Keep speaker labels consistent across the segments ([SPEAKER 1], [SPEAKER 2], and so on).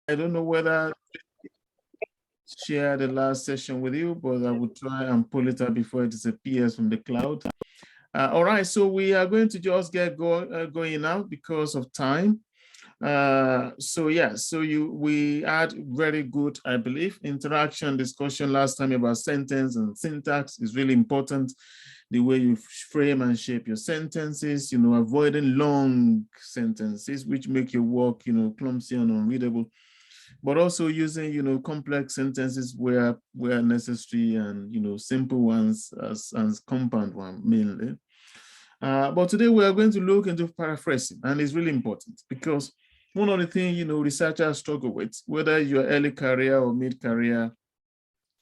[SPEAKER 1] I don't know whether share the last session with you, but I will try and pull it up before it disappears from the cloud. All right, so we are going to just get going now because of time. We had very good, I believe, interaction discussion last time about sentence and syntax is really important. The way you frame and shape your sentences, avoiding long sentences, which make your work, clumsy and unreadable, but also using, complex sentences where necessary and, simple ones as compound one mainly. But today we are going to look into paraphrasing, and it's really important because one of the things, researchers struggle with, whether you're early career or mid-career,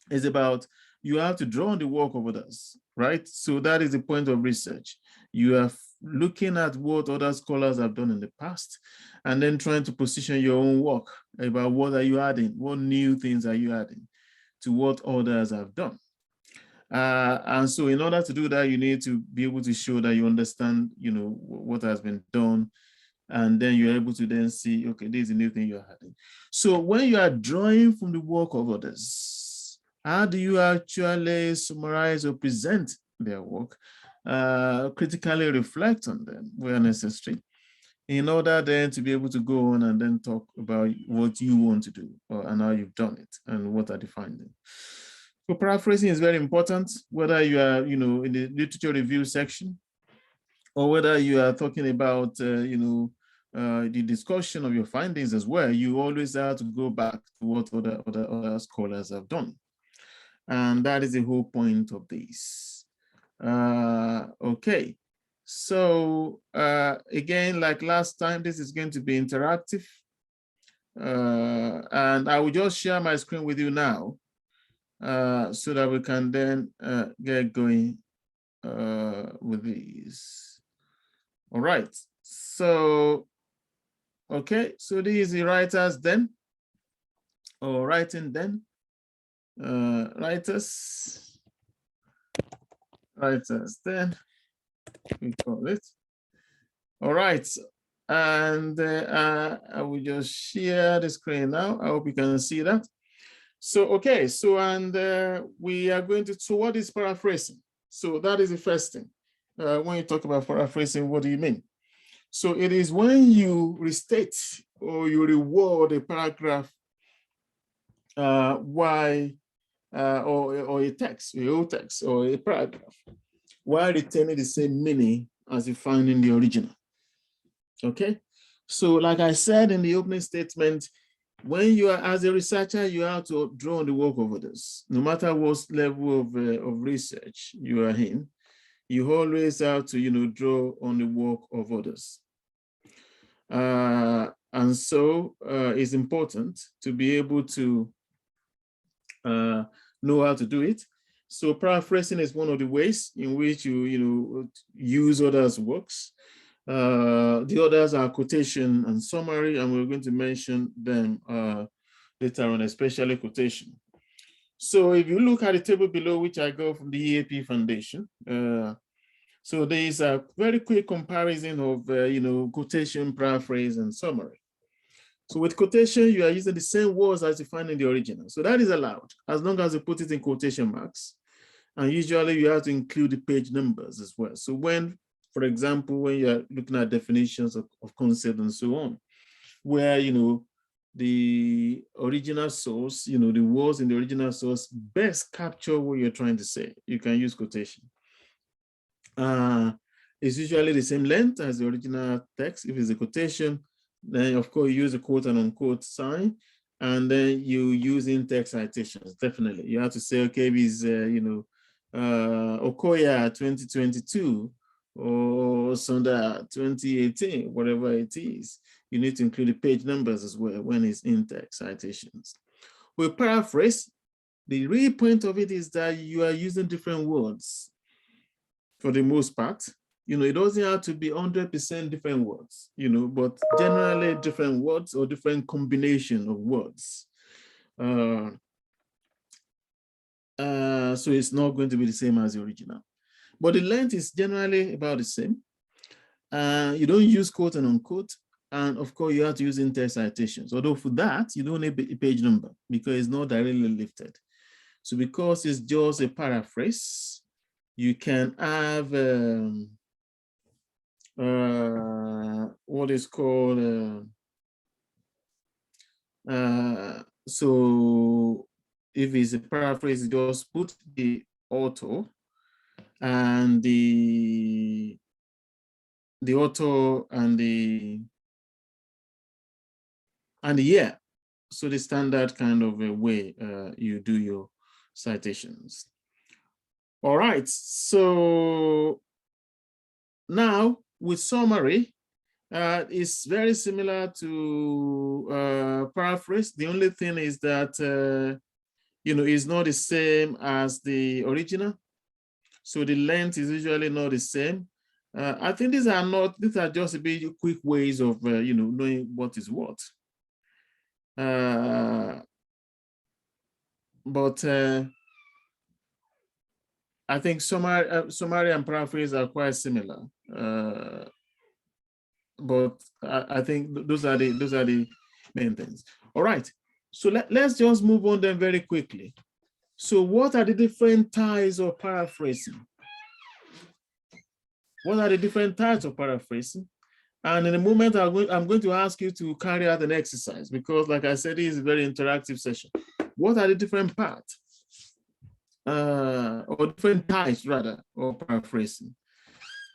[SPEAKER 1] is about you have to draw on the work of others, right? So that is the point of research. You are looking at what other scholars have done in the past, and then trying to position your own work about what are you adding, what new things are you adding to what others have done. And so in order to do that, you need to be able to show that you understand, what has been done. And then you're able to then see, okay, this is a new thing you're adding. So when you are drawing from the work of others, how do you actually summarize or present their work, critically reflect on them where necessary, in order then to be able to go on and then talk about what you want to do and how you've done it and what are the findings. So paraphrasing is very important, whether you are, in the literature review section, or whether you are talking about, the discussion of your findings as well. You always have to go back to what other scholars have done. And that is the whole point of this. Okay. So again, like last time, this is going to be interactive. And I will just share my screen with you now so that we can then get going with these. All right. So, okay. So these are the writers then, or writing then. Writers then, we call it. All right. And I will just share the screen now. I hope you can see that. So, okay, so, and we are going to, so what is paraphrasing? So that is the first thing. When you talk about paraphrasing, what do you mean? So it is when you restate or you reword a paragraph or a text, a whole text or a paragraph, while retaining the same meaning as you find in the original. Okay, so like I said in the opening statement, when you are, as a researcher, you have to draw on the work of others. No matter what level of research you are in, you always have to, draw on the work of others. And so it's important to be able to know how to do it. So paraphrasing is one of the ways in which you use others' works. The others are quotation and summary, and we're going to mention them later on, especially quotation. So if you look at the table below, which I got from the EAP Foundation, so there is a very quick comparison of quotation, paraphrase, and summary. So with quotation, you are using the same words as you find in the original. So that is allowed, as long as you put it in quotation marks. And usually you have to include the page numbers as well. So when, for example, when you're looking at definitions of concept and so on, where, the original source, the words in the original source best capture what you're trying to say, you can use quotation. It's usually the same length as the original text. If it's a quotation, then of course you use a quote and unquote sign, and then you use in-text citations. Definitely, you have to say, okay, it's Okoya 2022 or Sonda 2018, whatever it is. You need to include the page numbers as well when it's in-text citations. With paraphrase, the real point of it is that you are using different words for the most part. It doesn't have to be 100% different words, but generally different words or different combination of words. So it's not going to be the same as the original. But the length is generally about the same. You don't use quote and unquote. And of course, you have to use in-text citations. Although for that, you don't need a page number because it's not directly lifted. So because it's just a paraphrase, you can have what is called, so if it's a paraphrase, just put the author and the author and the year. So the standard kind of a way you do your citations. All right, so now with summary, it's very similar to paraphrase. The only thing is that, it's not the same as the original. So the length is usually not the same. I think these are just a bit quick ways of, knowing what is what. But I think summary and paraphrase are quite similar. But I think those are the main things. All right, so let's just move on then very quickly. So what are the different types of paraphrasing? What are the different types of paraphrasing? And in a moment, I'm going to ask you to carry out an exercise because, like I said, it is a very interactive session. What are the different parts? Or different types, rather, of paraphrasing?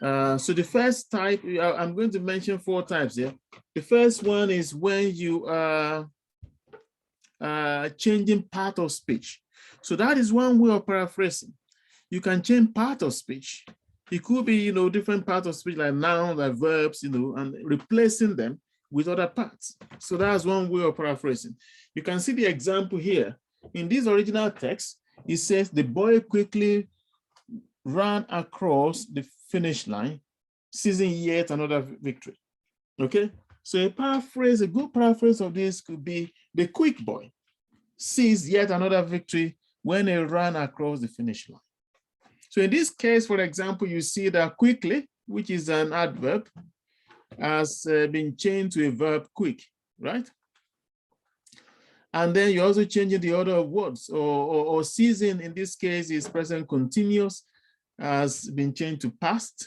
[SPEAKER 1] So the first type, I'm going to mention 4 types here. The first one is when you are changing part of speech. So that is one way of paraphrasing. You can change part of speech. It could be, different parts of speech like nouns, like verbs, and replacing them with other parts. So that's one way of paraphrasing. You can see the example here. In this original text, it says, the boy quickly ran across the finish line, seizing yet another victory. Okay, so a good paraphrase of this could be, the quick boy seized yet another victory when he ran across the finish line. So in this case, for example, you see that quickly, which is an adverb, has been changed to a verb quick, right? And then you're also changing the order of words, or season in this case is present continuous, has been changed to past.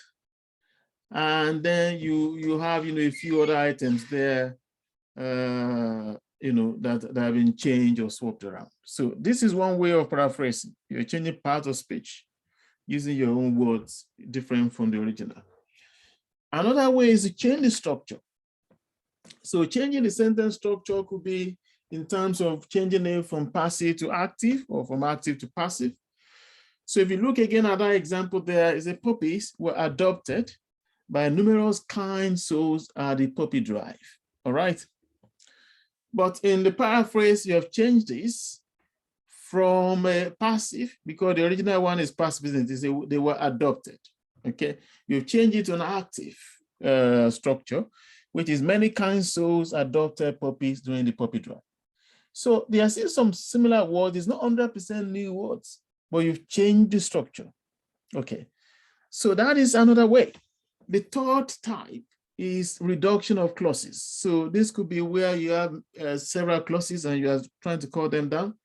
[SPEAKER 1] And then you have a few other items there that have been changed or swapped around. So this is one way of paraphrasing. You're changing part of speech using your own words different from the original. Another way is to change the structure. So changing the sentence structure could be in terms of changing it from passive to active or from active to passive. So if you look again at that example, there is a puppies were adopted by numerous kind souls at the puppy drive. All right. But in the paraphrase, you have changed this from passive, because the original one is passive, isn't it? They were adopted. Okay. You've changed it to an active structure, which is many kind souls adopted puppies during the puppy drive. So there are still some similar words. It's not 100% new words, but you've changed the structure. Okay. So that is another way. The third type is reduction of clauses. So this could be where you have several clauses and you are trying to cut them down.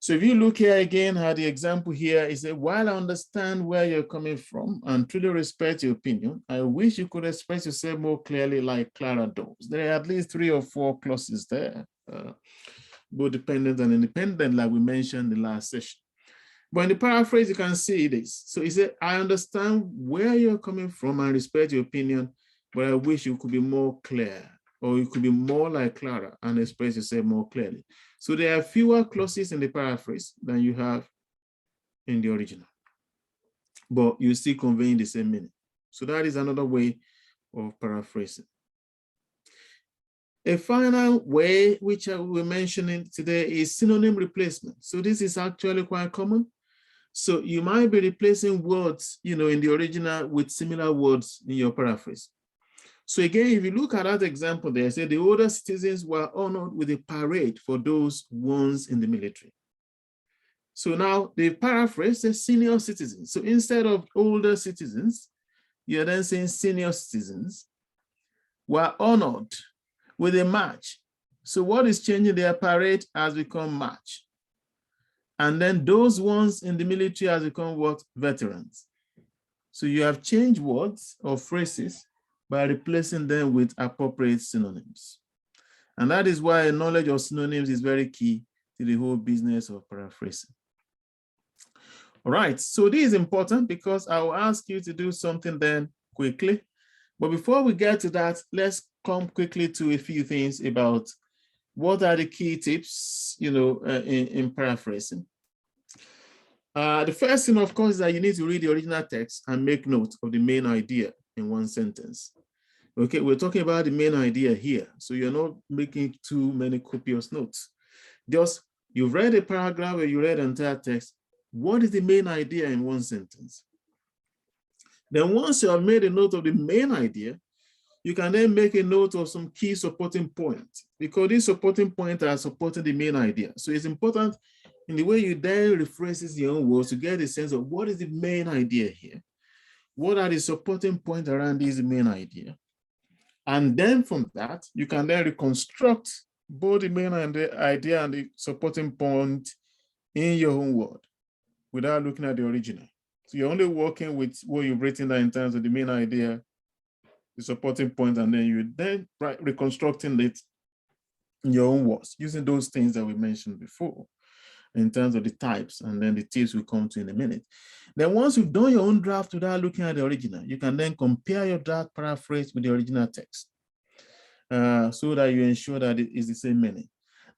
[SPEAKER 1] So if you look here again at the example here, it says, while I understand where you're coming from and truly respect your opinion, I wish you could express yourself more clearly like Clara does. There are at least 3 or 4 clauses there, both dependent and independent, like we mentioned in the last session. But in the paraphrase, you can see this. So he said, I understand where you're coming from and respect your opinion, but I wish you could be more clear, or you could be more like Clara and express yourself more clearly. So there are fewer clauses in the paraphrase than you have in the original, but you're still conveying the same meaning. So that is another way of paraphrasing. A final way, which we're mentioning today, is synonym replacement. So this is actually quite common. So you might be replacing words, in the original with similar words in your paraphrase. So again, if you look at that example there, say the older citizens were honored with a parade for those ones in the military. So now the paraphrase says senior citizens. So instead of older citizens, you're then saying senior citizens. were honored with a march. So what is changing? Their parade has become march. And then those ones in the military has become what? Veterans. So you have changed words or phrases by replacing them with appropriate synonyms. And that is why knowledge of synonyms is very key to the whole business of paraphrasing. All right, so this is important because I will ask you to do something then quickly. But before we get to that, let's come quickly to a few things about what are the key tips, in paraphrasing. The first thing, of course, is that you need to read the original text and make note of the main idea in one sentence. Okay, we're talking about the main idea here. So you're not making too many copious notes. Just, you've read a paragraph or you read the entire text. What is the main idea in one sentence? Then once you have made a note of the main idea, you can then make a note of some key supporting points, because these supporting points are supporting the main idea. So it's important in the way you then rephrases your own words to get a sense of what is the main idea here. What are the supporting points around this main idea? And then from that, you can then reconstruct both the main idea and the supporting point in your own word without looking at the original. So you're only working with what you've written down in terms of the main idea, the supporting point, and then you then reconstructing it in your own words using those things that we mentioned before in terms of the types, and then the tips will come to in a minute. Then once you've done your own draft without looking at the original, you can then compare your draft paraphrase with the original text so that you ensure that it is the same meaning.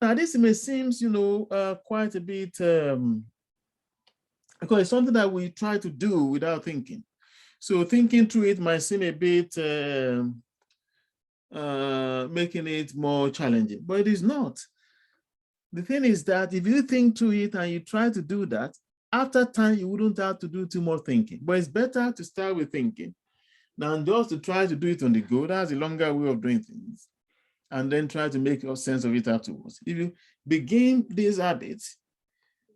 [SPEAKER 1] Now, this may seem, quite a bit, because it's something that we try to do without thinking. So thinking through it might seem a bit making it more challenging, but it is not. The thing is that if you think through it and you try to do that, after time, you wouldn't have to do too much thinking. But it's better to start with thinking than just to try to do it on the go. That's a longer way of doing things. And then try to make a sense of it afterwards. If you begin these habits,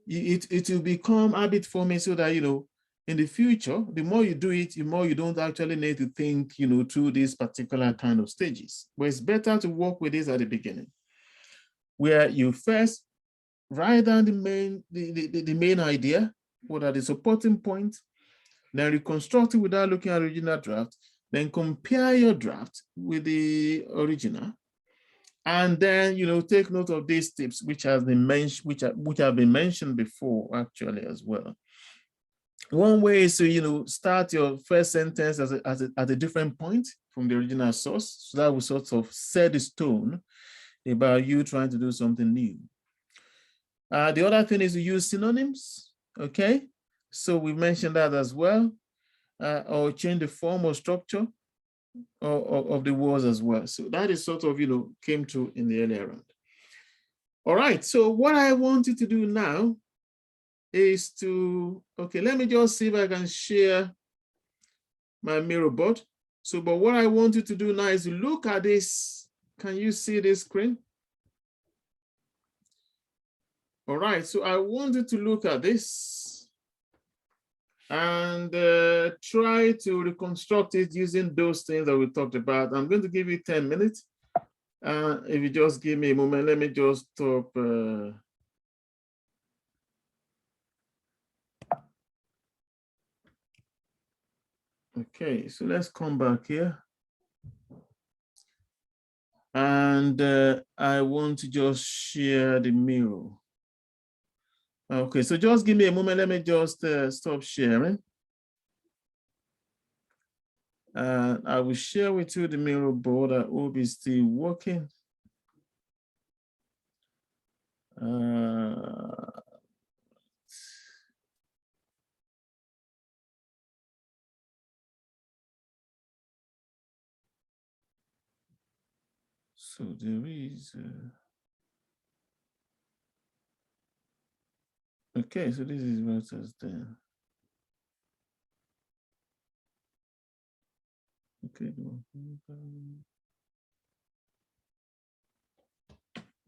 [SPEAKER 1] it will become habit forming so that, in the future, the more you do it, the more you don't actually need to think, through these particular kind of stages. But it's better to work with this at the beginning, where you first write down the main idea, what are the supporting points, then reconstruct it without looking at the original draft, then compare your draft with the original, and then take note of these tips which have been mentioned before actually as well. One way is to start your first sentence at a different point from the original source, so that will sort of set the tone about you trying to do something new. The other thing is to use synonyms, okay? So we mentioned that as well, or change the form or structure of the words as well. So that is sort of, came to in the earlier round. All right, so what I want you to do now is okay, let me just see if I can share my Miro board. So, but what I want you to do now is to look at this. Can you see this screen? All right, so I want you to look at this and try to reconstruct it using those things that we talked about. I'm going to give you 10 minutes. If you just give me a moment, let me just stop. Okay, so let's come back here. And I want to just share the mirror. Okay, so just give me a moment. Let me just stop sharing. I will share with you the mirror board. I hope it's still working. So there is. Okay, so this is what is there. Okay.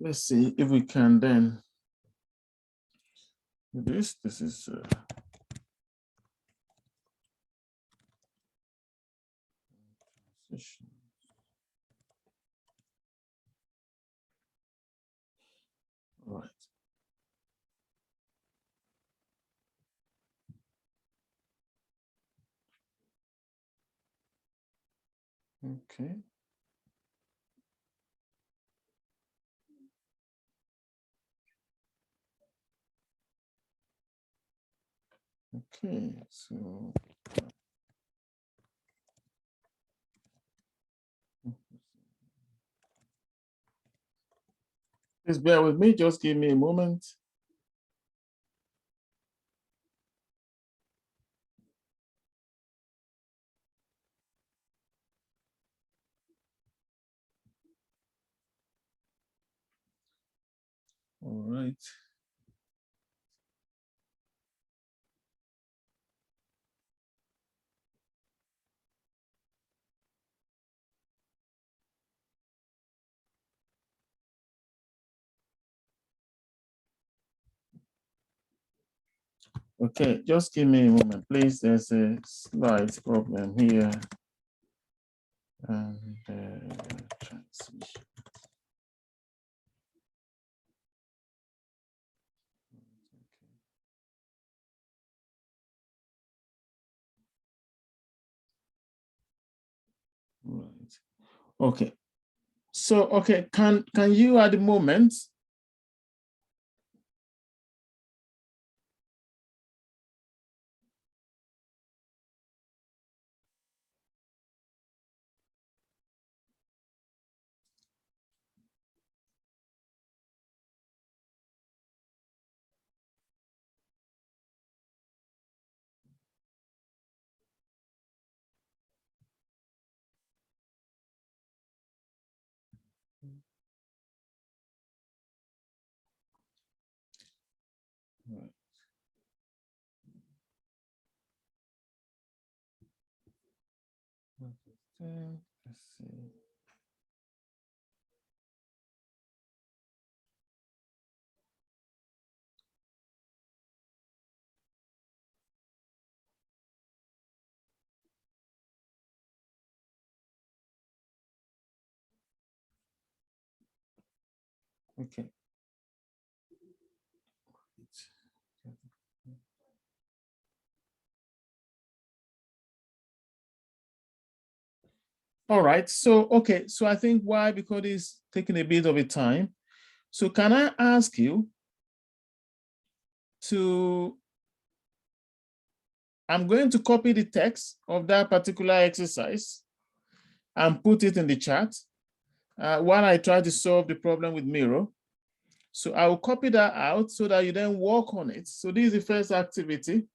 [SPEAKER 1] Let's see if we can then do this. This is transition. 。right. Okay. Okay, so please bear with me, just give me a moment. All right. Okay, just give me a moment, please. There's a slight problem here. And transmission. Right. Okay. So, okay, can you at the moment? Right. Let's see. Okay. All right. So, okay. So I think why? Because it's taking a bit of a time. So can I ask you to, I'm going to copy the text of that particular exercise and put it in the chat while I try to solve the problem with Miro. So I will copy that out so that you then work on it. So this is the first activity.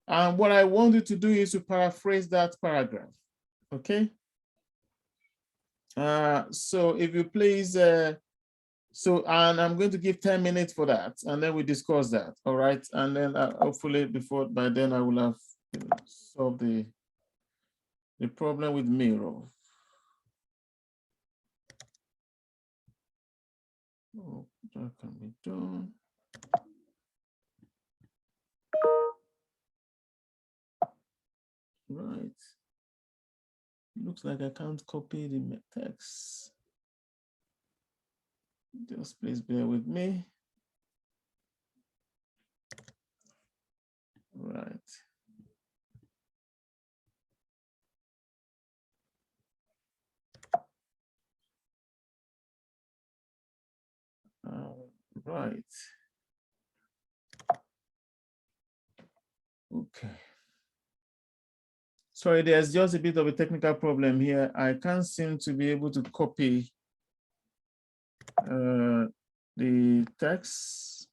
[SPEAKER 1] And what I want you to do is to paraphrase that paragraph, okay? So if you please, and I'm going to give 10 minutes for that, and then we discuss that, all right? And then hopefully by then I will have solved the problem with Miro. Oh, that can be done. Right. Looks like I can't copy the text. Just please bear with me. Right. Right. Okay. Sorry, there's just a bit of a technical problem here. I can't seem to be able to copy the text.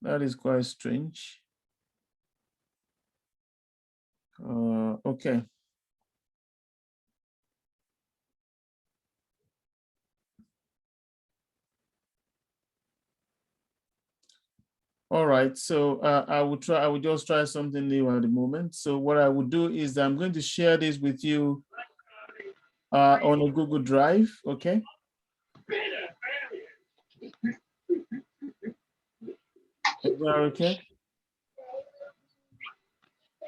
[SPEAKER 1] That is quite strange. Okay. All right, so I will just try something new at the moment. So what I will do is I'm going to share this with you on a Google Drive, okay? Is that okay?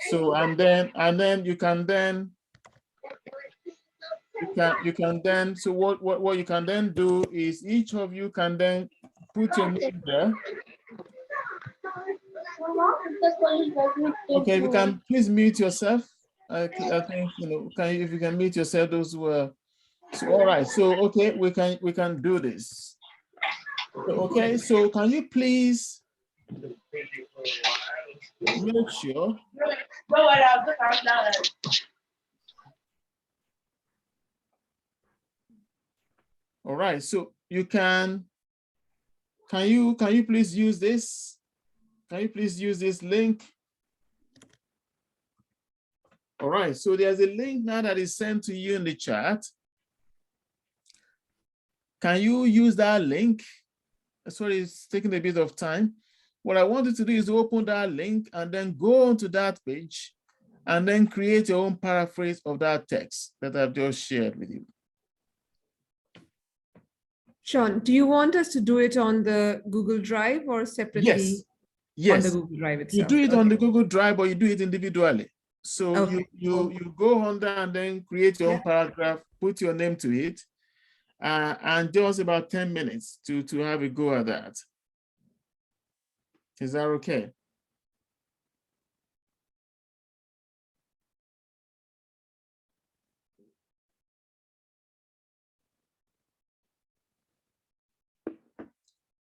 [SPEAKER 1] So and then you can then You can then, so what you can then do is each of you can then put your name there. Okay, if you can please mute yourself. I think, you know, if you can mute yourself, those who are, so, all right, so, okay, we can do this. Okay, so can you please make sure. All right, so you can you please use this? Can you please use this link? All right, so there's a link now that is sent to you in the chat. Can you use that link? Sorry, it's taking a bit of time. What I want you to do is open that link and then go onto that page and then create your own paraphrase of that text that I've just shared with you.
[SPEAKER 2] Sean, do you want us to do it on the Google Drive or separately?
[SPEAKER 1] Yes.
[SPEAKER 2] On the Google Drive itself?
[SPEAKER 1] You do it on the Google Drive, or you do it individually. So
[SPEAKER 2] okay.
[SPEAKER 1] you go on there and then create your own paragraph, put your name to it, and just about 10 minutes to have a go at that. Is that okay?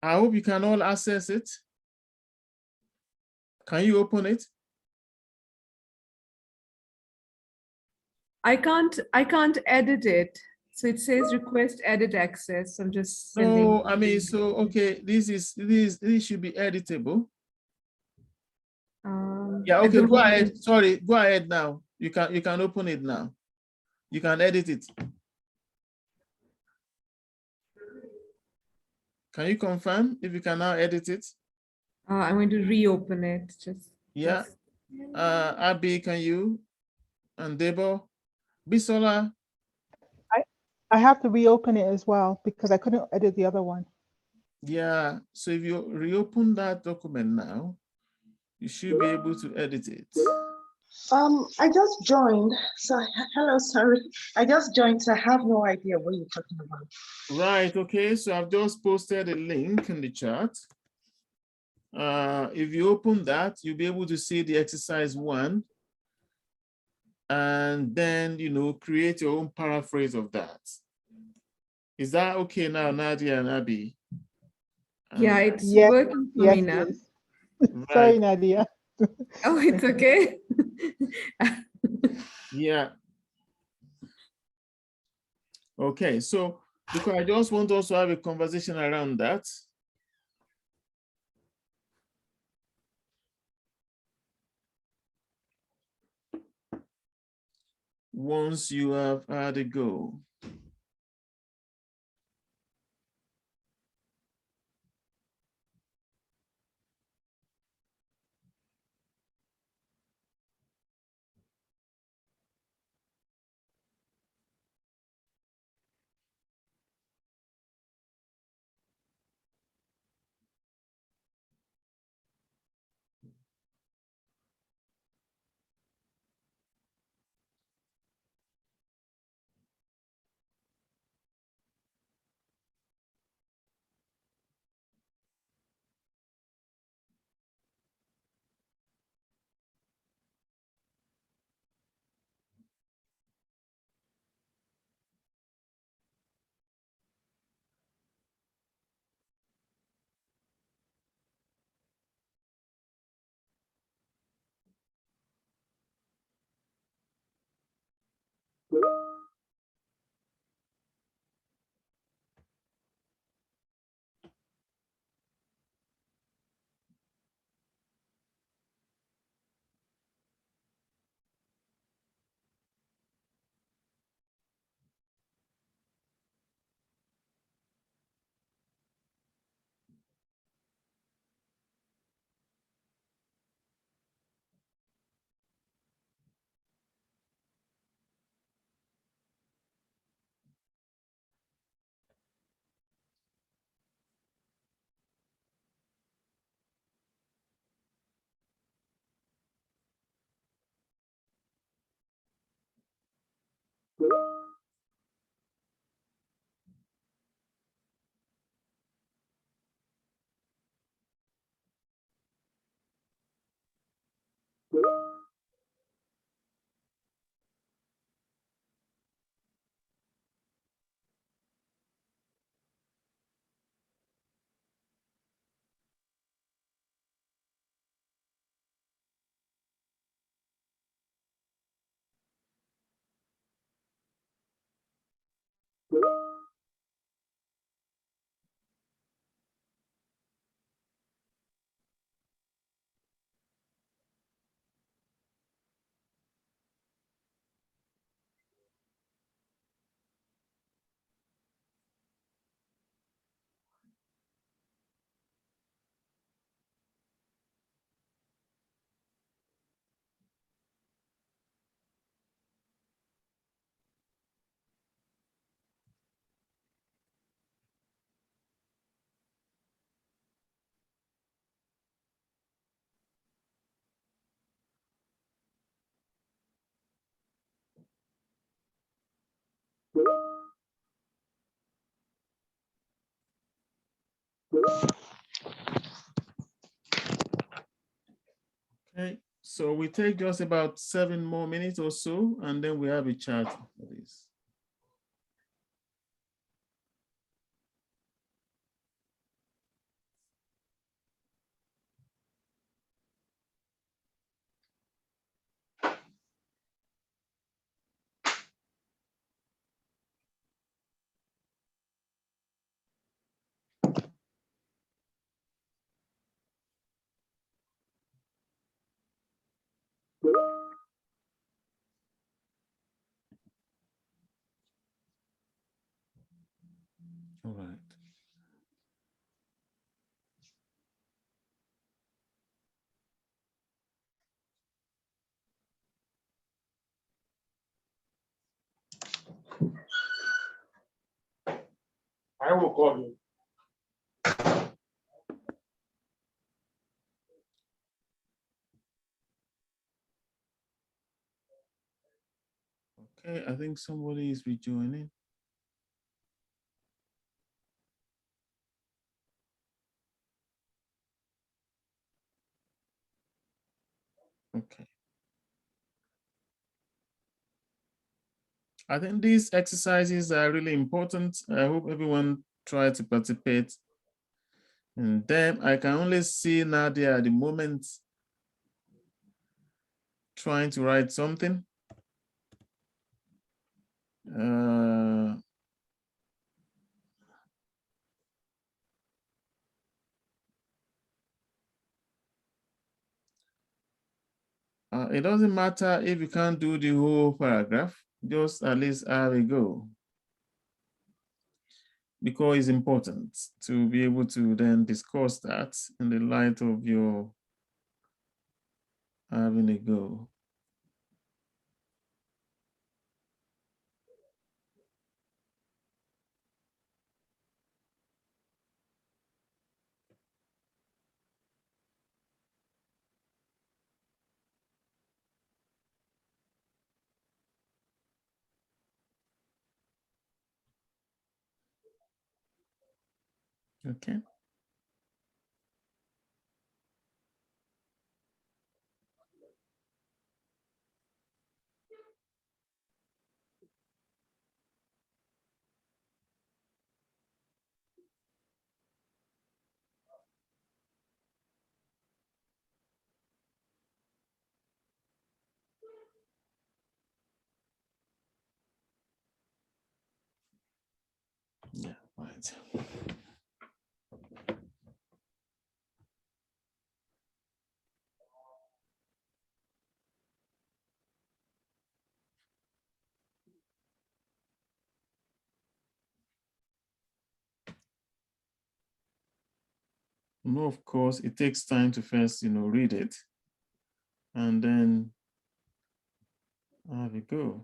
[SPEAKER 1] I hope you can all access it. Can you open it?
[SPEAKER 2] I can't edit it. So it says request edit access. I'm just sending.
[SPEAKER 1] No, I mean, so okay, this should be editable. Yeah, okay, go ahead. Sorry, go ahead now. You can open it now. You can edit it. Can you confirm if you can now edit it?
[SPEAKER 2] I'm going to reopen it.
[SPEAKER 1] Yeah. Abby, can you? And Debo? Bisola?
[SPEAKER 3] I have to reopen it as well because I couldn't edit the other one.
[SPEAKER 1] Yeah, so if you reopen that document now, you should be able to edit it.
[SPEAKER 4] I just joined, so hello, sorry. I just joined, so I have no idea what you're talking about.
[SPEAKER 1] Right, okay, so I've just posted a link in the chat. If you open that, you'll be able to see the exercise 1. And then, you know, create your own paraphrase of that. Is that okay now, Nadia and Abby?
[SPEAKER 2] Yeah, it's working for me now.
[SPEAKER 3] Right. Sorry, Nadia.
[SPEAKER 2] Oh, it's okay.
[SPEAKER 1] Yeah. Okay, so because I just want us to have a conversation around that. Once you have had a go. Okay, so we take just about 7 more minutes or so, and then we have a chat for this. All right.
[SPEAKER 5] I will call you.
[SPEAKER 1] Okay, I think somebody is rejoining. Okay. I think these exercises are really important. I hope everyone try to participate in them. I can only see Nadia at the moment trying to write something. It doesn't matter if you can't do the whole paragraph, just at least have a go. Because it's important to be able to then discuss that in the light of your having a go. Okay. Yeah, right. No, of course, it takes time to first, read it and then have a go.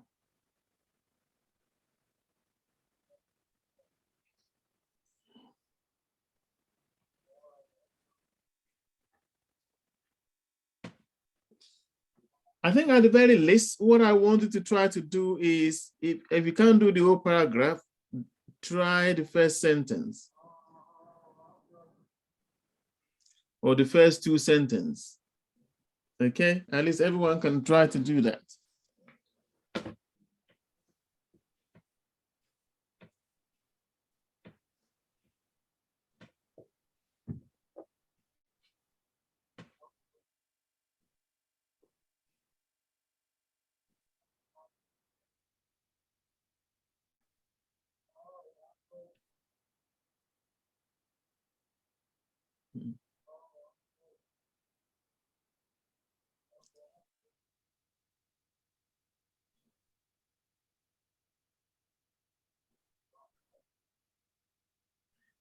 [SPEAKER 1] I think at the very least, what I wanted to try to do is, if you can't do the whole paragraph, try the first sentence or the first 2 sentences. Okay, at least everyone can try to do that.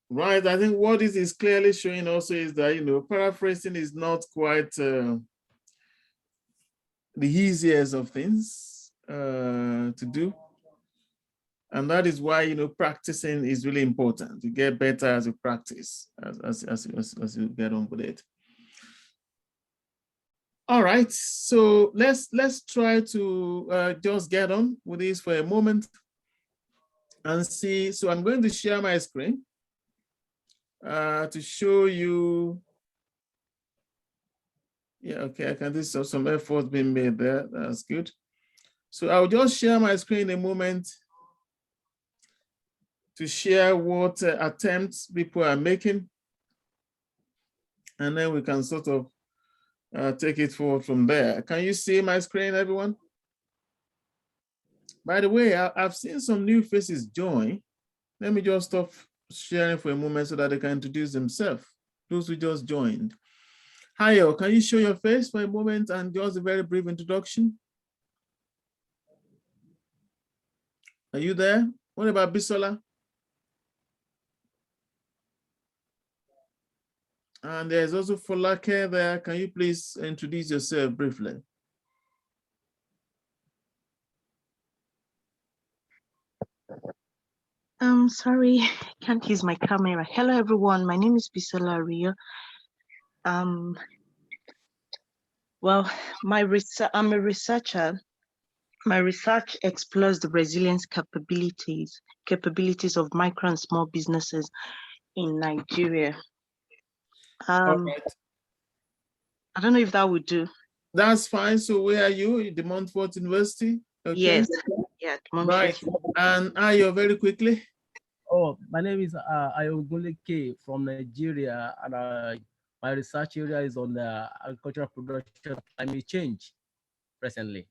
[SPEAKER 1] Right, I think what this is clearly showing also is that, paraphrasing is not quite the easiest of things to do. And that is why, practicing is really important. You get better as you practice, as you get on with it. All right, so let's try to just get on with this for a moment and see. So I'm going to share my screen to show you. Yeah, okay, I can see some effort being made there. That's good. So I'll just share my screen in a moment to share what attempts people are making. And then we can sort of take it forward from there. Can you see my screen, everyone? By the way, I've seen some new faces join. Let me just stop sharing for a moment so that they can introduce themselves. Those who just joined. Hayo, can you show your face for a moment and just a very brief introduction? Are you there? What about Bisola? And there's also Folake there. Can you please introduce yourself briefly?
[SPEAKER 4] Sorry, I can't use my camera. Hello, everyone. My name is Bisola Rio. Well, I'm a researcher. My research explores the resilience capabilities of micro and small businesses in Nigeria.
[SPEAKER 1] All right.
[SPEAKER 4] I don't know if that would do.
[SPEAKER 1] That's fine. So where are you? The Montfort University? Okay.
[SPEAKER 4] Yes. Yeah.
[SPEAKER 1] Right. And Ayo, very quickly.
[SPEAKER 5] Oh, my name is Ayogule K from Nigeria, and my research area is on the agricultural production climate change presently.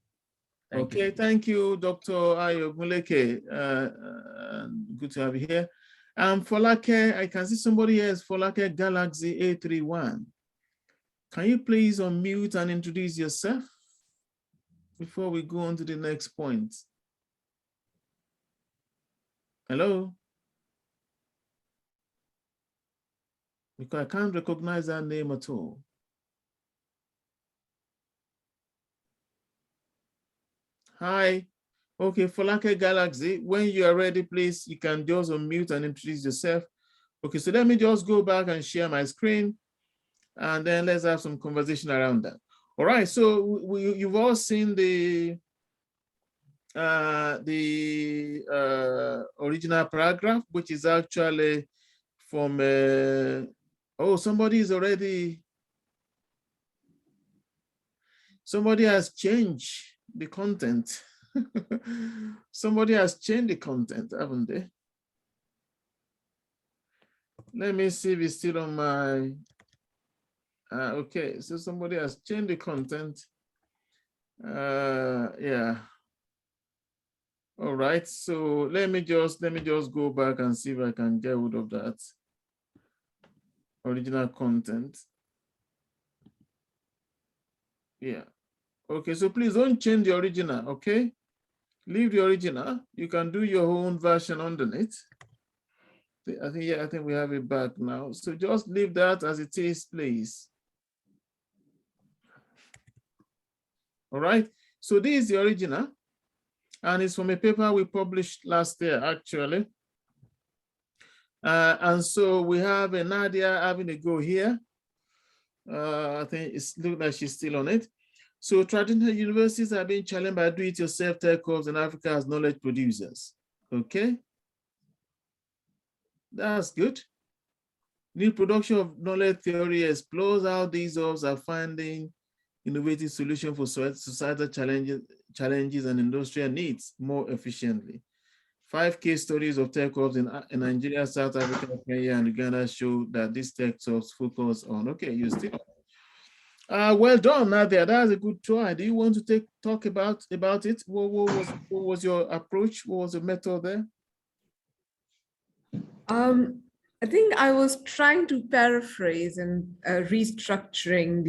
[SPEAKER 1] Thank you, Dr. Ayoguleke. Good to have you here. Folake, I can see somebody else, Folake Galaxy A31. Can you please unmute and introduce yourself before we go on to the next point? Hello? Because I can't recognize that name at all. Hi. Okay, Folake Galaxy, when you are ready, please, you can just unmute and introduce yourself. Okay, so let me just go back and share my screen, and then let's have some conversation around that. All right, so you've all seen the original paragraph, which is actually from, oh, somebody has changed the content. Somebody has changed the content, haven't they? Let me see if it's still on my, okay, so somebody has changed the content. Yeah. All right, so let me just go back and see if I can get rid of that original content. Yeah. Okay, so please don't change the original, okay? Leave the original. You can do your own version underneath. I think we have it back now. So just leave that as it is, please. All right, so this is the original, and it's from a paper we published last year, actually. And so we have Nadia having a go here. I think it looks like she's still on it. So traditional universities are being challenged by do-it-yourself tech hubs in Africa as knowledge producers. Okay, that's good. New production of knowledge theory explores how these hubs are finding innovative solution for societal challenges and industrial needs more efficiently. 5 case studies of tech hubs in Nigeria, South Africa, Kenya, and Uganda show that these tech hubs focus on, okay, you still. Well done, Nadia. That's a good try. Do you want to talk about it? What was your approach? What was the method there?
[SPEAKER 2] I think I was trying to paraphrase and restructuring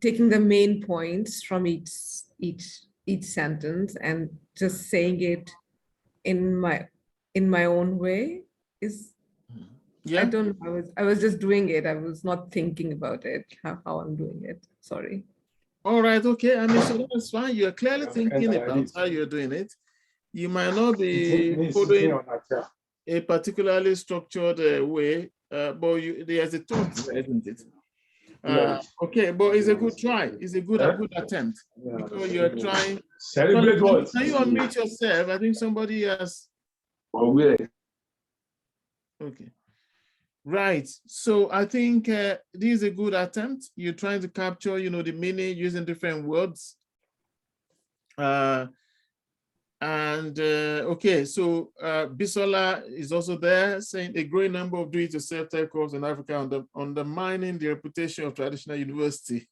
[SPEAKER 2] taking the main points from each sentence and just saying it in my own way.
[SPEAKER 1] Yeah.
[SPEAKER 2] I don't know. I was just doing it. I was not thinking about it, how I'm doing it. Sorry.
[SPEAKER 1] All right, okay. I mean, so that's fine. You're clearly thinking about how you're doing it. You might not be following a particularly structured way, but there's a thought, isn't it? Okay, but it's a good try. It's a good attempt because you're trying.
[SPEAKER 6] Celebrate what?
[SPEAKER 1] Can you unmute yourself? I think somebody has. Okay. Right. So I think this is a good attempt. You're trying to capture, the meaning using different words. Okay, so Bisola is also there saying a growing number of do-it-yourself tech hubs in Africa undermining the reputation of traditional university,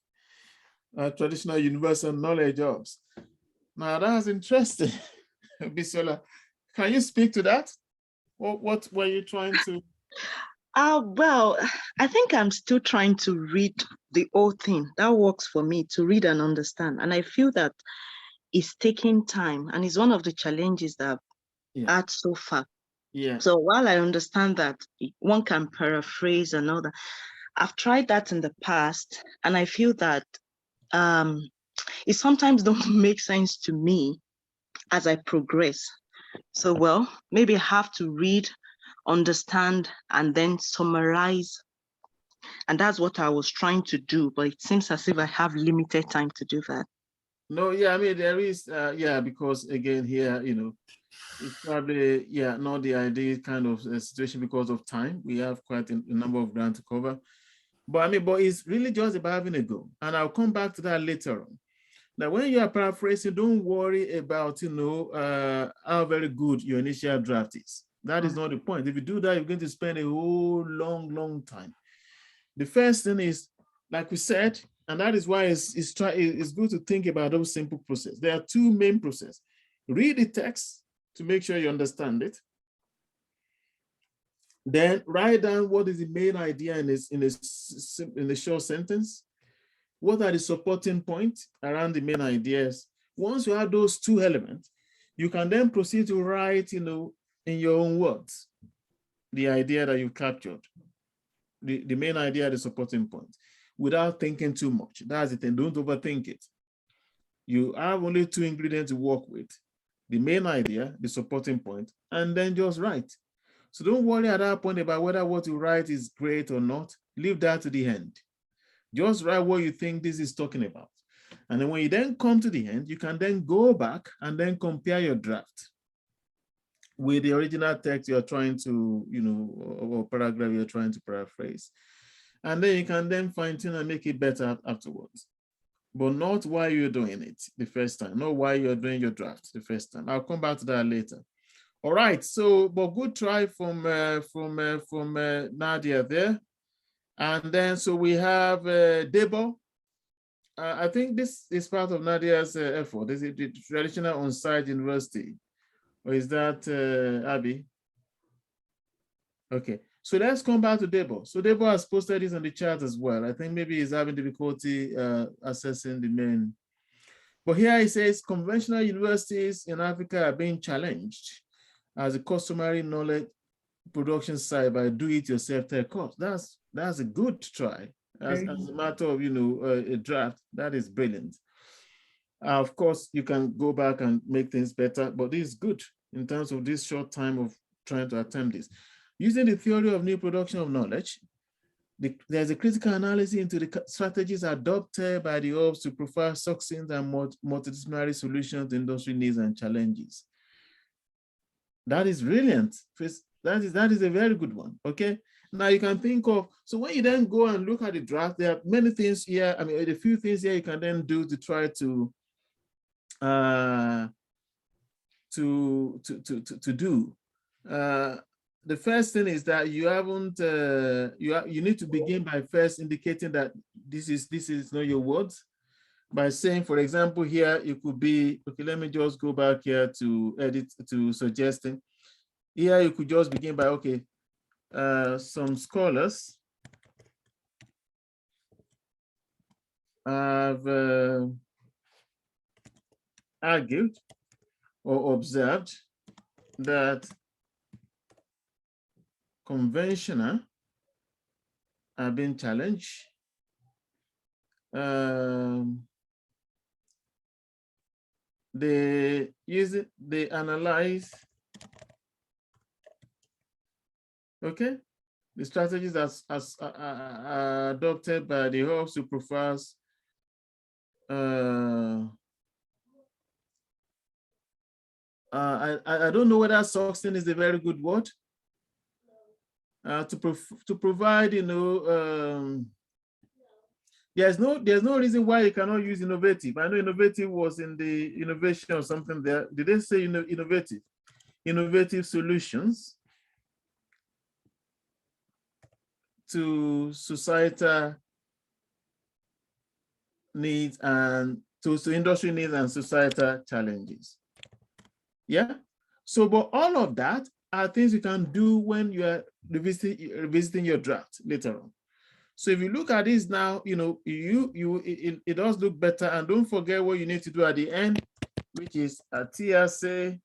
[SPEAKER 1] traditional universal knowledge hubs. Now that's interesting, Bisola. Can you speak to that? What were you trying to?
[SPEAKER 4] Well, I think I'm still trying to read the whole thing. That works for me to read and understand. And I feel that it's taking time and it's one of the challenges that I've had so far.
[SPEAKER 1] Yeah.
[SPEAKER 4] So while I understand that one can paraphrase and all that, I've tried that in the past and I feel that it sometimes don't make sense to me as I progress. So, well, maybe I have to read, understand, and then summarize. And that's what I was trying to do, but it seems as if I have limited time to do that.
[SPEAKER 1] No, yeah, I mean, there is, because again, here, it's probably, not the ideal kind of situation because of time. We have quite a number of ground to cover. But I mean, it's really just about having a go. And I'll come back to that later on. Now, when you are paraphrasing, don't worry about, how very good your initial draft is. That is not the point. If you do that, you're going to spend a whole long time. The first thing is, like we said, and that is why it's good to think about those simple processes. There are 2 main processes. Read the text to make sure you understand it. Then write down what is the main idea in a short sentence. What are the supporting points around the main ideas? Once you have those 2 elements, you can then proceed to write, in your own words, the idea that you've captured, the main idea, the supporting point, without thinking too much. That's the thing, don't overthink it. You have only 2 ingredients to work with, the main idea, the supporting point, and then just write. So don't worry at that point about whether what you write is great or not. Leave that to the end. Just write what you think this is talking about. And then when you then come to the end, you can then go back and then compare your draft with the original text you're trying to, or paragraph you're trying to paraphrase. And then you can then fine tune and make it better afterwards. But not while you're doing it the first time, not while you're doing your draft the first time. I'll come back to that later. All right, so, but good try from Nadia there. And then, so we have Debo. I think this is part of Nadia's effort. Is it the traditional on-site university? Or is that Abby? Okay, so let's come back to Debo. So Debo has posted this on the chat as well. I think maybe he's having difficulty accessing the main. But here he says, conventional universities in Africa are being challenged as a customary knowledge production side by do-it-yourself tech course. That's a good try. As a matter of, a draft, that is brilliant. Of course, you can go back and make things better, but this is good in terms of this short time of trying to attempt this. Using the theory of new production of knowledge, there's a critical analysis into the strategies adopted by the hubs to provide succinct and multidisciplinary solutions to industry needs and challenges. That is brilliant. That is a very good one, okay? Now you can think of, so when you then go and look at the draft, there are many things here. I mean, a few things here you can then do to try to do. The first thing is that you haven't, you need to begin by first indicating that this is not your words. By saying, for example, here it could be, okay, let me just go back here to edit, to suggesting. Here you could just begin by, okay, some scholars have argued or observed that conventional have been challenged. They use it, they analyze, okay, the strategies as adopted by the host who prefers I don't know whether succinct is a very good word. To provide, you know, there's no reason why you cannot use innovative. I know innovative was in the innovation or something there. Did they say innovative? Innovative solutions to societal needs and to industry needs and societal challenges. Yeah. So, but all of that are things you can do when you are revisiting your draft later on. So if you look at this now, you know, it does look better. And don't forget what you need to do at the end, which is a TSA.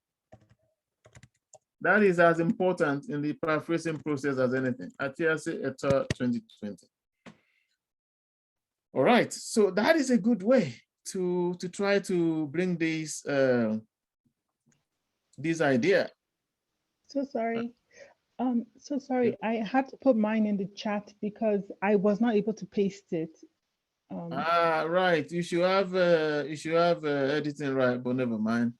[SPEAKER 1] That is as important in the paraphrasing process as anything. A TSA et al. 2020. All right, so that is a good way to try to bring this idea.
[SPEAKER 3] So sorry. So sorry, I had to put mine in the chat because I was not able to paste it.
[SPEAKER 1] Right. You should have editing right, but never mind.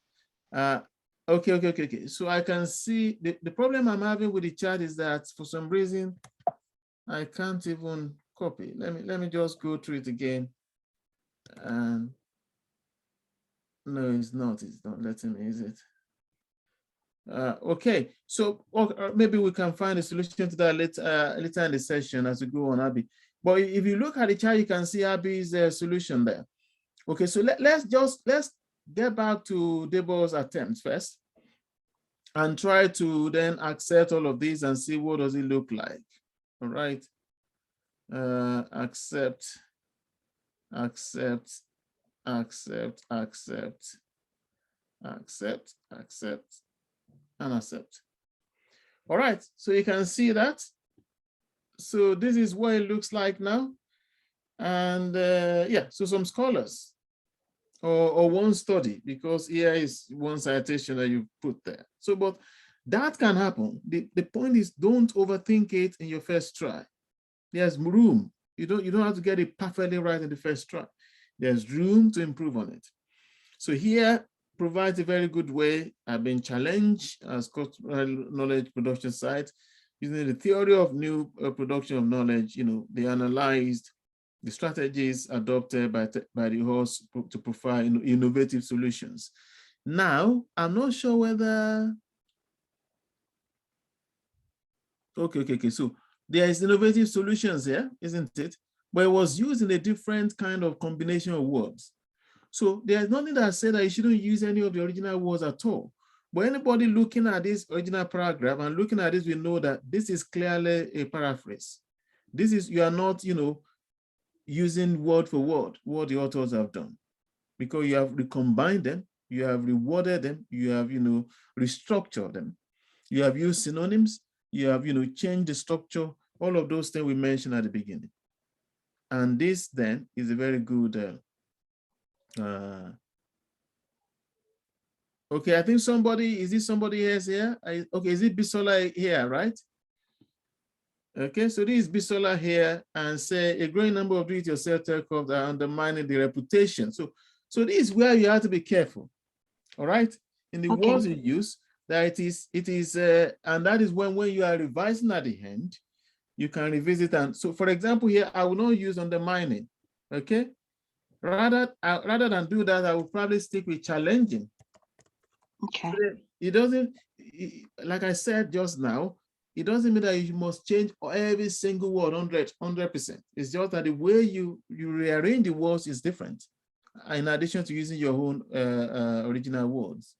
[SPEAKER 1] Okay. So I can see the problem I'm having with the chat is that for some reason I can't even copy. Let me just go through it again. And no, it's not letting me, is it? Okay, so maybe we can find a solution to that later in the session as we go on, Abby. But if you look at the chart, you can see Abby's solution there. Okay, so let's get back to Debo's attempts first and try to then accept all of these and see what does it look like. All right, accept, and accept. All right, so you can see that. So this is what it looks like now. And yeah, so some scholars or one study, because here is one citation that you put there. So, but that can happen. The point is, don't overthink it in your first try. There's room. You don't have to get it perfectly right in the first try. There's room to improve on it. So here provides a very good way. I've been challenged as cultural knowledge production site using the theory of new production of knowledge. You know, they analyzed the strategies adopted by the host to provide innovative solutions. Now, I'm not sure whether, okay. So there is innovative solutions here, isn't it? But it was used in a different kind of combination of words. So there's nothing that said that you shouldn't use any of the original words at all. But anybody looking at this original paragraph and looking at this, we know that this is clearly a paraphrase. This is, you are not, you know, using word for word what the authors have done, because you have recombined them, you have reworded them, you have, you know, restructured them, you have used synonyms, you have, you know, changed the structure, all of those things we mentioned at the beginning. And this then is a very good okay, I think somebody, is this somebody else here? Okay, is it Bisola here, right? Okay, so this is Bisola here, and say a growing number of do-it-yourself telecoms are undermining the reputation. So this is where you have to be careful, all right? In the words you use, that it is, and that is when you are revising at the end, you can revisit. And so, for example, here, I will not use undermining, okay? Rather than do that, I will probably stick with challenging.
[SPEAKER 4] Okay.
[SPEAKER 1] It doesn't, like I said just now, it doesn't mean that you must change every single word 100%. It's just that the way you rearrange the words is different, in addition to using your own original words.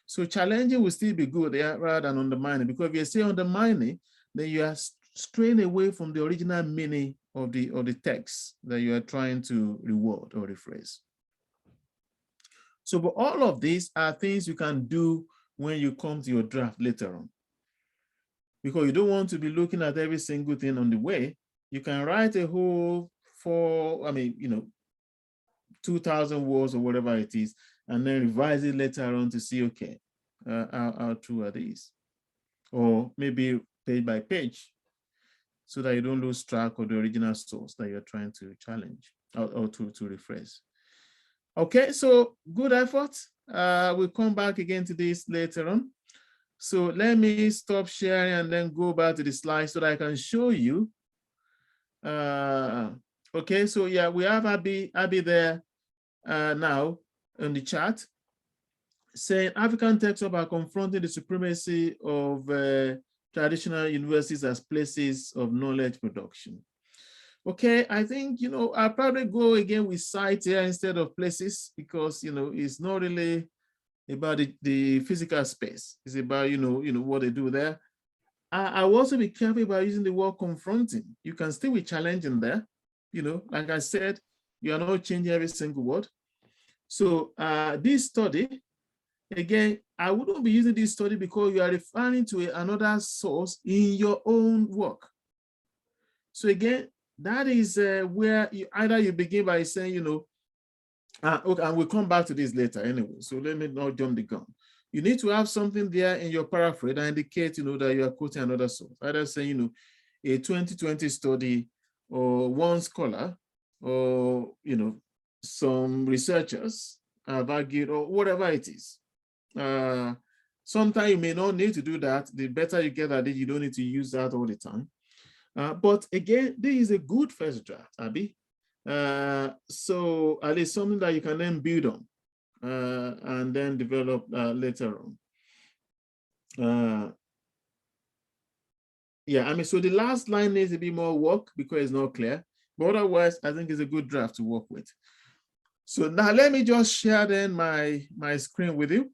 [SPEAKER 1] So challenging will still be good rather than undermining, because if you say undermining, then you are straying away from the original meaning of the text that you are trying to reword or rephrase. So, but all of these are things you can do when you come to your draft later on, because you don't want to be looking at every single thing on the way. You can write a whole 2,000 words or whatever it is, and then revise it later on to see, okay, how true are these? Or maybe page by page, so that you don't lose track of the original source that you're trying to challenge or to rephrase. Okay, so good effort. We'll come back again to this later on. So let me stop sharing and then go back to the slide so that I can show you. Okay, so yeah, we have Abby there now in the chat, saying African texts are confronting the supremacy of traditional universities as places of knowledge production. Okay, I think, I'll probably go again with sites here instead of places, because, it's not really about the physical space. It's about, what they do there. I will also be careful about using the word confronting. You can still be challenging there. Like I said, you are not changing every single word. So this study, again, I wouldn't be using this study because you are referring to another source in your own work. So again, that is where you begin by saying, okay, and we'll come back to this later anyway. So let me not jump the gun. You need to have something there in your paraphrase that indicates, that you are quoting another source. Either saying, a 2020 study, or one scholar, or, some researchers have argued, or whatever it is. Sometimes you may not need to do that. The better you get at it, you don't need to use that all the time. But again, this is a good first draft, Abby. So at least something that you can then build on and then develop later on. Yeah, so the last line needs a bit more work because it's not clear, but otherwise I think it's a good draft to work with. So now let me just share then my screen with you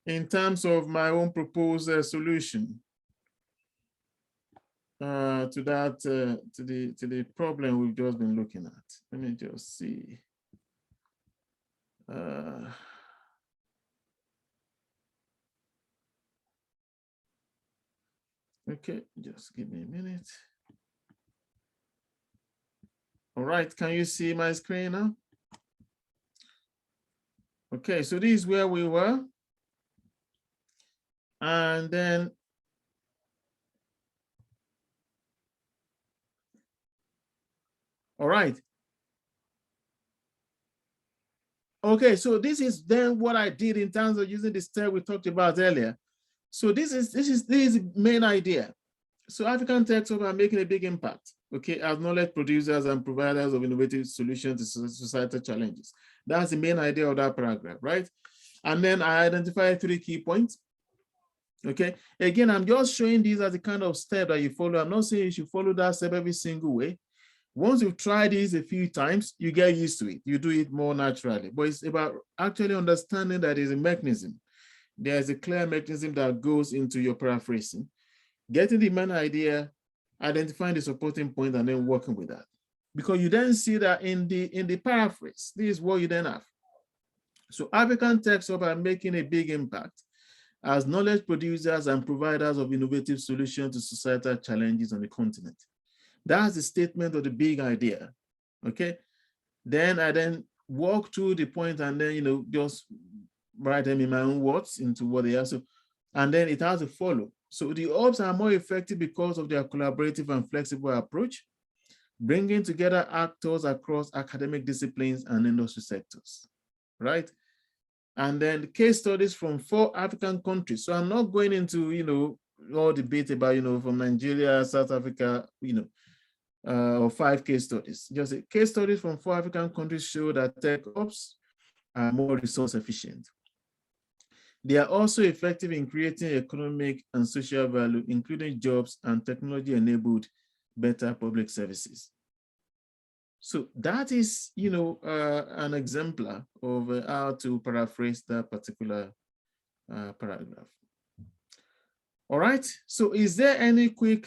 [SPEAKER 1] in terms of my own proposed solution to that to the problem we've just been looking at. Let me just see. Okay, just give me a minute. All right, can you see my screen now? Okay, so this is where we were. And then all right. Okay, so this is then what I did in terms of using the step we talked about earlier. So this is the main idea. So African texts are making a big impact, okay, as knowledge producers and providers of innovative solutions to societal challenges. That's the main idea of that paragraph, right? And then I identified 3 key points. Okay, again, I'm just showing these as a kind of step that you follow. I'm not saying you should follow that step every single way. Once you've tried this a few times, you get used to it. You do it more naturally. But it's about actually understanding that there's a mechanism. There's a clear mechanism that goes into your paraphrasing, getting the main idea, identifying the supporting point, and then working with that. Because you then see that in the paraphrase, this is what you then have. So African texts are making a big impact as knowledge producers and providers of innovative solutions to societal challenges on the continent. That's the statement of the big idea, okay? Then I then walk through the point and then, just write them in my own words into what they are. So, and then it has to follow. So the ops are more effective because of their collaborative and flexible approach, bringing together actors across academic disciplines and industry sectors, right? And then case studies from 4 African countries. So I'm not going into, all debate about, from Nigeria, South Africa, or 5 case studies. Just case studies from 4 African countries show that tech ops are more resource efficient. They are also effective in creating economic and social value, including jobs and technology-enabled better public services. So that is, an exemplar of how to paraphrase that particular paragraph. All right. So is there any quick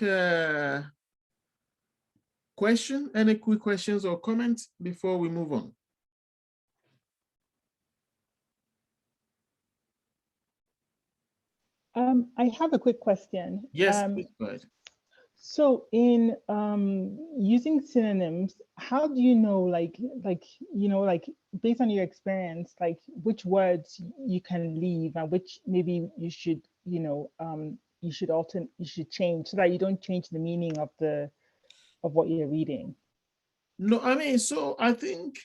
[SPEAKER 1] question? Any quick questions or comments before we move on?
[SPEAKER 3] I have a quick question.
[SPEAKER 1] Yes, please go ahead.
[SPEAKER 3] So in using synonyms, how do you know, like based on your experience, like which words you can leave and which maybe you should, you should change so that you don't change the meaning of what you're reading?
[SPEAKER 1] No, I mean, so I think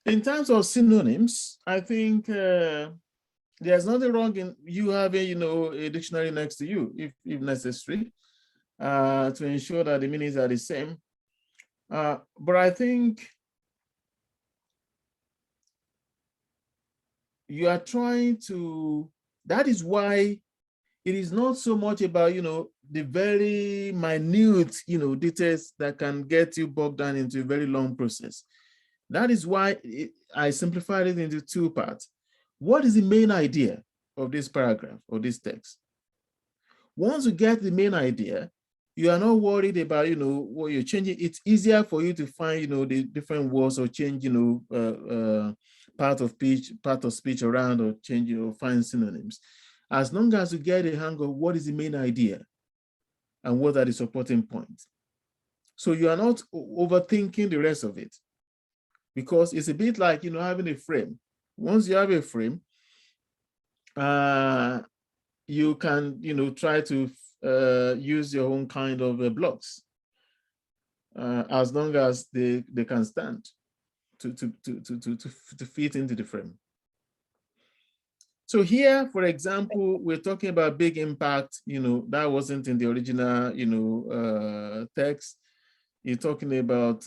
[SPEAKER 1] in terms of synonyms, I think there's nothing wrong in you having, a dictionary next to you if necessary. To ensure that the meanings are the same. But I think you are trying to, that is why it is not so much about, the very minute, details that can get you bogged down into a very long process. That is why I simplified it into 2 parts. What is the main idea of this paragraph or this text? Once you get the main idea, you are not worried about, what you're changing. It's easier for you to find, the different words or change, part of speech around or change, find synonyms. As long as you get a hang of what is the main idea and what are the supporting points. So you are not overthinking the rest of it, because it's a bit like, having a frame. Once you have a frame, you can, try to use your own kind of blocks, as long as they can stand to fit into the frame. So here, for example, we're talking about big impact, that wasn't in the original, text. You're talking about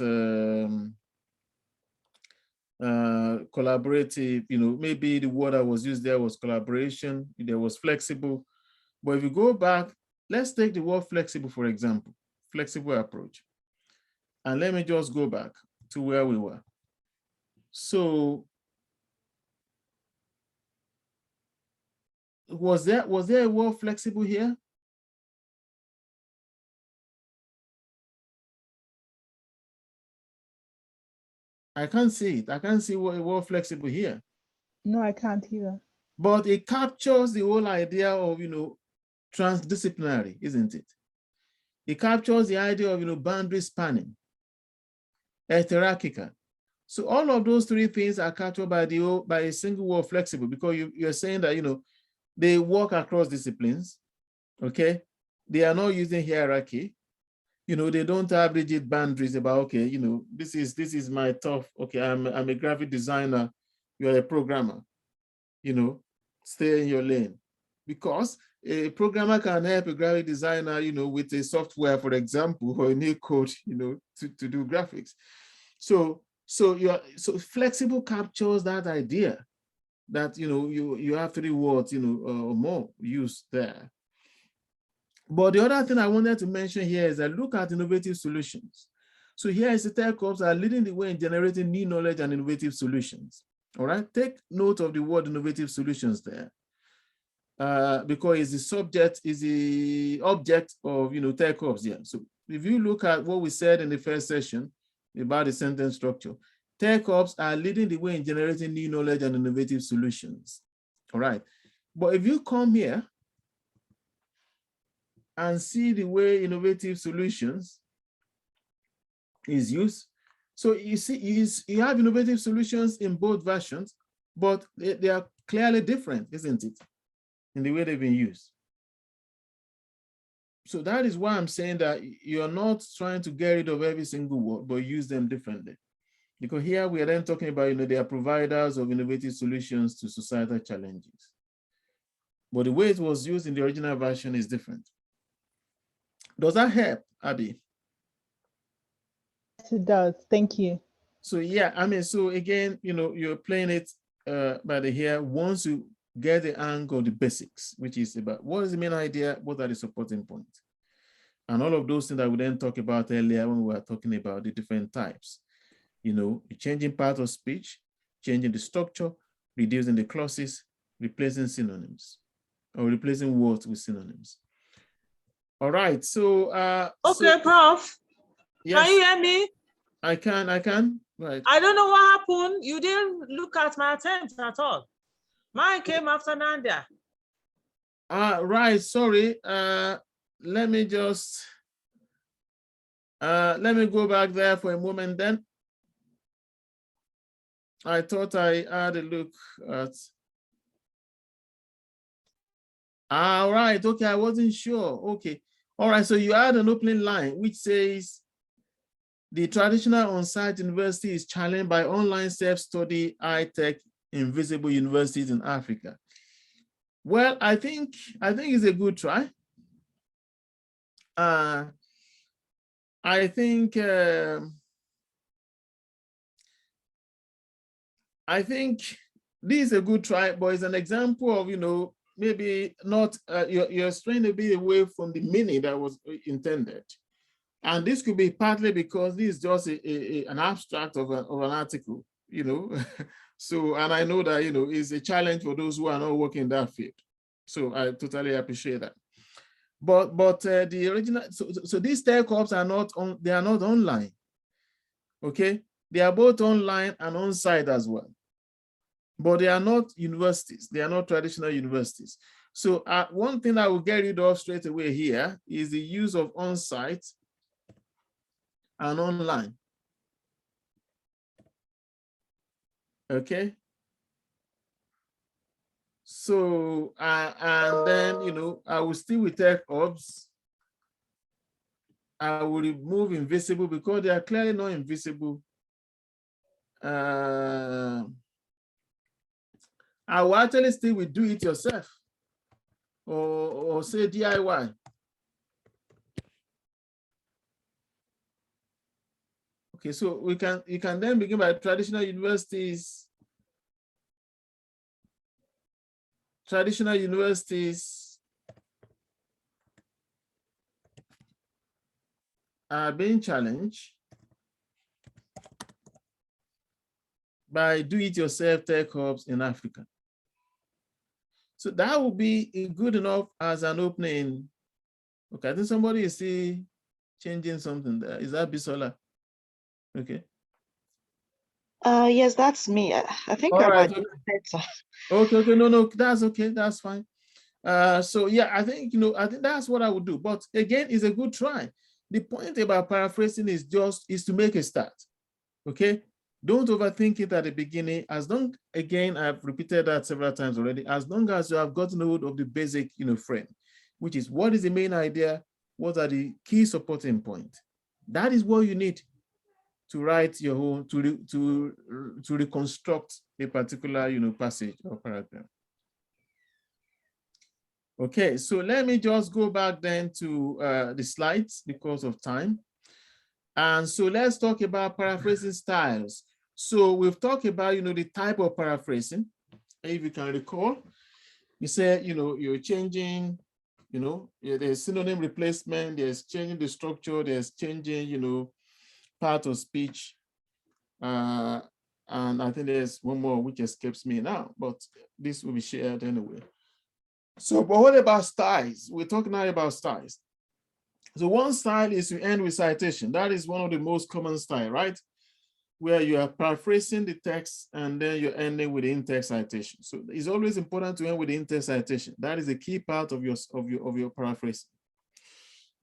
[SPEAKER 1] collaborative, maybe the word that was used there was collaboration, there was flexible. But if you go back, let's take the word flexible, for example, flexible approach. And let me just go back to where we were. So was there a word flexible here? I can't see it. I can't see what a word flexible here.
[SPEAKER 3] No, I can't either.
[SPEAKER 1] But it captures the whole idea of, transdisciplinary, isn't it? It captures the idea of, boundary spanning, hierarchical. So all of those 3 things are captured by a single word flexible, because you're saying that, they work across disciplines, okay? They are not using hierarchy. They don't have rigid boundaries about, okay, this is my tough, okay, I'm a graphic designer, you're a programmer, stay in your lane. Because a programmer can help a graphic designer, with a software, for example, or a new code, to do graphics. So flexible captures that idea that, you have 3 words, or more used there. But the other thing I wanted to mention here is that look at innovative solutions. So here is the tech ops are leading the way in generating new knowledge and innovative solutions. All right, take note of the word innovative solutions there, because it's the subject, is the object of, tech ops here. So if you look at what we said in the first session about the sentence structure, tech ops are leading the way in generating new knowledge and innovative solutions. All right, but if you come here and see the way innovative solutions is used. So you see, you have innovative solutions in both versions, but they are clearly different, isn't it, in the way they've been used. So that is why I'm saying that you're not trying to get rid of every single word, but use them differently. Because here we are then talking about, they are providers of innovative solutions to societal challenges. But the way it was used in the original version is different. Does that help, Abby?
[SPEAKER 3] Yes, it does. Thank you.
[SPEAKER 1] So yeah, I mean, so again, you're playing it by the hair. Once you get the angle, the basics, which is about what is the main idea, what are the supporting points, and all of those things that we then talk about earlier when we were talking about the different types. Changing part of speech, changing the structure, reducing the clauses, replacing synonyms, or replacing words with synonyms. All right, so
[SPEAKER 6] okay, Prof.
[SPEAKER 1] Yes,
[SPEAKER 6] can you hear me?
[SPEAKER 1] I can. Right.
[SPEAKER 6] I don't know what happened. You didn't look at my attempt at all. Mine came after Nadia.
[SPEAKER 1] Right, sorry. Let me go back there for a moment then. I thought I had a look at. All right, okay, I wasn't sure. Okay. All right, so you had an opening line which says the traditional on-site university is challenged by online self-study, high-tech, invisible universities in Africa. Well, I think it's a good try. I think this is a good try, but it's an example of, maybe not, you're trying to be away from the meaning that was intended. And this could be partly because this is just an abstract of an article, So, and I know that, it's a challenge for those who are not working in that field. So I totally appreciate that. But the original, so these tech hubs are not online. Okay, they are both online and on-site as well. But they are not universities. They are not traditional universities. So one thing I will get rid of straight away here is the use of on-site and online. Okay. So, and then, I will still with tech hubs. I will remove invisible because they are clearly not invisible. I will actually still with do it yourself or say DIY. Okay, so you can then begin by traditional universities. Traditional universities are being challenged by do-it-yourself tech hubs in Africa. So that would be good enough as an opening. Okay, I think somebody is still changing something there. Is that Bisola? Okay.
[SPEAKER 4] Yes, that's me. I think
[SPEAKER 1] All
[SPEAKER 4] I
[SPEAKER 1] right.
[SPEAKER 4] might do better.
[SPEAKER 1] Okay, no, that's okay, that's fine. So yeah, I think that's what I would do. But again, it's a good try. The point about paraphrasing is to make a start. Okay, don't overthink it at the beginning. Again, I've repeated that several times already. As long as you have gotten hold of the basic, frame, which is what is the main idea, what are the key supporting points. That is what you need to write your own, to reconstruct a particular, passage or paragraph. Okay, so let me just go back then to the slides because of time. And so let's talk about paraphrasing styles. So we've talked about, the type of paraphrasing. If you can recall, you said, you're changing, there's synonym replacement, there's changing the structure, there's changing, part of speech. And I think there's one more which escapes me now, but this will be shared anyway. So, but what about styles? We're talking now about styles. So one style is to end with citation. That is one of the most common style, right? Where you are paraphrasing the text and then you're ending with the in-text citation. So it's always important to end with the in-text citation. That is a key part of your paraphrasing.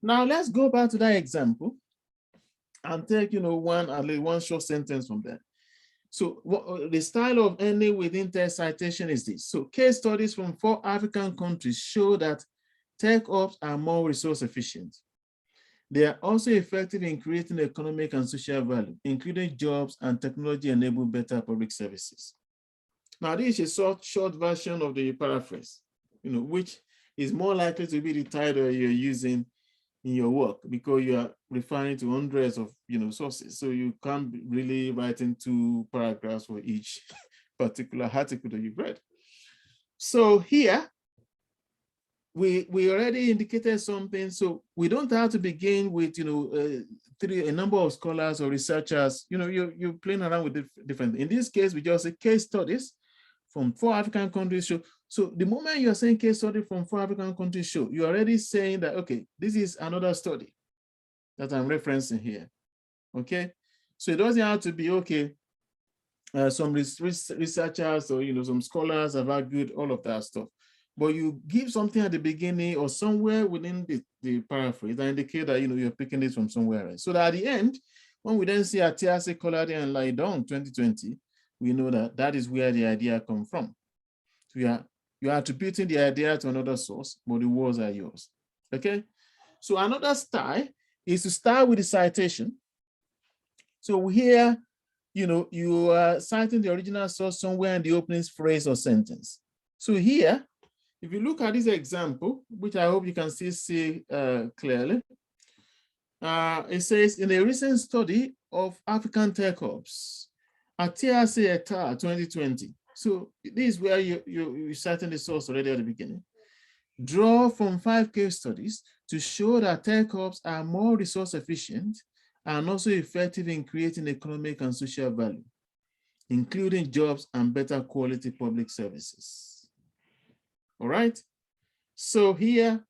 [SPEAKER 1] Now let's go back to that example and take one short sentence from there. So the style of ending with in-text citation is this. So case studies from 4 African countries show that tech hubs are more resource efficient. They are also effective in creating economic and social value, including jobs and technology-enabled better public services. Now, this is a short version of the paraphrase, which is more likely to be the title you're using in your work because you are referring to hundreds of sources. So you can't really write in 2 paragraphs for each particular article that you've read. So here, we already indicated something. So we don't have to begin with a number of scholars or researchers. You're playing around with different. In this case, we just say case studies from 4 African countries show. So the moment you're saying case study from 4 African countries show, you're already saying that, okay, this is another study that I'm referencing here. Okay, so it doesn't have to be okay. Some researchers or some scholars have argued all of that stuff, but you give something at the beginning or somewhere within the paraphrase that indicate that you're picking this from somewhere else. So that at the end, when we then see Atiase, Kolade, and Laidon 2020, we know that that is where the idea comes from. So you are attributing the idea to another source, but the words are yours. Okay. So another style is to start with the citation. So here, you are citing the original source somewhere in the opening phrase or sentence. So here, if you look at this example, which I hope you can still see clearly, it says, in a recent study of African tech hubs, Atiase et al. 2020. So this is where you're citing the source already at the beginning. Draw from 5 case studies to show that tech hubs are more resource efficient and also effective in creating economic and social value, including jobs and better quality public services. All right. So here,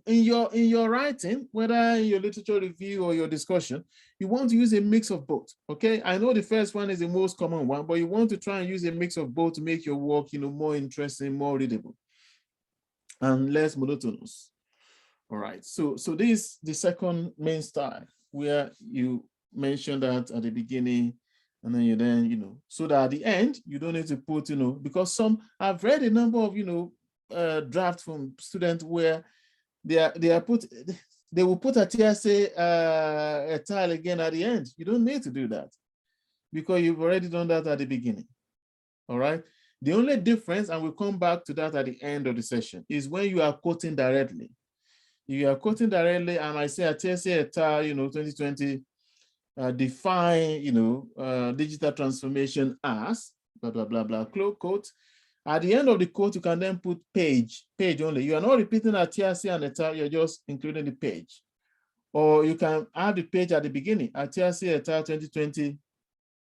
[SPEAKER 1] in your writing, whether in your literature review or your discussion, you want to use a mix of both. Okay. I know the first one is the most common one, but you want to try and use a mix of both to make your work, more interesting, more readable, and less monotonous. All right. So this is the second main style, where you mention that at the beginning, and then so that at the end you don't need to put because I've read a number of drafts from students where they will put Atiase et al. Again at the end. You don't need to do that because you've already done that at the beginning. All right. The only difference, and we'll come back to that at the end of the session, is when you are quoting directly. If you are quoting directly, and I say Atiase et al. 2020 define digital transformation as blah blah blah blah, close quote. At the end of the quote, you can then put page only. You are not repeating Atiase and et al. You're just including the page. Or you can have the page at the beginning. Atiase et al. 2020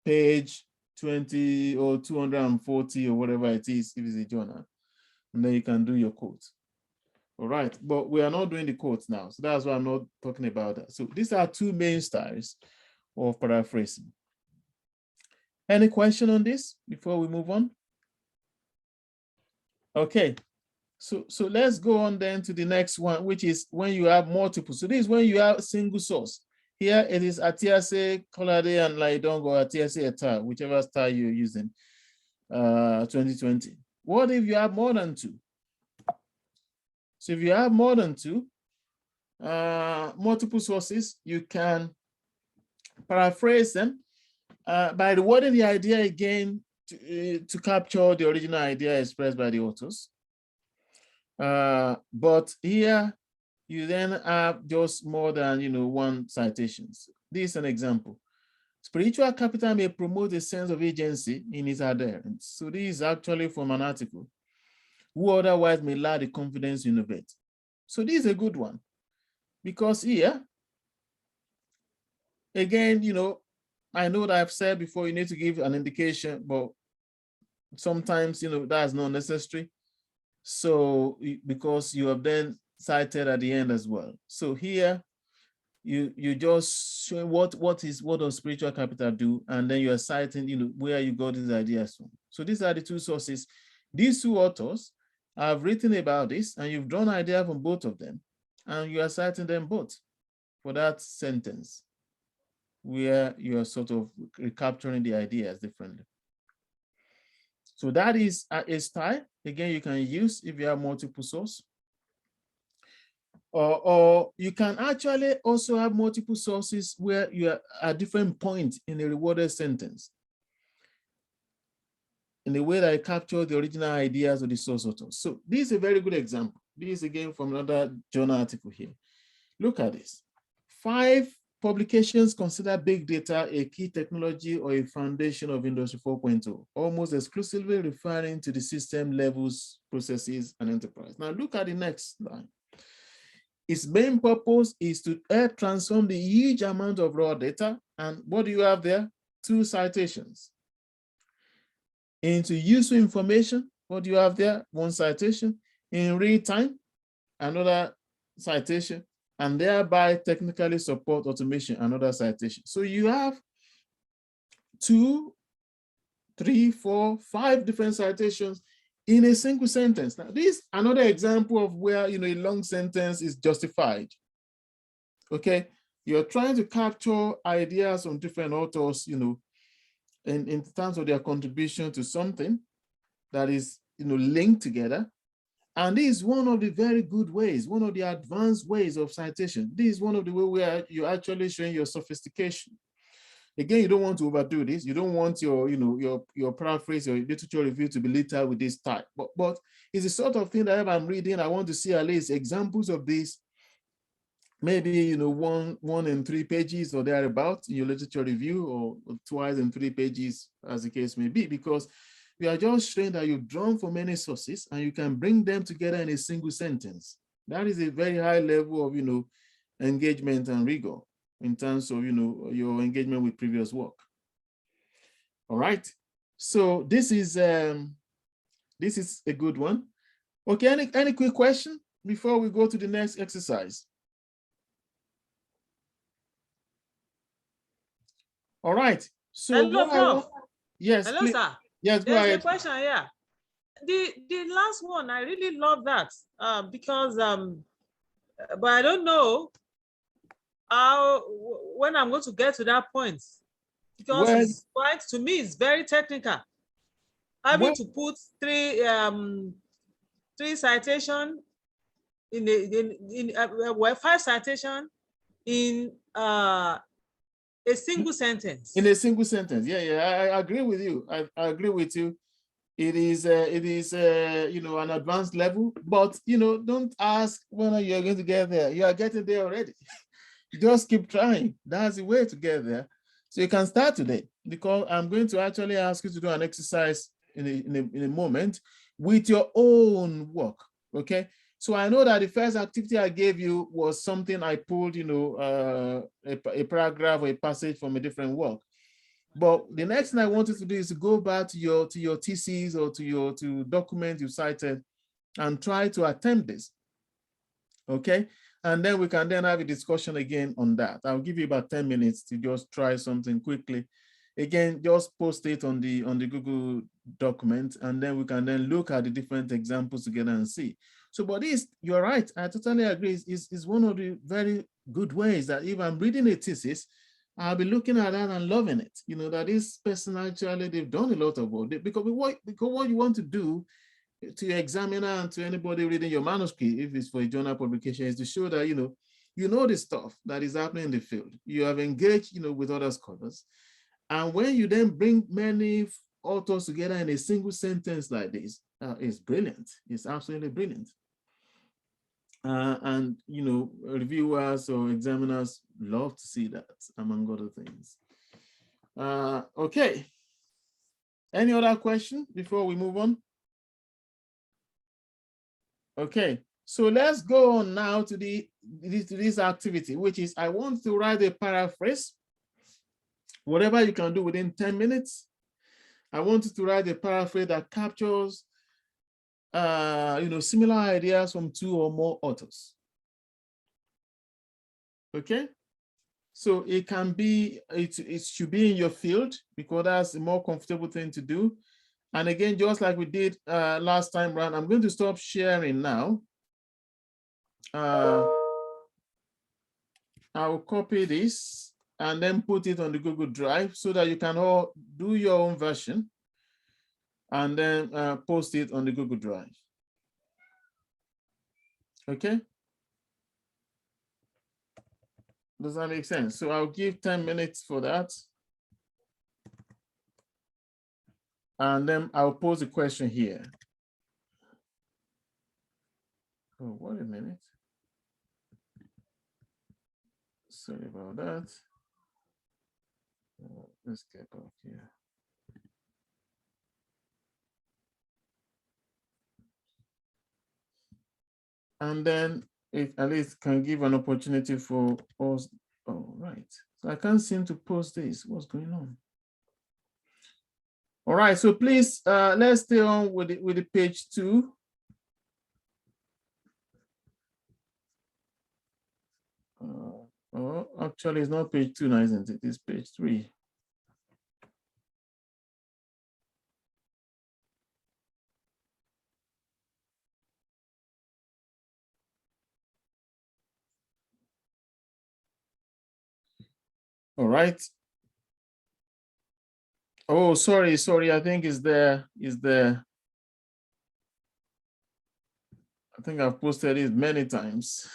[SPEAKER 1] page 20 or 240 or whatever it is, if it's a journal. And then you can do your quote. All right, but we are not doing the quotes now. So that's why I'm not talking about that. So these are 2 main styles of paraphrasing. Any question on this before we move on? Okay, so let's go on then to the next one, which is when you have multiple. So this is when you have single source. Here it is Atiase, Kolade, and Laidong, or Atiase et al., whichever style you're using, 2020. What if you have more than 2? So if you have more than 2 multiple sources, you can paraphrase them by rewording the idea again to capture the original idea expressed by the authors. But here you then have just more than 1 citations. This is an example. Spiritual capital may promote a sense of agency in its adherents. So this is actually from an article. Who otherwise may lack the confidence to innovate. So this is a good one, because here, again, I know that I've said before, you need to give an indication, but sometimes, that's not necessary. So because you have then cited at the end as well. So here, you just show what does spiritual capital do, and then you are citing, where you got these ideas from. So these are the 2 sources. These 2 authors have written about this, and you've drawn idea from both of them, and you are citing them both for that sentence, where you are sort of recapturing the ideas differently. So that is a style. Again, you can use if you have multiple sources. Or you can actually also have multiple sources where you are at different points in a rewarded sentence, in a way that I capture the original ideas of the source author. So this is a very good example. This is again from another journal article here. Look at this. 5 publications consider big data a key technology or a foundation of Industry 4.0, almost exclusively referring to the system levels, processes, and enterprise. Now look at the next line. Its main purpose is to help transform the huge amount of raw data, and what do you have there? 2 citations. Into useful information, what do you have there? 1 citation. In real time, another citation, and thereby technically support automation, another citation. So you have 2, 3, 4, 5 different citations in a single sentence. Now, this is another example of where, a long sentence is justified. Okay, you're trying to capture ideas from different authors, in terms of their contribution to something that is, linked together. And this is one of the very good ways, one of the advanced ways of citation. This is one of the ways where you're actually showing your sophistication. Again, you don't want to overdo this. You don't want your paraphrase, your literature review to be littered with this type. But it's the sort of thing that if I'm reading, I want to see at least examples of this. Maybe one in 3 pages or thereabout in your literature review, or twice in 3 pages, as the case may be, because we are just showing that you've drawn from many sources and you can bring them together in a single sentence. That is a very high level of engagement and rigor in terms of your engagement with previous work. All right. So this is a good one. Okay, any quick question before we go to the next exercise? All right. So
[SPEAKER 6] hello, Prof.
[SPEAKER 1] Yes,
[SPEAKER 6] hello,
[SPEAKER 1] please.
[SPEAKER 6] Sir.
[SPEAKER 1] Yes, go
[SPEAKER 6] There's
[SPEAKER 1] ahead.
[SPEAKER 6] a question here. The last one, I really love that because but I don't know when I'm going to get to that point, because it's quite, to me, it's very technical. Having to put 3 citation in 5 citation in a single sentence.
[SPEAKER 1] In a single sentence, yeah, I agree with you. I agree with you. It is an advanced level, but don't ask when you're going to get there. You are getting there already. Just keep trying. That's the way to get there. So you can start today, because I'm going to actually ask you to do an exercise in a moment with your own work. Okay. So I know that the first activity I gave you was something I pulled, a paragraph or a passage from a different work. But the next thing I want you to do is to go back to your thesis or to document you cited and try to attempt this. Okay. And then we can then have a discussion again on that. I'll give you about 10 minutes to just try something quickly. Again, just post it on the Google document, and then we can then look at the different examples together and see. So, but this, you're right, I totally agree. Is one of the very good ways that if I'm reading a thesis, I'll be looking at that and loving it. That this person actually, they've done a lot of work. Because what you want to do to your examiner and to anybody reading your manuscript, if it's for a journal publication, is to show that you know the stuff that is happening in the field. You have engaged with other scholars, and when you then bring many authors together in a single sentence like this, it's brilliant. It's absolutely brilliant. And reviewers or examiners love to see that, among other things. Okay. Any other question before we move on? Okay, so let's go on now to this activity, which is I want to write a paraphrase. Whatever you can do within 10 minutes. I want you to write a paraphrase that captures similar ideas from 2 or more authors. Okay, so it can be, it should be in your field, because that's a more comfortable thing to do. And again, just like we did last time around, I'm going to stop sharing now. I'll copy this and then put it on the Google Drive so that you can all do your own version and then post it on the Google Drive. Okay? Does that make sense? So I'll give 10 minutes for that. And then I'll pose a question here. Oh, wait a minute. Sorry about that. Let's get back here. And then it at least can give an opportunity for us. Oh, right. So I can't seem to post this. What's going on? All right, so please let's stay on with the page 2. Oh, actually, it's not page 2 now, isn't it? It's page 3. All right. Oh, sorry. I think it's there. I think I've posted it many times.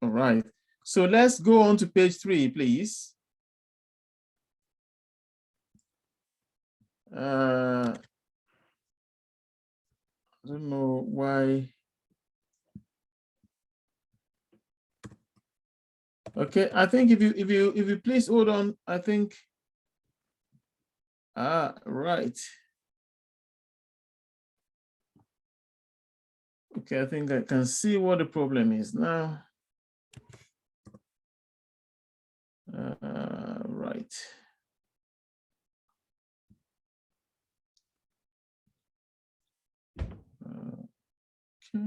[SPEAKER 1] All right. So let's go on to page 3, please. I don't know why. Okay, I think if you please hold on, I think. Right. Okay, I think I can see what the problem is now. Right. Okay.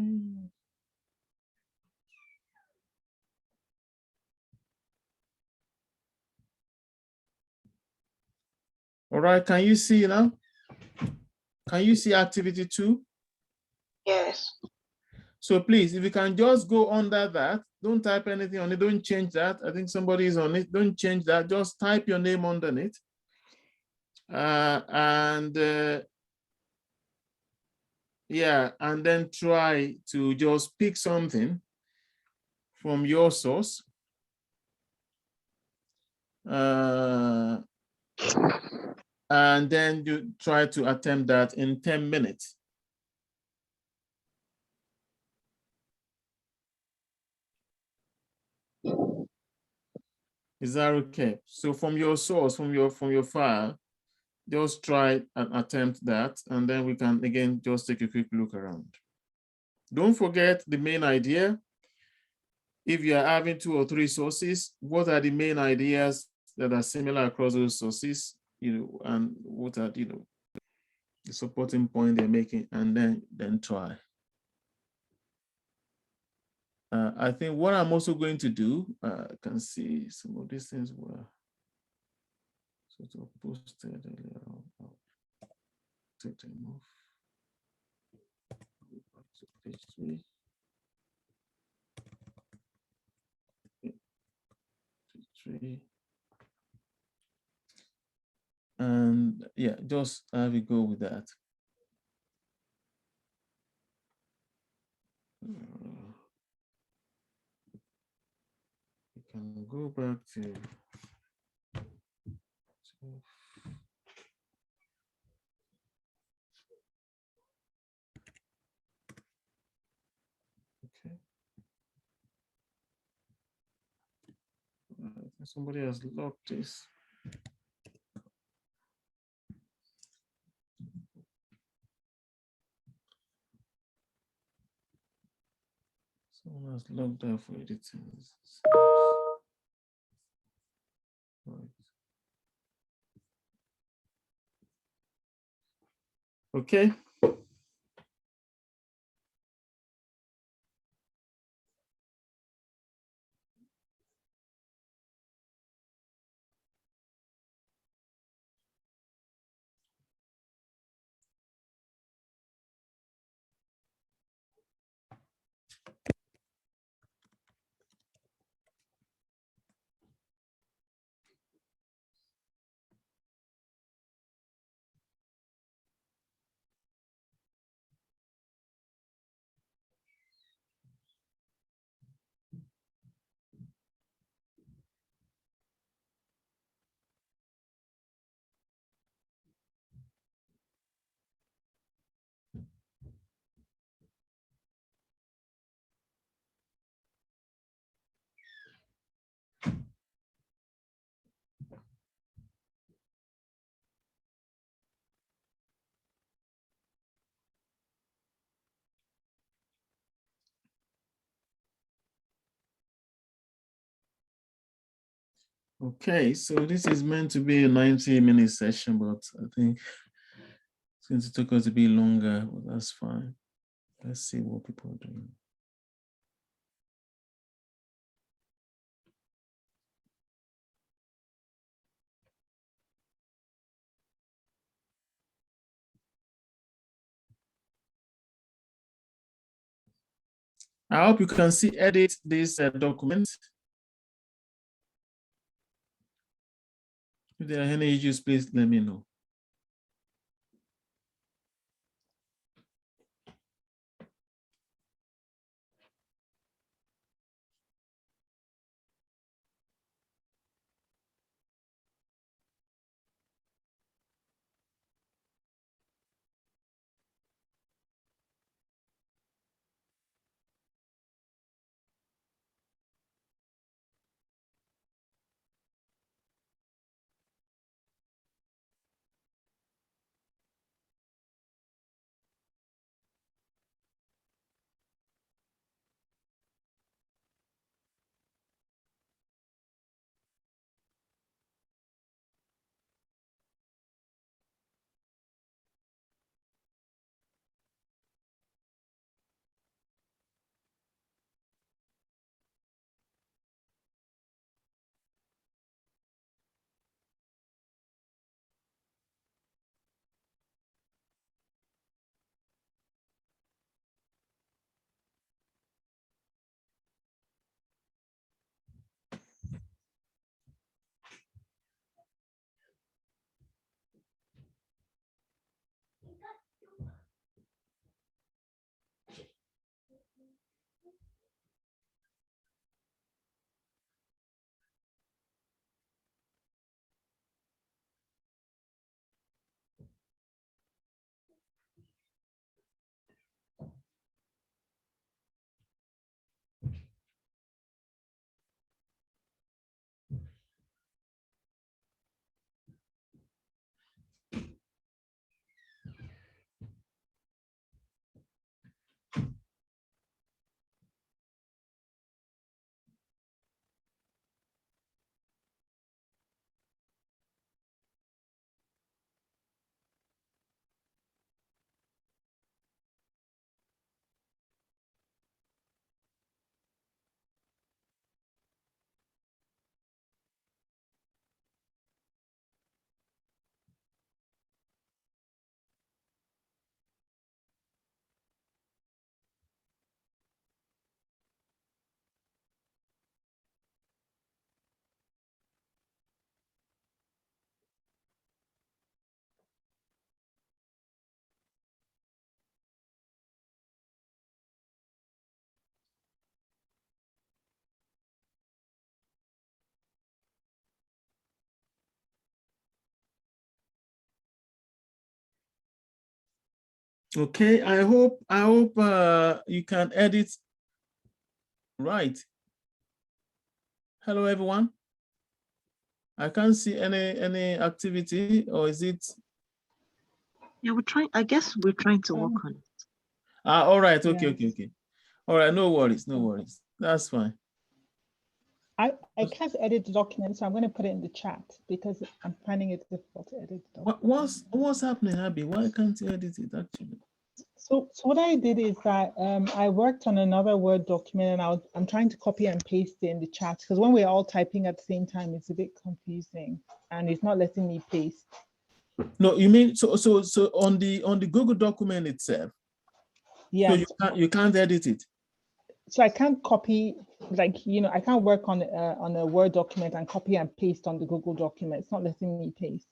[SPEAKER 1] All right, can you see now? Can you see activity 2?
[SPEAKER 4] Yes.
[SPEAKER 1] So please, if you can just go under that, don't type anything on it, don't change that. I think somebody is on it, don't change that, just type your name underneath. Yeah, and then try to just pick something from your source. And then you try to attempt that in 10 minutes. Is that okay? So from your source, from your file, just try and attempt that, and then we can again just take a quick look around. Don't forget the main idea. If you are having 2 or 3 sources, what are the main ideas that are similar across those sources, and what are the supporting point they're making, and then try. I think what I'm also going to do, I can see some of these things were sort of posted earlier on. I'll take them off. Go back to page 3. Page 3. And yeah, just have a go with that. You can go back to okay. Somebody has locked this. Someone has logged out for editing. Right. Okay. Okay, so this is meant to be a 90-minute session, but I think it's going to take us a bit longer, but that's fine. Let's see what people are doing. I hope you can see edit this document. If there are any issues, please let me know. Okay, I hope you can edit. Right. Hello, everyone. I can't see any activity, or is it?
[SPEAKER 4] Yeah, we're trying. I guess we're trying to work on it.
[SPEAKER 1] All right. Okay,
[SPEAKER 3] Yes.
[SPEAKER 1] okay. All right. No worries. No worries. That's fine.
[SPEAKER 3] I can't edit the document, so I'm going to put it in the chat because I'm finding it difficult to edit the document.
[SPEAKER 1] What's happening, Abby? Why can't you edit it actually?
[SPEAKER 3] So what I did is that I worked on another Word document, and I'm trying to copy and paste it in the chat because when we're all typing at the same time, it's a bit confusing, and it's not letting me paste.
[SPEAKER 1] No, you mean so on the Google document itself?
[SPEAKER 3] Yes.
[SPEAKER 1] So you can't edit it.
[SPEAKER 3] So I can't copy, like, I can't work on a Word document and copy and paste on the Google document. It's not letting me paste.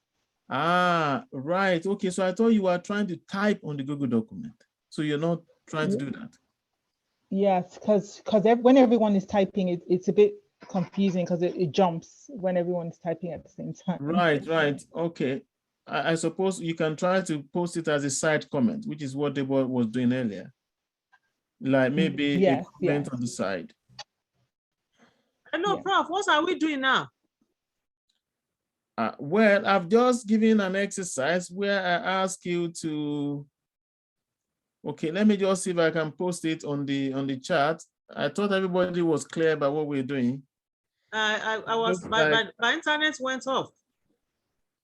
[SPEAKER 1] Ah, right. Okay. So I thought you were trying to type on the Google document. So you're not trying to do that.
[SPEAKER 3] Yes, because when everyone is typing, it's a bit confusing because it jumps when everyone is typing at the same time.
[SPEAKER 1] Right. Okay. I suppose you can try to post it as a side comment, which is what Deborah was doing earlier. Like maybe a comment on the side.
[SPEAKER 6] Hello, Prof. What are we doing now?
[SPEAKER 1] Well, I've just given an exercise where I ask you to. Okay, let me just see if I can post it on the chat. I thought everybody was clear about what we're doing.
[SPEAKER 6] I was
[SPEAKER 1] Looks
[SPEAKER 6] my,
[SPEAKER 1] like-
[SPEAKER 6] my internet went off.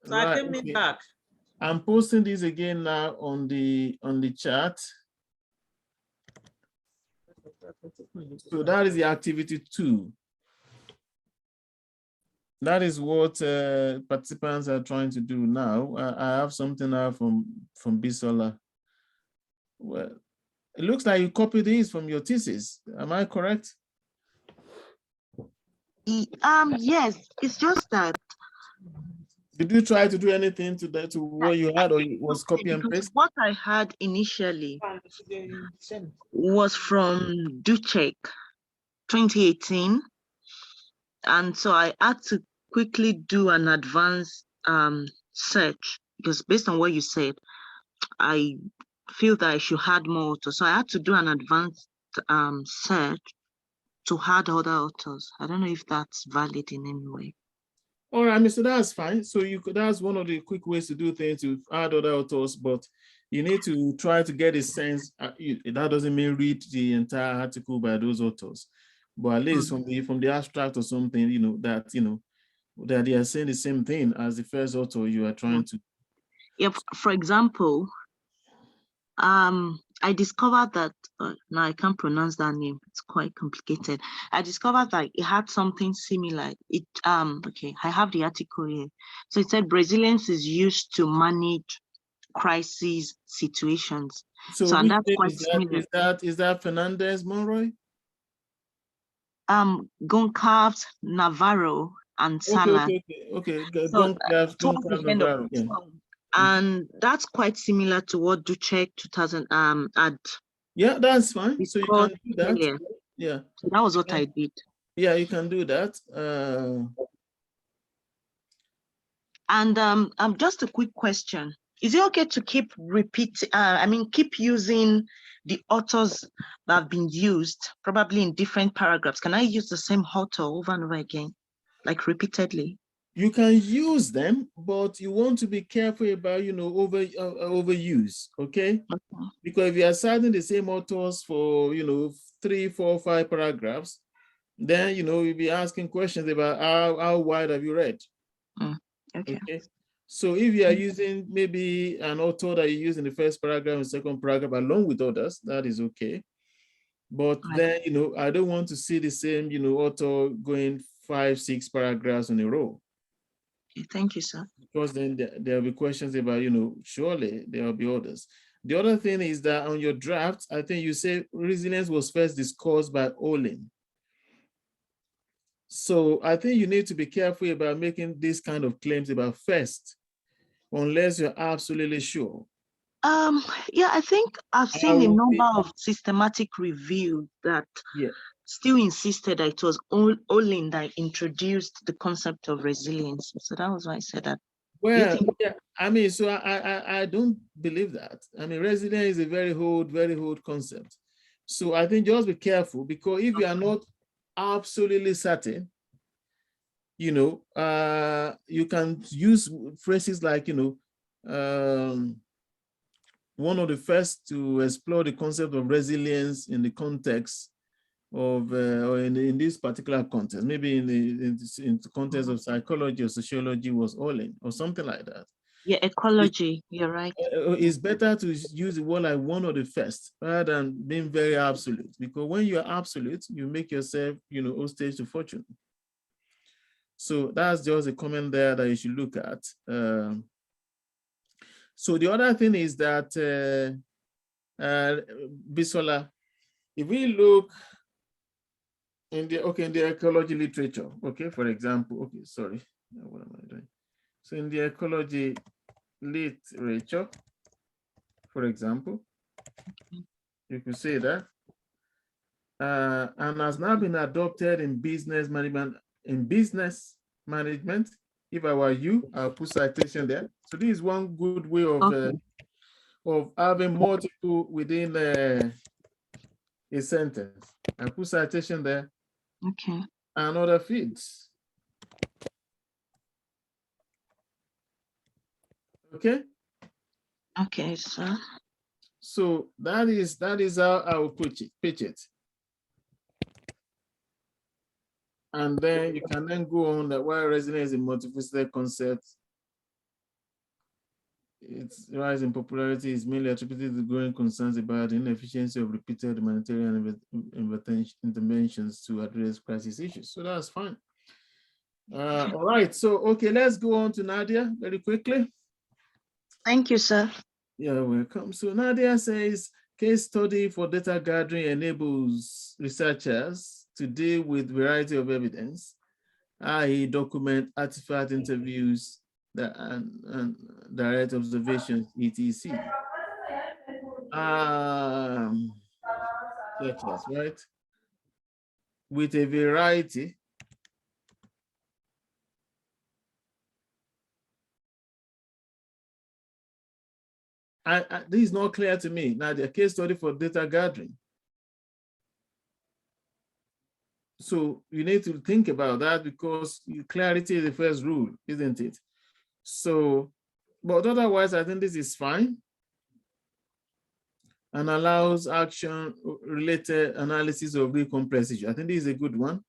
[SPEAKER 6] So I
[SPEAKER 1] Right,
[SPEAKER 6] came in
[SPEAKER 1] okay.
[SPEAKER 6] back.
[SPEAKER 1] I'm posting this again now on the chat. So that is the activity 2. That is what participants are trying to do now. I have something now from Bisola. Well, it looks like you copied this from your thesis. Am I correct?
[SPEAKER 4] Yes, it's just that.
[SPEAKER 1] Did you try to do anything to that, to what you had, or it was copy and
[SPEAKER 4] Because
[SPEAKER 1] paste?
[SPEAKER 4] what I had initially was from Ducek 2018. And so I had to quickly do an advanced search, because based on what you said, I feel that I should add more authors. So I had to do an advanced search to add other authors. I don't know if that's valid in any way.
[SPEAKER 1] All right, Mr. That's fine. So you could, that's one of the quick ways to do things, to add other authors, but you need to try to get a sense. That doesn't mean read the entire article by those authors, but at least from the abstract or something, that they are saying the same thing as the first author you are trying to.
[SPEAKER 4] Yeah, for example, I discovered that, now I can't pronounce that name, it's quite complicated. I discovered that it had something similar. Okay, I have the article here. So it said resilience is used to manage crisis situations.
[SPEAKER 1] So
[SPEAKER 4] and
[SPEAKER 1] which
[SPEAKER 4] that's
[SPEAKER 1] name
[SPEAKER 4] quite
[SPEAKER 1] is that?
[SPEAKER 4] similar.
[SPEAKER 1] Is that Fernandez Monroy?
[SPEAKER 4] Goncalves, Navarro, and Salas.
[SPEAKER 1] Okay.
[SPEAKER 4] So, towards the end of
[SPEAKER 1] Navarro. Yeah.
[SPEAKER 4] And that's quite similar to what Ducek 2000 had.
[SPEAKER 1] Yeah, that's fine. So you can do that.
[SPEAKER 4] Earlier.
[SPEAKER 1] Yeah.
[SPEAKER 4] So that was what I did.
[SPEAKER 1] Yeah, you can do that.
[SPEAKER 4] And just a quick question. Is it okay to keep keep using the authors that have been used, probably in different paragraphs? Can I use the same author over and over again, like repeatedly?
[SPEAKER 1] You can use them, but you want to be careful about, overuse, okay? Because if you are citing the same authors for, 3, 4, 5 paragraphs, then, you'll be asking questions about how wide have you read? Okay. So if you are using maybe an author that you use in the first paragraph and second paragraph along with others, that is okay. But then, I don't want to see the same, author going 5, 6 paragraphs in a row.
[SPEAKER 4] Okay, thank you, sir.
[SPEAKER 1] Because then there'll be questions about, surely there'll be others. The other thing is that on your draft, I think you say resilience was first discussed by Olin. So I think you need to be careful about making these kind of claims about first, unless you're absolutely sure.
[SPEAKER 4] Yeah, I think I've seen a number of systematic reviews that still insisted that it was Olin that introduced the concept of resilience. So that was why I said that.
[SPEAKER 1] Well, yeah, I mean, so I don't believe that. I mean, resilience is a very old concept. So I think just be careful, because if you are not absolutely certain, you can use phrases like, one of the first to explore the concept of resilience in the context of, or in this particular context, maybe in the context of psychology or sociology, was Olin or something like that.
[SPEAKER 4] Yeah, ecology, you're right.
[SPEAKER 1] It's better to use the word like one of the first rather than being very absolute, because when you're absolute, you make yourself, hostage to fortune. So that's just a comment there that you should look at. So the other thing is that, Bisola, if we look in the ecology literature, okay, for example, sorry, what am I doing? So in the ecology literature, for example, you could say that, and has now been adopted in business management. If I were you, I'll put citation there. So this is one good way of having multiple within a sentence. I put citation there.
[SPEAKER 4] Okay.
[SPEAKER 1] And other fields. Okay.
[SPEAKER 4] Okay, sir.
[SPEAKER 1] So that is how I will pitch it. And then you can then go on that while resilience is a multifaceted concept, its rise in popularity is mainly attributed to growing concerns about the inefficiency of repeated humanitarian interventions to address crisis issues. So that's fine. All right, so okay, let's go on to Nadia very quickly.
[SPEAKER 4] Thank you, sir.
[SPEAKER 1] You're welcome. So Nadia says, case study for data gathering enables researchers to deal with variety of evidence, i.e. document artifact interviews and direct observations, etc. Such as, right? With a variety this is not clear to me. Now, the case study for data gathering. So you need to think about that because clarity is the first rule, isn't it? So, but otherwise, I think this is fine and allows action-related analysis of real complex issues. I think this is a good one.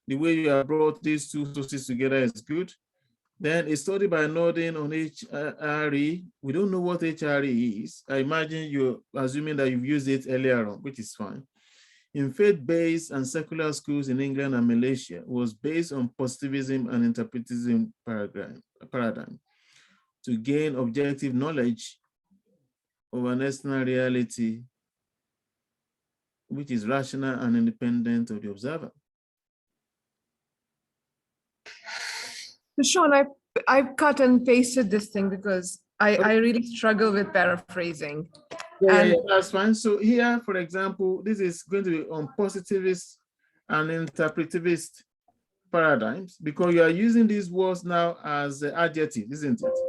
[SPEAKER 1] The way you have brought these two sources together is good. Then a study by Norden on HRE. We don't know what HRE is. I imagine you're assuming that you've used it earlier on, which is fine. In faith-based and secular schools in England and Malaysia was based on positivism and interpretism paradigm to gain objective knowledge of an external reality, which is rational and independent of the observer.
[SPEAKER 2] Sean, I've cut and pasted this thing because I really struggle with paraphrasing.
[SPEAKER 1] Yeah, that's fine. So here, for example, this is going to be on positivist and interpretivist paradigms because you are using these words now as adjectives, isn't it?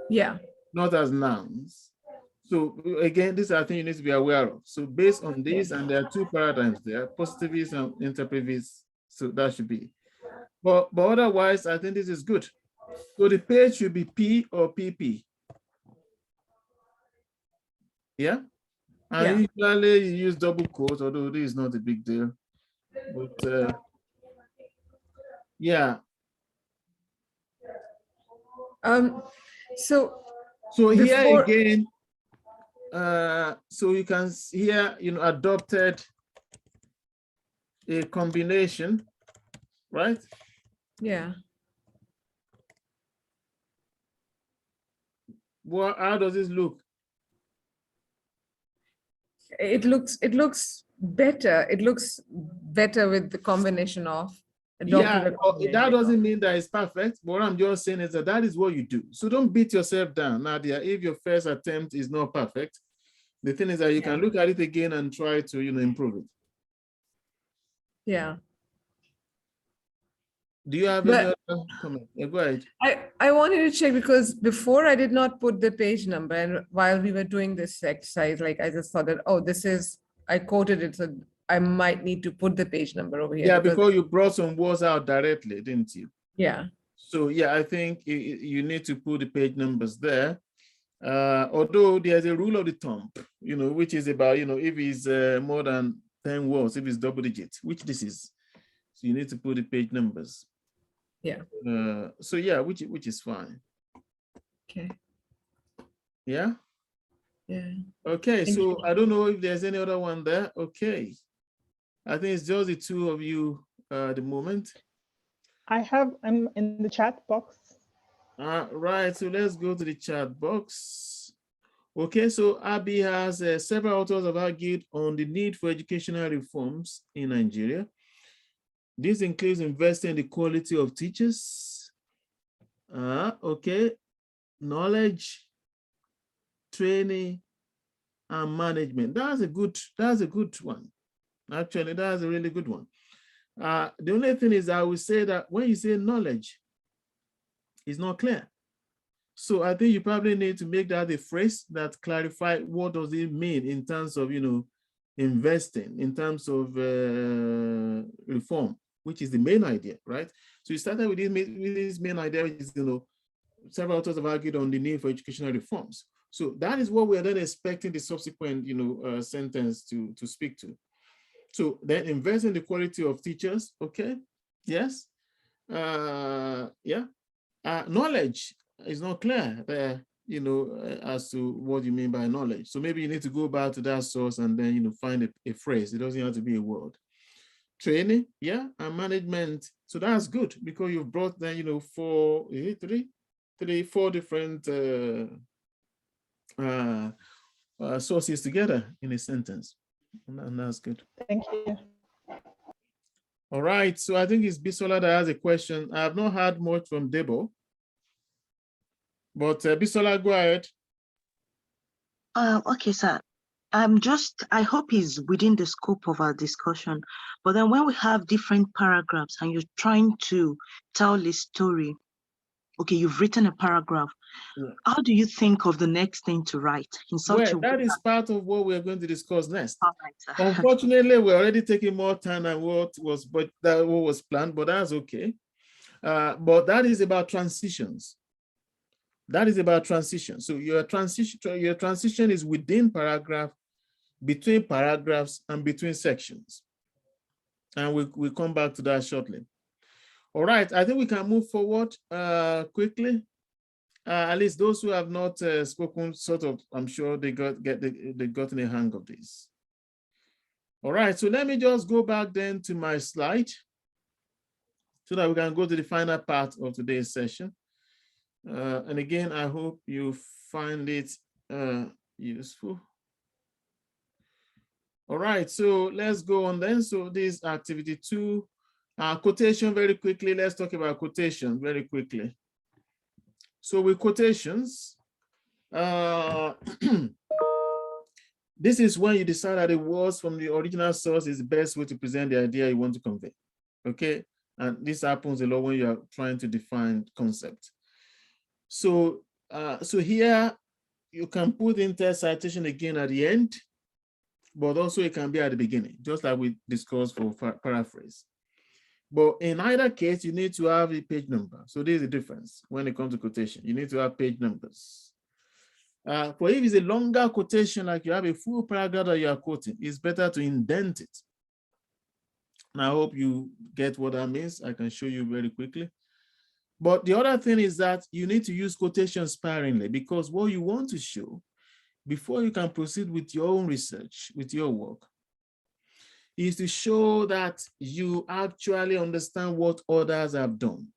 [SPEAKER 2] Yeah.
[SPEAKER 1] Not as nouns. So again, this I think you need to be aware of. So based on this, and there are two paradigms there, positivist and interpretivist. So that should be. But otherwise, I think this is good. So the page should be P or PP. Yeah. And usually you use double quotes, although this is not a big deal. But yeah.
[SPEAKER 2] So
[SPEAKER 1] here again, so you can here, adopted a combination, right?
[SPEAKER 2] Yeah.
[SPEAKER 1] Well, how does this look?
[SPEAKER 2] It looks better. It looks better with the combination of
[SPEAKER 1] that doesn't mean that it's perfect. But what I'm just saying is that is what you do. So don't beat yourself down, Nadia. If your first attempt is not perfect, the thing is that you can look at it again and try to, improve it.
[SPEAKER 2] Yeah.
[SPEAKER 1] Do you have any other comment? Yeah, go ahead.
[SPEAKER 2] I wanted to check because before I did not put the page number, and while we were doing this exercise, like I just thought that, oh, I quoted it, so I might need to put the page number over here.
[SPEAKER 1] Yeah, because you brought some words out directly, didn't you?
[SPEAKER 2] Yeah.
[SPEAKER 1] So yeah, I think you need to put the page numbers there. Although there's a rule of the thumb, which is about, if it's more than 10 words, if it's double digit, which this is. So you need to put the page numbers.
[SPEAKER 2] Yeah.
[SPEAKER 1] So yeah, which is fine.
[SPEAKER 2] Okay.
[SPEAKER 1] Yeah.
[SPEAKER 2] Yeah.
[SPEAKER 1] Okay. So I don't know if there's any other one there. Okay. I think it's just the two of you at the moment.
[SPEAKER 3] I'm in the chat box.
[SPEAKER 1] Right. So let's go to the chat box. Okay. So Abby has several authors have argued on the need for educational reforms in Nigeria. This includes investing in the quality of teachers. Okay. Knowledge, training, and management. That's a good one. Actually, that's a really good one. The only thing is I would say that when you say knowledge, it's not clear. So I think you probably need to make that a phrase that clarify what does it mean in terms of, investing, in terms of reform, which is the main idea, right? So you started with this main idea, which is, several authors have argued on the need for educational reforms. So that is what we are then expecting the subsequent, sentence to speak to. So then invest in the quality of teachers, okay? Yes. Yeah. Knowledge is not clear there, as to what you mean by knowledge. So maybe you need to go back to that source and then, find a phrase. It doesn't have to be a word. Training, yeah, and management. So that's good because you've brought then, four different sources together in a sentence. And that's good.
[SPEAKER 3] Thank you.
[SPEAKER 1] All right, so I think it's Bisola that has a question. I have not heard much from Debo, but Bisola, go ahead.
[SPEAKER 4] Okay, sir. I hope it's within the scope of our discussion. But then when we have different paragraphs and you're trying to tell a story, okay, you've written a paragraph. Yeah. How do you think of the next thing to write in such a way?
[SPEAKER 1] That is part of what we're going to discuss next. Right, unfortunately, we're already taking more time than what was planned, but that's okay. But that is about transitions. That is about transition. So your transition is within paragraph, between paragraphs, and between sections. And we'll come back to that shortly. All right, I think we can move forward quickly. At least those who have not spoken, sort of, I'm sure they gotten a hang of this. All right, so let me just go back then to my slide so that we can go to the final part of today's session. And again, I hope you find it useful. All right, so let's go on then. So this activity 2, quotation very quickly. Let's talk about quotation very quickly. So with quotations, this is when you decide that the words from the original source is the best way to present the idea you want to convey, okay? And this happens a lot when you are trying to define concept. So, so here you can put in text citation again at the end, but also it can be at the beginning, just like we discussed for paraphrase. But in either case, you need to have a page number. So there's a difference when it comes to quotation. You need to have page numbers. For if it's a longer quotation, like you have a full paragraph that you are quoting, it's better to indent it. And I hope you get what that means. I can show you very quickly. But the other thing is that you need to use quotations sparingly, because what you want to show before you can proceed with your own research, with your work, is to show that you actually understand what others have done.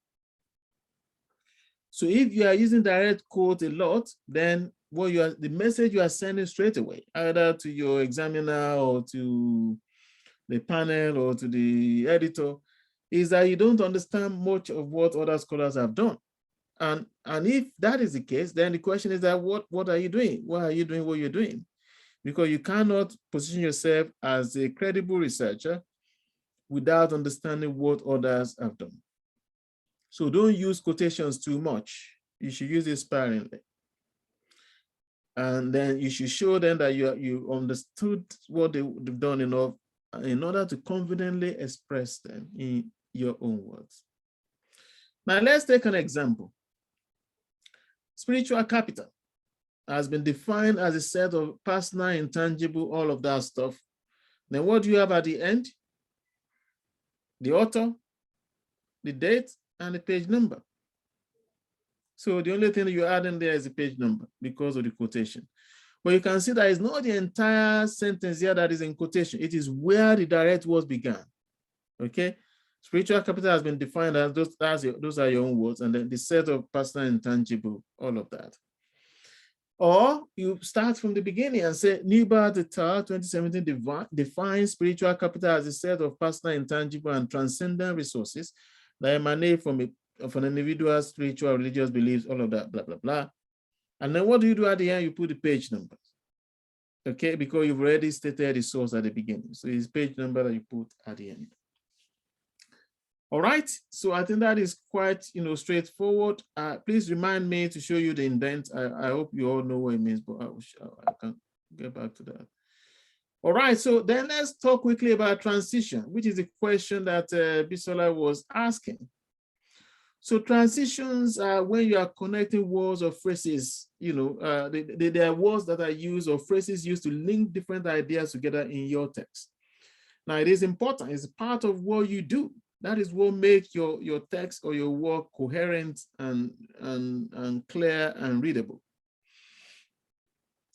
[SPEAKER 1] So if you are using direct quote a lot, then the message you are sending straight away, either to your examiner or to the panel or to the editor, is that you don't understand much of what other scholars have done. And if that is the case, then the question is that what are you doing? Why are you doing what you're doing? Because you cannot position yourself as a credible researcher without understanding what others have done. So don't use quotations too much. You should use it sparingly. And then you should show them that you understood what they've done enough in order to confidently express them in your own words. Now let's take an example. Spiritual capital has been defined as a set of personal, intangible, all of that stuff. Then what do you have at the end? The author, the date, and the page number. So the only thing you add in there is the page number because of the quotation. But you can see that it's not the entire sentence here that is in quotation. It is where the direct words began. Okay? Spiritual capital has been defined as those are your own words, and then the set of personal, intangible, all of that. Or you start from the beginning and say, Newbert et al. 2017 defines spiritual capital as a set of personal, intangible, and transcendent resources that emanate from an individual's spiritual, religious beliefs, all of that, blah, blah, blah. And then what do you do at the end? You put the page numbers, okay? Because you've already stated the source at the beginning. So it's page number that you put at the end. All right, so I think that is quite, straightforward. Please remind me to show you the indent. I hope you all know what it means, but I can get back to that. All right, so then let's talk quickly about transition, which is a question that Bisola was asking. So transitions are when you are connecting words or phrases, there are words that are used or phrases used to link different ideas together in your text. Now it is important, it's part of what you do. That is what makes your text or your work coherent and clear and readable.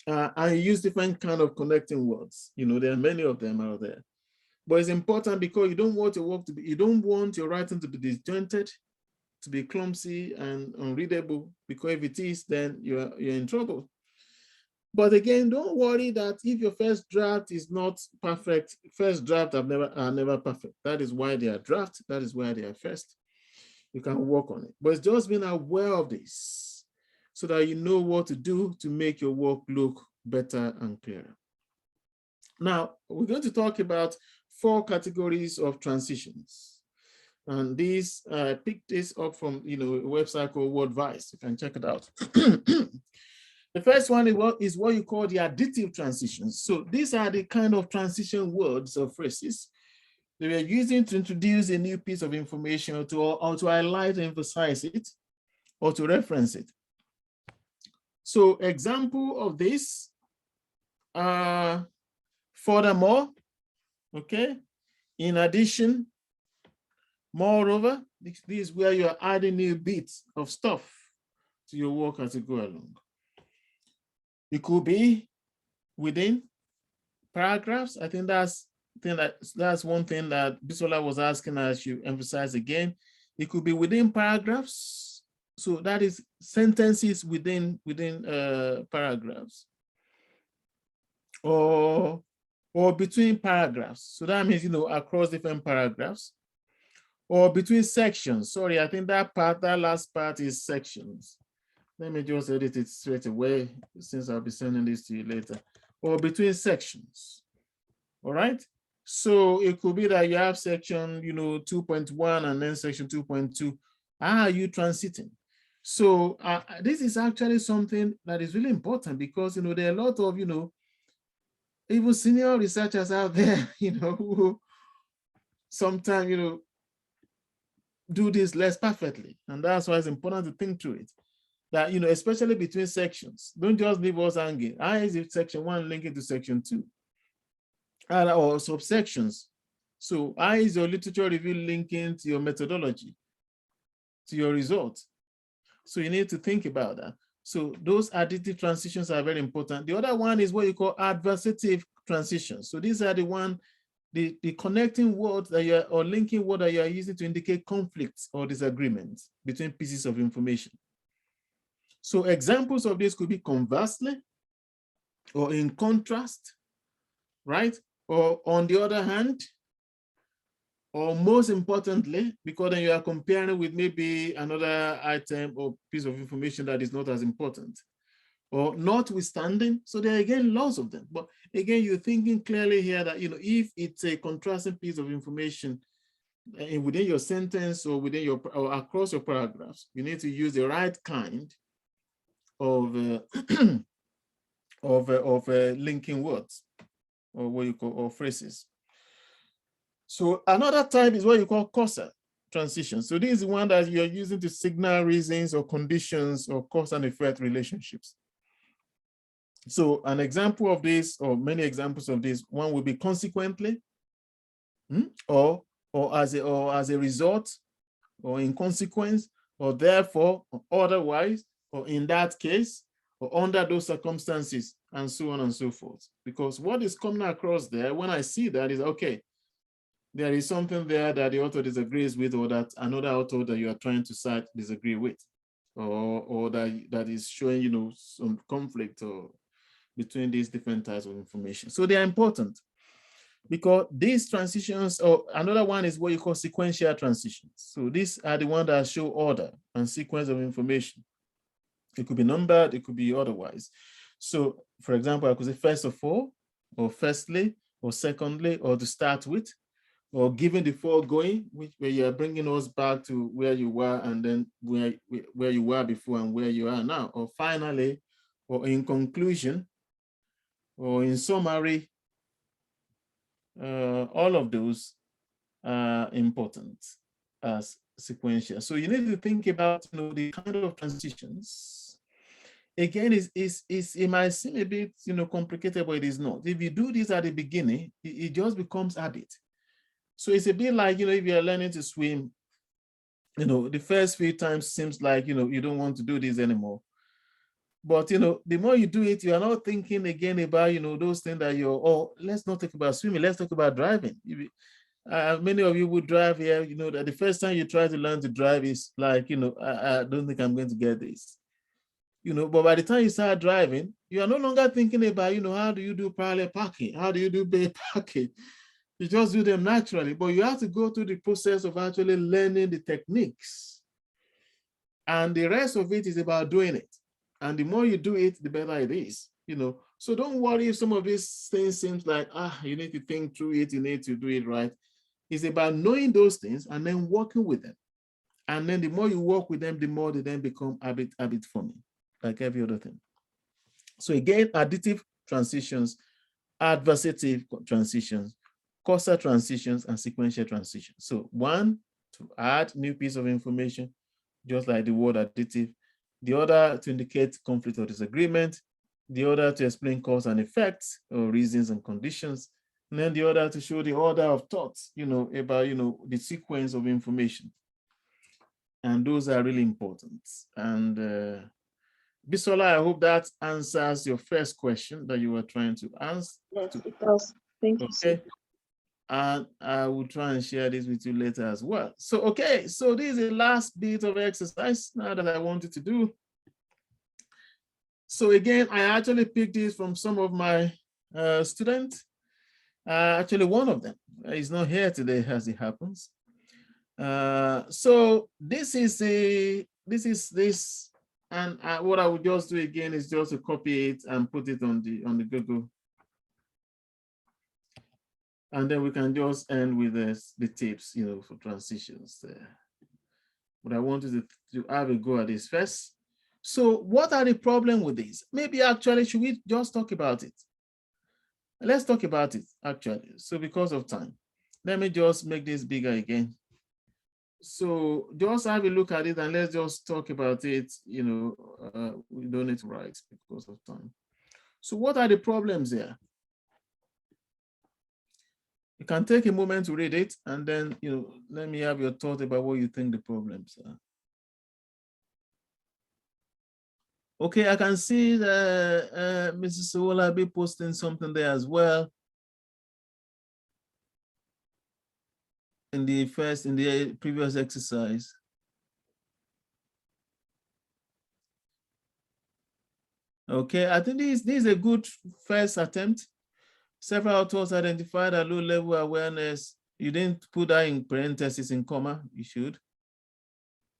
[SPEAKER 1] I use different kind of connecting words. You know, there are many of them out there. But it's important because you don't want your work to be, you don't want your writing to be disjointed, to be clumsy and unreadable, because if it is, then you're in trouble. But again, don't worry that if your first draft is not perfect. First draft are never perfect. That is why they are draft. That is why they are first. You can work on it. But it's just being aware of this so that you know what to do to make your work look better and clearer. Now, we're going to talk about 4 categories of transitions. And these, I picked this up from, a website called WordVice. You can check it out. The first one is what you call the additive transitions. So these are the kind of transition words or phrases that we are using to introduce a new piece of information or to highlight, emphasize it, or to reference it. So example of this are furthermore, okay, in addition, moreover. This is where you're adding new bits of stuff to your work as you go along. It could be within paragraphs. I think that's one thing that Bisola was asking us to emphasize again. It could be within paragraphs. So that is sentences within paragraphs. Or between paragraphs. So that means, across different paragraphs. Or between sections. Sorry, I think that last part is sections. Let me just edit it straight away since I'll be sending this to you later. Or between sections. All right. So it could be that you have section, 2.1 and then section 2.2. How are you transiting? So this is actually something that is really important because, there are a lot of, even senior researchers out there, who sometimes, do this less perfectly. And that's why it's important to think through it. That, especially between sections, don't just leave us hanging. How is it section 1 linking to section 2? Or subsections. So how is your literature review linking to your methodology, to your results? So you need to think about that. So those additive transitions are very important. The other one is what you call adversative transitions. So these are the connecting words that you are, or linking word that you are using to indicate conflicts or disagreements between pieces of information. So examples of this could be conversely, or in contrast, right? Or on the other hand, or most importantly, because then you are comparing with maybe another item or piece of information that is not as important, or notwithstanding. So there are again lots of them. But again, you're thinking clearly here that, if it's a contrasting piece of information within your sentence or within or across your paragraphs, you need to use the right kind of linking words, or what you call, or phrases. So another type is what you call causal transition. So this is one that you're using to signal reasons or conditions or cause and effect relationships. So an example of this, or many examples of this, one would be consequently, or as a result, or in consequence, or therefore, or otherwise, or in that case, or under those circumstances, and so on and so forth. Because what is coming across there, when I see that, is okay, there is something there that the author disagrees with, or that another author that you are trying to cite disagree with, or that is showing, some conflict or between these different types of information. So they are important because these transitions, or another one is what you call sequential transitions. So these are the ones that show order and sequence of information. It could be numbered, it could be otherwise. So for example, I could say first of all, or firstly, or secondly, or to start with, or given the foregoing, where you are bringing us back to where you were and then where you were before and where you are now, or finally, or in conclusion, or in summary. All of those are important as sequential. So you need to think about the kind of transitions. Again, it might seem a bit complicated, but it is not. If you do this at the beginning, it just becomes habit. So it's a bit like, if you're learning to swim, the first few times seems like, you don't want to do this anymore. But, the more you do it, you are not thinking again about, those things that let's not talk about swimming, let's talk about driving. Many of you would drive here, that the first time you try to learn to drive is like, I don't think I'm going to get this. But by the time you start driving, you are no longer thinking about, how do you do parallel parking? How do you do bay parking? You just do them naturally, but you have to go through the process of actually learning the techniques. And the rest of it is about doing it. And the more you do it, the better it is, So don't worry if some of these things seems like, you need to think through it, you need to do it right. It's about knowing those things and then working with them. And then the more you work with them, the more they then become habit forming, like every other thing. So again, additive transitions, adversative transitions, causal transitions, and sequential transitions. So one, to add new piece of information, just like the word additive. The other to indicate conflict or disagreement. The other to explain cause and effects or reasons and conditions. And then the other to show the order of thoughts, about, the sequence of information. And those are really important. And Bisola, I hope that answers your first question that you were trying to answer.
[SPEAKER 4] Yes, it does. Thank you.
[SPEAKER 1] Okay. And I will try and share this with you later as well. So, okay, so this is the last bit of exercise now that I wanted to do. So again, I actually picked this from some of my students. Actually, one of them is not here today, as it happens. So this is and what I would just do again is just to copy it and put it on the Google. And then we can just end with the tips, for transitions there. But I wanted to have a go at this first. So what are the problems with this? Maybe actually, should we just talk about it? Let's talk about it, actually. So because of time, let me just make this bigger again. So just have a look at it and let's just talk about it. We don't need to write because of time. So what are the problems here? You can take a moment to read it and then, let me have your thought about what you think the problems are. Okay, I can see that Mrs. Sowola be posting something there as well. In the previous exercise. Okay, I think this is a good first attempt. Several authors identified a low level awareness. You didn't put that in parentheses in comma, you should.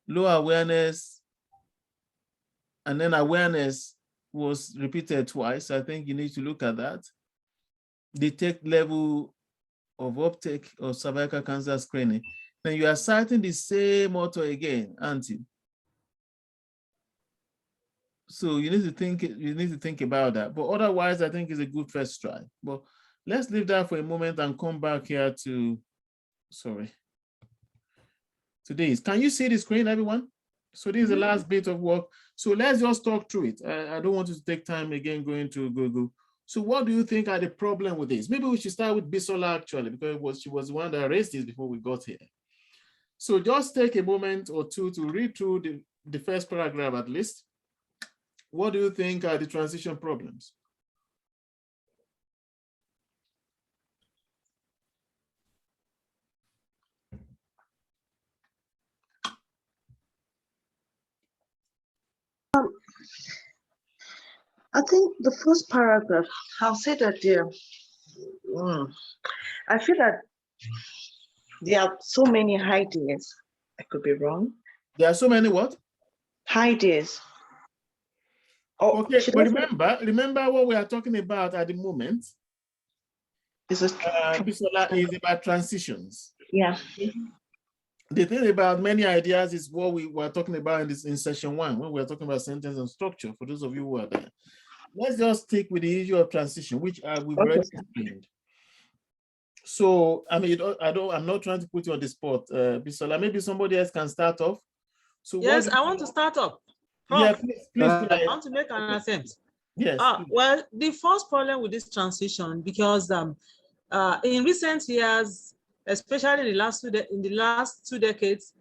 [SPEAKER 1] Low awareness, and then awareness was repeated twice. I think you need to look at that. Detect level of uptake of cervical cancer screening. Then you are citing the same author again, aren't you? So you need to think about that. But otherwise, I think it's a good first try. But let's leave that for a moment and come back here to, today's. Can you see the screen, everyone? So this is the last bit of work. So let's just talk through it. I don't want to take time again going to Google. So what do you think are the problem with this? Maybe we should start with Bisola actually, because she was the one that raised this before we got here. So just take a moment or two to read through the first paragraph at least. What do you think are the transition problems?
[SPEAKER 4] I think the first paragraph, I'll say that there. I feel that there are so many ideas. I could be wrong.
[SPEAKER 1] There are so many what?
[SPEAKER 4] Ideas.
[SPEAKER 1] Oh, okay, but remember what we are talking about at the moment. Bisola is about transitions.
[SPEAKER 4] Yeah.
[SPEAKER 1] The thing about many ideas is what we were talking about in session 1, when we were talking about sentence and structure, for those of you who are there. Let's just stick with the issue of transition, which we've already explained. So, I mean, I'm not trying to put you on the spot, Bisola. Maybe somebody else can start off. So
[SPEAKER 6] yes, I want to start up.
[SPEAKER 1] Yeah, please.
[SPEAKER 6] I want to make an attempt.
[SPEAKER 1] Yes.
[SPEAKER 6] Well, the first problem with this transition, because in recent years, especially in the last 2 decades,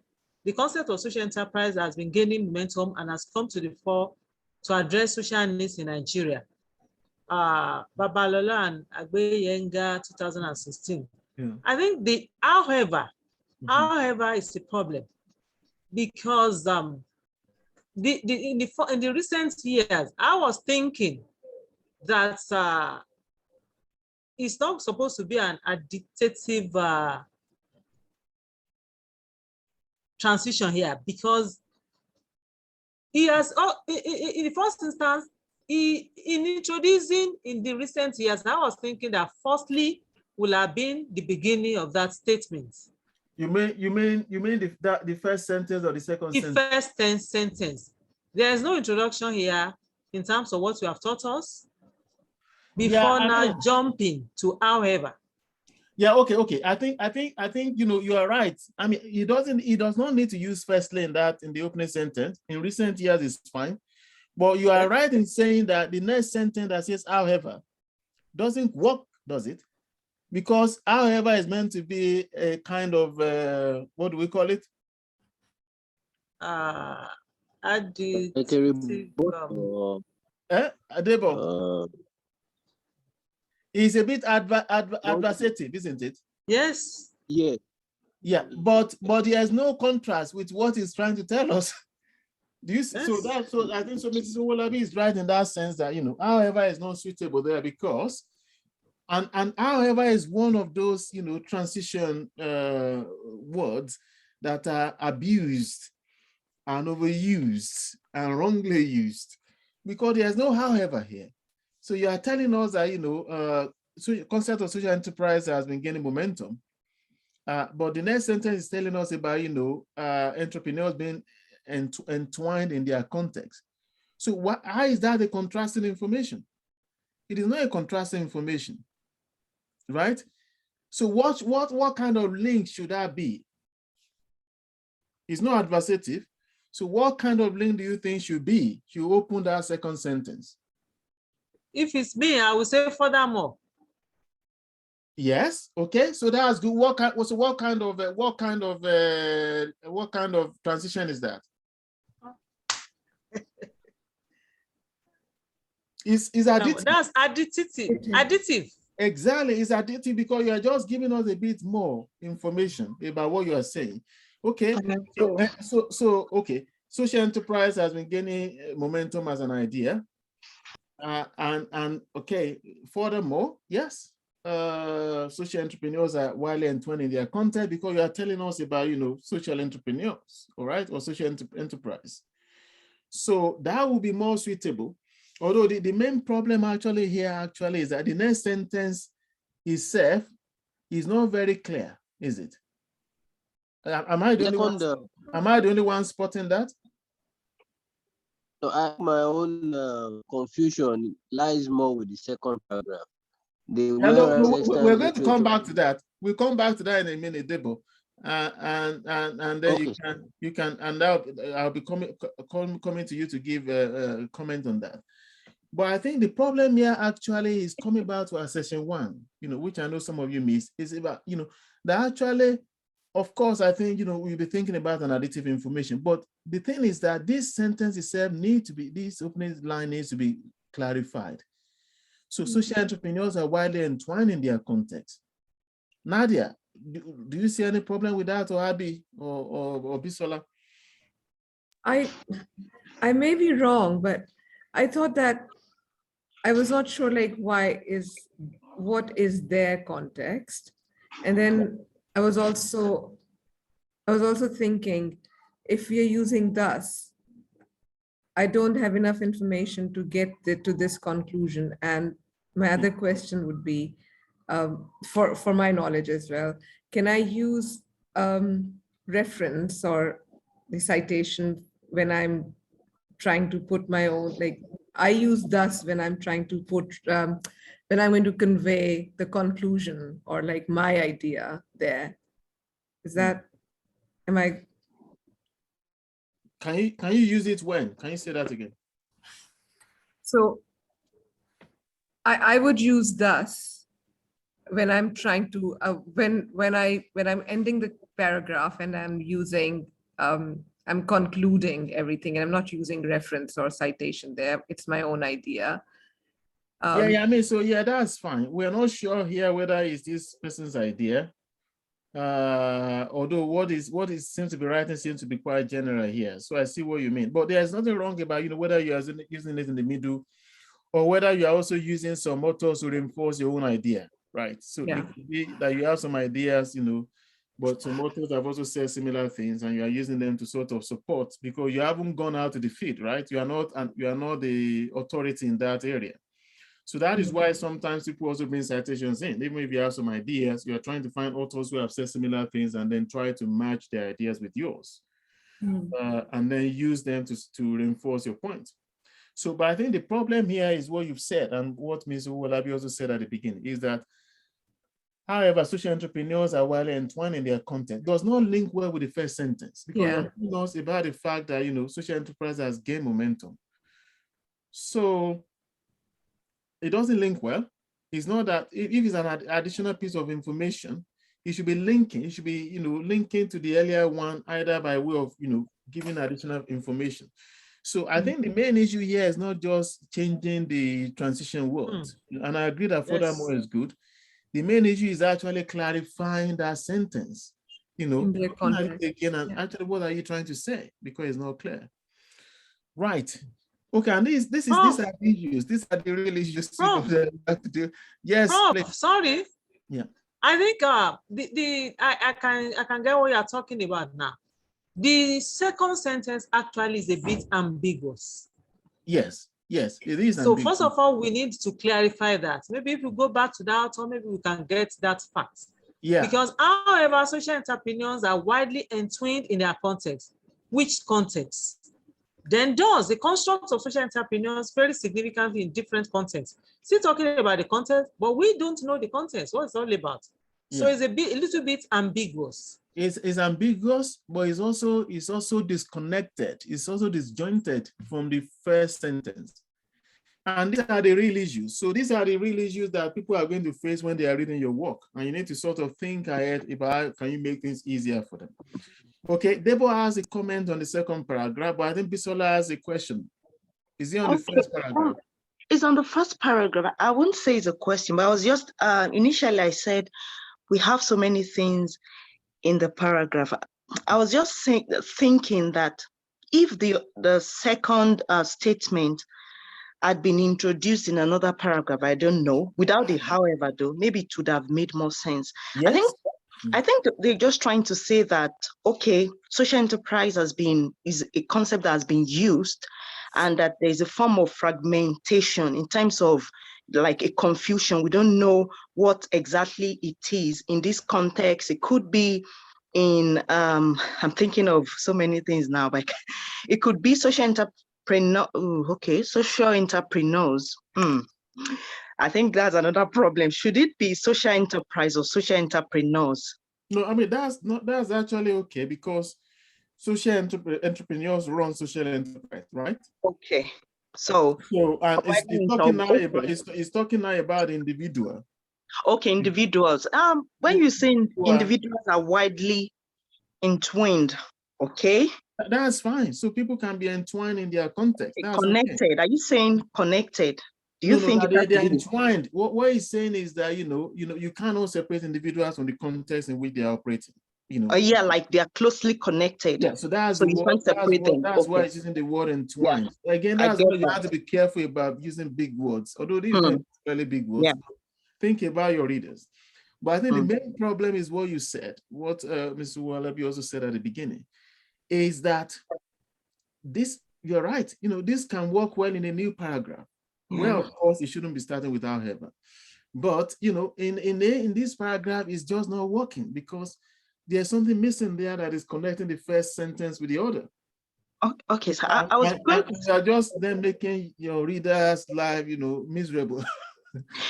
[SPEAKER 6] the concept of social enterprise has been gaining momentum and has come to the fore to address social needs in Nigeria. Babalola and Agbeyenga 2016.
[SPEAKER 1] Yeah.
[SPEAKER 6] I think however, is the problem, because in the recent years, I was thinking that it's not supposed to be an addictive transition here, because he has, in the first instance, in introducing in the recent years, I was thinking that firstly will have been the beginning of that statement.
[SPEAKER 1] You mean the first sentence or the second sentence?
[SPEAKER 6] The first sentence. There is no introduction here in terms of what you have taught us before now jumping to however.
[SPEAKER 1] Yeah, okay. I think you are right. I mean, he does not need to use firstly in the opening sentence. In recent years, it's fine. But you are right in saying that the next sentence that says however doesn't work, does it? Because however is meant to be a kind of what do we call it?
[SPEAKER 6] Adjective.
[SPEAKER 1] Adebo. It's a bit adversative, isn't it?
[SPEAKER 6] Yes.
[SPEAKER 7] Yeah.
[SPEAKER 1] Yeah, but there's no contrast with what he's trying to tell us. Do you see?
[SPEAKER 6] Yes.
[SPEAKER 1] So I think Mrs. Owolabi is right in that sense that however is not suitable there, because and however is one of those transition words that are abused and overused and wrongly used, because there's no however here. So you are telling us that so concept of social enterprise has been gaining momentum, but the next sentence is telling us about entrepreneurs being entwined in their context. So how is that a contrasting information? It is not a contrasting information, right? So what kind of link should that be? It's not adversative. So what kind of link do you think should be? You open that second sentence.
[SPEAKER 6] If it's me, I will say furthermore.
[SPEAKER 1] Yes. Okay. So that's good. What kind of transition is that? Is additive.
[SPEAKER 6] That's additive. Additive.
[SPEAKER 1] Exactly. It's additive because you are just giving us a bit more information about what you are saying. Okay. So okay. Social enterprise has been gaining momentum as an idea. And okay, furthermore, yes, social entrepreneurs are widely entwined in their content, because you are telling us about social entrepreneurs, all right, or social enterprise. So that will be more suitable. Although the main problem actually is that the next sentence itself is not very clear, is it? Am I the only one spotting that?
[SPEAKER 7] So my own confusion lies more with the second paragraph.
[SPEAKER 1] We're going to come back to that. We'll come back to that in a minute, Debo. And then okay. you can and I'll be coming to you to give a comment on that. But I think the problem here actually is coming back to our session 1, which I know some of you missed, is about that actually, of course, I think we'll be thinking about an additive information. But the thing is that this sentence itself this opening line needs to be clarified. So social entrepreneurs are widely entwined in their context. Nadia, do you see any problem with that, or Abby, or Bisola?
[SPEAKER 2] I may be wrong, but I thought that I was not sure what is their context. And then I was also thinking, if we are using thus, I don't have enough information to get to this conclusion. And my other question would be, for my knowledge as well, can I use reference or the citation when I'm trying to put my own, I use thus when I'm trying to put, when I'm going to convey the conclusion or my idea there. Is that, am I?
[SPEAKER 1] Can you use it when? Can you say that again?
[SPEAKER 2] So I would use thus when I'm trying to when I'm ending the paragraph and I'm using I'm concluding everything and I'm not using reference or citation there. It's my own idea.
[SPEAKER 1] Yeah, I mean, so yeah, that's fine. We're not sure here whether it's this person's idea. Although what is seems to be writing seems to be quite general here. So I see what you mean. But there's nothing wrong about, whether you're using it in the middle or whether you're also using some authors to reinforce your own idea, right? So
[SPEAKER 2] Yeah.
[SPEAKER 1] it could be that you have some ideas, but some authors have also said similar things and you are using them to sort of support because you haven't gone out to the field, right? You are not the authority in that area. So that is why sometimes people also bring citations in. Even if you have some ideas, you are trying to find authors who have said similar things and then try to match their ideas with yours. And then use them to reinforce your point. So, but I think the problem here is what you've said and what Ms. Owolabi also said at the beginning is that, however, social entrepreneurs are widely entwined in their content does not link well with the first sentence because you're telling us about the fact that, social enterprise has gained momentum. So it doesn't link well. It's not that if it's an additional piece of information, it should be linking. It should be, linking to the earlier one either by way of, giving additional information. So I think the main issue here is not just changing the transition words. And I agree that furthermore is good. The main issue is actually clarifying that sentence,
[SPEAKER 2] in their context.
[SPEAKER 1] Again, and actually what are you trying to say? Because it's not clear. Right. Okay, and these are the issues. These are the real issues. Yes, please.
[SPEAKER 6] Sorry.
[SPEAKER 1] Yeah.
[SPEAKER 6] I think I can get what you're talking about now. The second sentence actually is a bit ambiguous.
[SPEAKER 1] Yes, it is.
[SPEAKER 6] So ambiguous. First of all, we need to clarify that. Maybe if we go back to that, or maybe we can get that fact. Yeah. Because however, social entrepreneurs are widely entwined in their context. Which context? Then does the construct of social entrepreneurs vary significantly in different contexts? Still talking about the context, but we don't know the context, what it's all about. So it's a little bit ambiguous.
[SPEAKER 1] It's ambiguous, but it's also disconnected. It's also disjointed from the first sentence. And these are the real issues. So these are the real issues that people are going to face when they are reading your work. And you need to sort of think ahead about can you make things easier for them. Okay, Deborah has a comment on the second paragraph, but I think Bisola has a question. Is it on the first paragraph?
[SPEAKER 4] It's on the first paragraph. I wouldn't say it's a question, but I was just, initially I said, we have so many things in the paragraph. I was just thinking that if the second statement had been introduced in another paragraph, I don't know, without the however though, maybe it would have made more sense. Yes. I think they're just trying to say that, okay, social enterprise is a concept that has been used and that there's a form of fragmentation in terms of like a confusion. We don't know what exactly it is in this context. It could be in, I'm thinking of so many things now, but it could be social entrepreneurs. I think that's another problem. Should it be social enterprise or social entrepreneurs?
[SPEAKER 1] No, I mean, that's actually okay because social entrepreneurs run social enterprise, right?
[SPEAKER 4] Okay. So
[SPEAKER 1] it's talking now about individual.
[SPEAKER 4] Okay, individuals. When you say individuals are widely entwined, okay?
[SPEAKER 1] That's fine. So people can be entwined in their context. That's
[SPEAKER 4] connected. Okay. Are you saying connected? Do you think
[SPEAKER 1] they're entwined? What he's saying is that you cannot separate individuals from the context in which they are operating.
[SPEAKER 4] Yeah, like they are closely connected.
[SPEAKER 1] Yeah, so that's why it's using the word entwined. Yeah. Again, that's why you have to be careful about using big words, although these are really big words. Yeah. Think about your readers. But I think the main problem is what you said, what Mr. Owolabi also said at the beginning, is that you're right, this can work well in a new paragraph. Well, of course, it shouldn't be starting with however. But, in this paragraph, it's just not working because there's something missing there that is connecting the first sentence with the other.
[SPEAKER 4] Okay, so I was going to...
[SPEAKER 1] You are just then making your readers' life, miserable.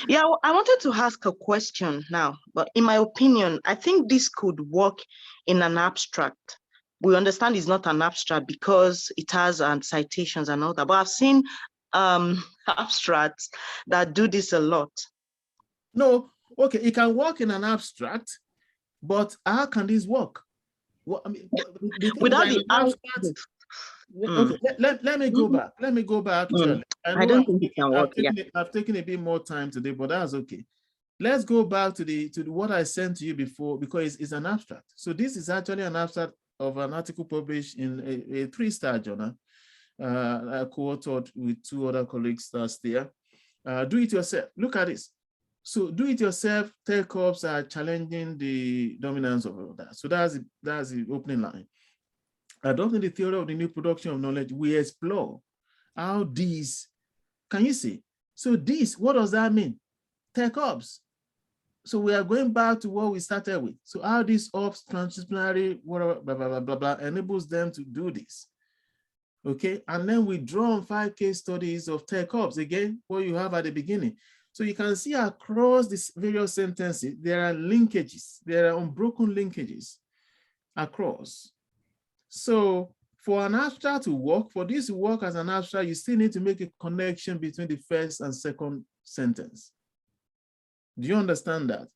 [SPEAKER 4] Yeah, I wanted to ask a question now, but in my opinion, I think this could work in an abstract. We understand it's not an abstract because it has citations and all that, but I've seen abstracts that do this a lot.
[SPEAKER 1] No, Okay, it can work in an abstract, but how can this work? What I mean, the thing
[SPEAKER 4] Without
[SPEAKER 1] is
[SPEAKER 4] the
[SPEAKER 1] that in abstract, okay, let me go back. Let me go back, Charlie.
[SPEAKER 4] I don't think it can work.
[SPEAKER 1] I've taken a bit more time today, but that's okay. Let's go back to what I sent to you before, because it's an abstract. So this is actually an abstract of an article published in a 3-star journal, I co-authored with 2 other colleagues last year. Do it yourself. Look at this. So do it yourself. Take-ups are challenging the dominance of all that. So that's the opening line. Adopting the theory of the new production of knowledge, we explore how these, can you see? So this, what does that mean? Take-ups. So we are going back to what we started with. So how this ops transdisciplinary, whatever, blah, blah, blah, blah, blah, enables them to do this. Okay, and then we draw on 5 case studies of take-ups. Again, what you have at the beginning. So you can see across these various sentences, there are linkages, there are unbroken linkages across. So for an abstract to work, for this to work as an abstract, you still need to make a connection between the first and second sentence. Do you understand that,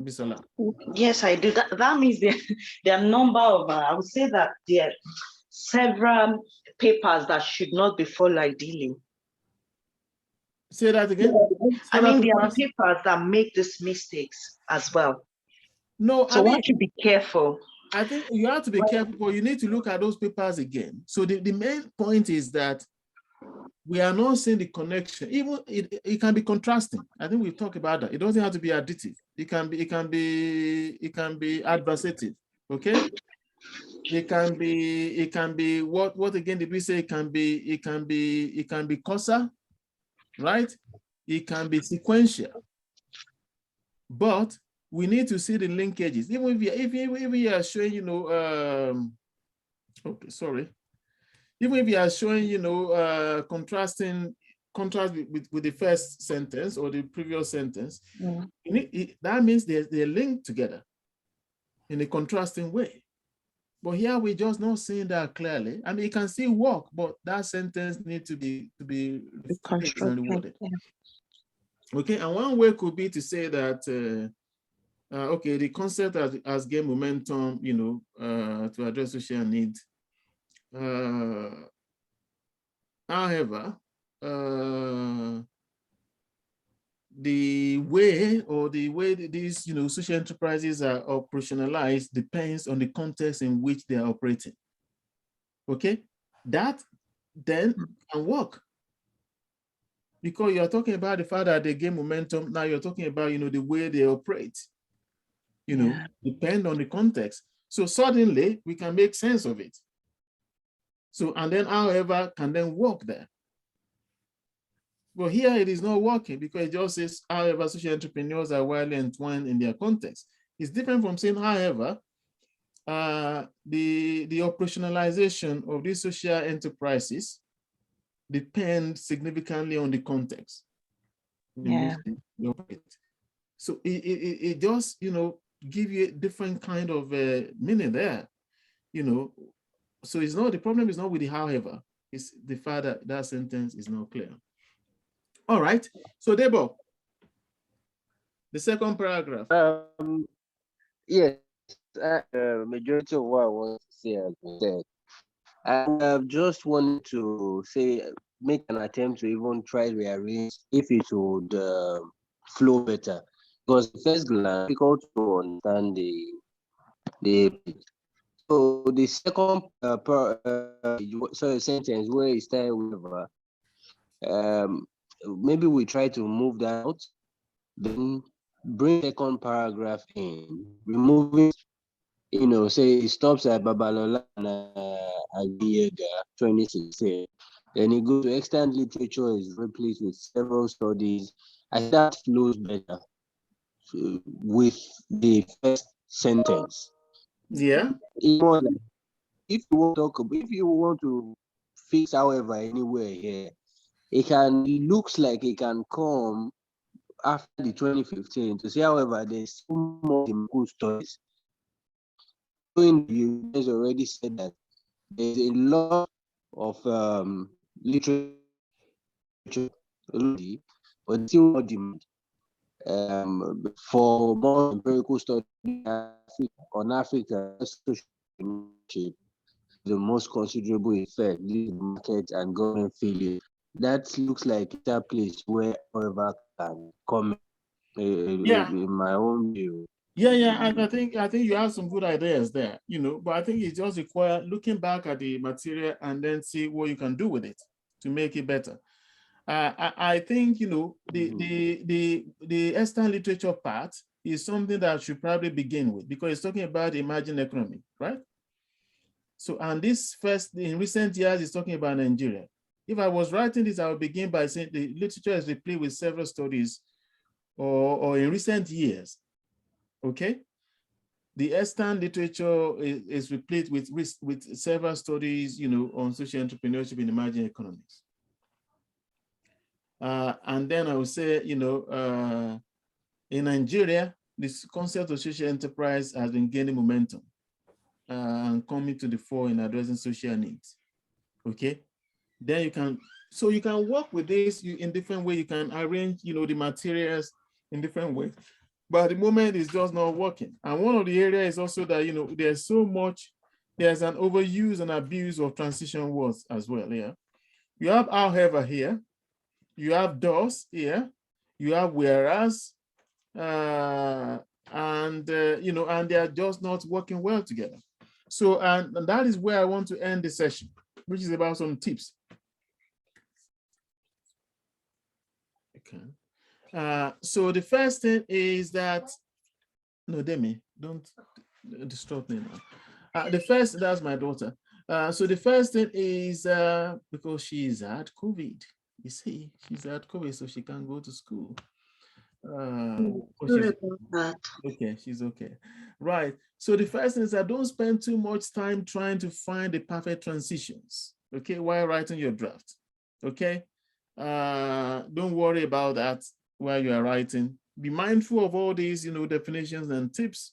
[SPEAKER 1] Bisola?
[SPEAKER 4] Yes, I do. That means there are a number of, I would say that there are several papers that should not be followed ideally.
[SPEAKER 1] Say that again.
[SPEAKER 4] I mean, there are papers that make these mistakes as well.
[SPEAKER 1] No,
[SPEAKER 4] so one should be careful.
[SPEAKER 1] I think you have to be careful, but you need to look at those papers again. So the main point is that we are not seeing the connection. Even it can be contrasting. I think we've talked about that. It doesn't have to be additive. It can be adversative. Okay. It can be what again did we say? It can be causal, right? It can be sequential. But we need to see the linkages. Even if we are showing, you know, okay, sorry. Even if you are showing, you know, contrast with the first sentence or the previous sentence, that means they're linked together in a contrasting way. But here we're just not seeing that clearly. I mean, it can still work, but that sentence needs to be reworded. Okay, and one way could be to say that okay, the concept has gained momentum, you know, to address social needs. However, the way that these, you know, social enterprises are operationalized depends on the context in which they are operating. Okay, that then can work. Because you're talking about the fact that they gain momentum. Now you're talking about, you know, the way they operate, you know, depend on the context. So suddenly we can make sense of it. So, and then however can then work there. But here it is not working because it just says, however, social entrepreneurs are widely entwined in their context. It's different from saying, however, the operationalization of these social enterprises depend significantly on the context in which they operate. So it just, you know, give you a different kind of meaning there, you know. So it's not, the problem is not with the however, it's the fact that that sentence is not clear. All right, so Debo, the second paragraph.
[SPEAKER 7] Yes, majority of what I want to say has been said. I just wanted to say, make an attempt to even try to rearrange if it would flow better. Because at first glance, it's difficult to understand the so the second sentence where it started with maybe we try to move that out, then bring second paragraph in, removing, you know, say it stops at Babalola and 2016. Then it goes to extant literature is replaced with several studies. I think that flows better with the first sentence.
[SPEAKER 1] Yeah.
[SPEAKER 7] If you want to fix, however, anywhere here, it looks like it can come after the 2015 to say, however, there's so much good studies. You guys already said that there's a lot of literature, but still more demand. For more empirical study on Africa, social relationship, the most considerable effect, the market and government failure. That looks like a place where however can come in my own view.
[SPEAKER 1] Yeah, and I think you have some good ideas there, but I think it just requires looking back at the material and then see what you can do with it to make it better. I think the Eastern literature part is something that I should probably begin with because it's talking about emerging economy, right? So, and this first in recent years is talking about Nigeria. If I was writing this, I would begin by saying the literature is replete with several studies, or in recent years. Okay, the Eastern literature is replete with several studies, on social entrepreneurship in emerging economies. And then I would say, in Nigeria, this concept of social enterprise has been gaining momentum and coming to the fore in addressing social needs. Okay, then you can work with this in different ways. You can arrange, the materials in different ways. But at the moment, it's just not working. And one of the areas is also that, there's an overuse and abuse of transition words as well. Yeah. You have however here, you have thus here, you have whereas, and they are just not working well together. So, and that is where I want to end the session, which is about some tips. Okay. So the first thing is that, no, Demi, don't disturb me now. That's my daughter. So the first thing is because she's had COVID. You see, she's had COVID, so she can't go to school. Okay, she's okay. Right. So the first thing is that don't spend too much time trying to find the perfect transitions, okay, while writing your draft. Okay. Don't worry about that while you are writing. Be mindful of all these, definitions and tips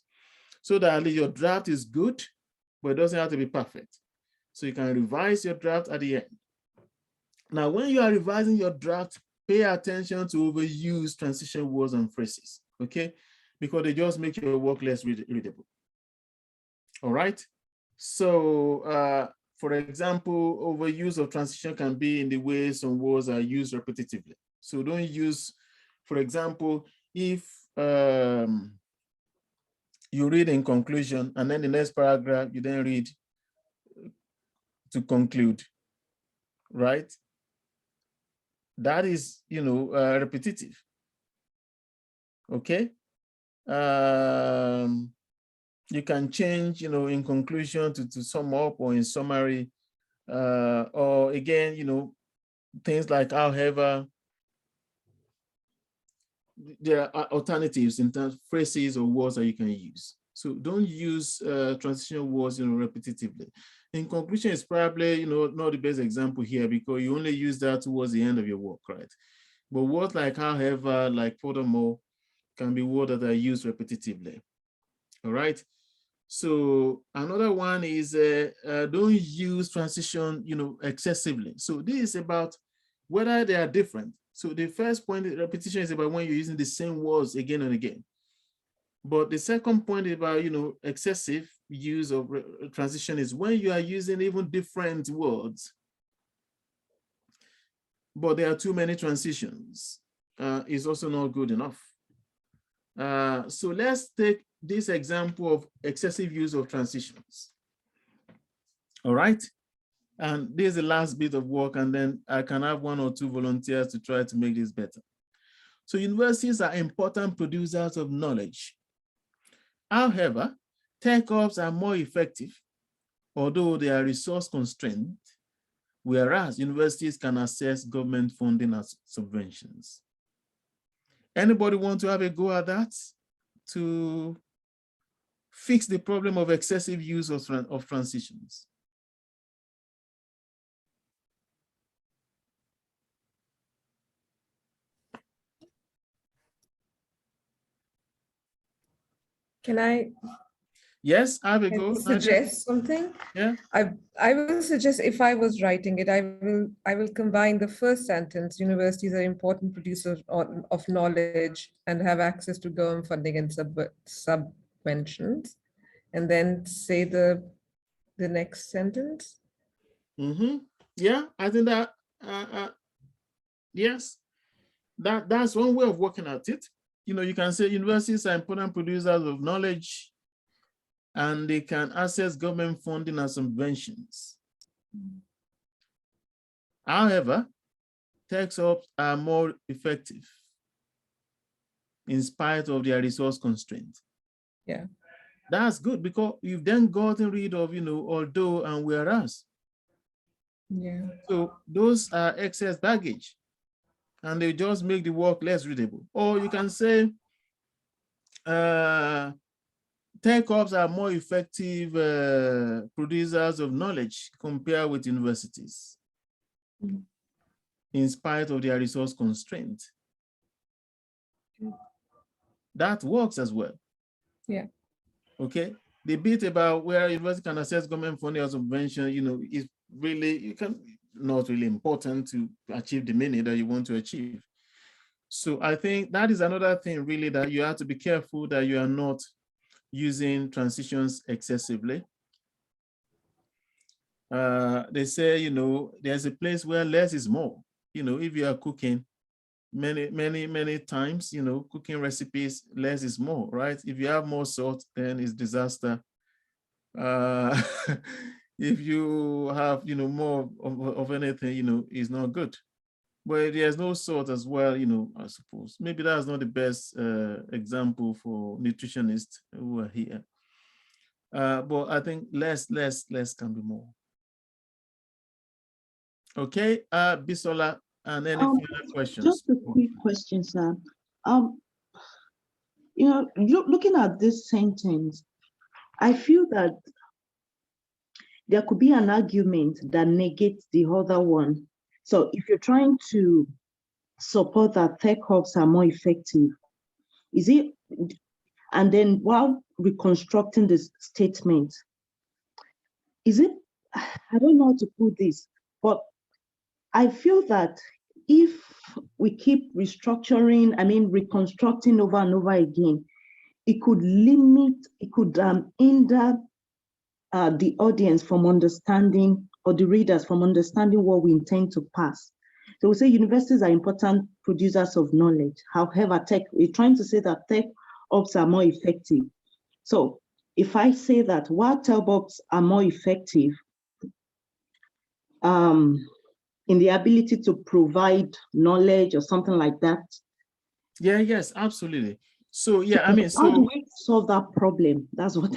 [SPEAKER 1] so that at least your draft is good, but it doesn't have to be perfect. So you can revise your draft at the end. Now, when you are revising your draft, pay attention to overused transition words and phrases, okay? Because they just make your work less readable. All right? So, for example, overuse of transition can be in the way some words are used repetitively. So don't use, for example, if you read in conclusion and then the next paragraph, you then read to conclude, right? That is, repetitive, okay? You can change, in conclusion to sum up or in summary, or again, things like however. There are alternatives in terms of phrases or words that you can use. So don't use transitional words, repetitively. In conclusion, it's probably, not the best example here because you only use that towards the end of your work, right? But words like however, like furthermore, can be words that are used repetitively. All right. So another one is don't use transition, excessively. So this is about whether they are different. So the first point, repetition, is about when you're using the same words again and again. But the second point about, excessive use of transition is when you are using even different words, but there are too many transitions. Is also not good enough. So let's take this example of excessive use of transitions. All right. And this is the last bit of work, and then I can have 1 or 2 volunteers to try to make this better. So universities are important producers of knowledge. However, tech hubs are more effective, although they are resource constrained, whereas universities can access government funding as subventions. Anybody want to have a go at that to fix the problem of excessive use of transitions?
[SPEAKER 2] Can I?
[SPEAKER 1] Yes, have a
[SPEAKER 2] Can
[SPEAKER 1] go.
[SPEAKER 2] I
[SPEAKER 1] Nadia.
[SPEAKER 2] suggest something?
[SPEAKER 1] Yeah.
[SPEAKER 2] I will suggest, if I was writing it, I will combine the first sentence: universities are important producers of knowledge and have access to government funding and subventions, and then say the next sentence.
[SPEAKER 1] Mm-hmm. Yeah, I think that yes, that's one way of working at it. You know, you can say universities are important producers of knowledge and they can access government funding and subventions. However, tech hubs are more effective in spite of their resource constraints.
[SPEAKER 2] Yeah.
[SPEAKER 1] That's good because you've then gotten rid of, you know, although and whereas.
[SPEAKER 2] Yeah.
[SPEAKER 1] So those are excess baggage and they just make the work less readable. Or you can say tech hubs are more effective producers of knowledge compared with universities in spite of their resource constraint. That works as well.
[SPEAKER 2] Yeah.
[SPEAKER 1] Okay. The bit about where university can access government funding or subvention, you know, is really not really important to achieve the meaning that you want to achieve. So I think that is another thing really that you have to be careful that you are not using transitions excessively. They say, you know, there's a place where less is more. You know, if you are cooking many times, you know, cooking recipes, less is more, right? If you have more salt, then it's disaster. If you have, you know, more of anything, you know, it's not good. But there's no salt as well, you know, I suppose. Maybe that's not the best example for nutritionists who are here. But I think less can be more. Okay, Bisola, and any further questions?
[SPEAKER 4] Just a quick question, sir. You know, looking at this sentence, I feel that there could be an argument that negates the other one. So if you're trying to support that tech hubs are more effective, is it, and then while reconstructing this statement, is it, I don't know how to put this, but I feel that if we keep reconstructing over and over again, it could hinder the audience from understanding, or the readers from understanding what we intend to pass. So we say universities are important producers of knowledge. However, we're trying to say that tech hubs are more effective. So if I say that while tech hubs are more effective in the ability to provide knowledge or something like that.
[SPEAKER 1] Yeah, yes, absolutely. So yeah, I mean,
[SPEAKER 4] how do we solve that problem? That's what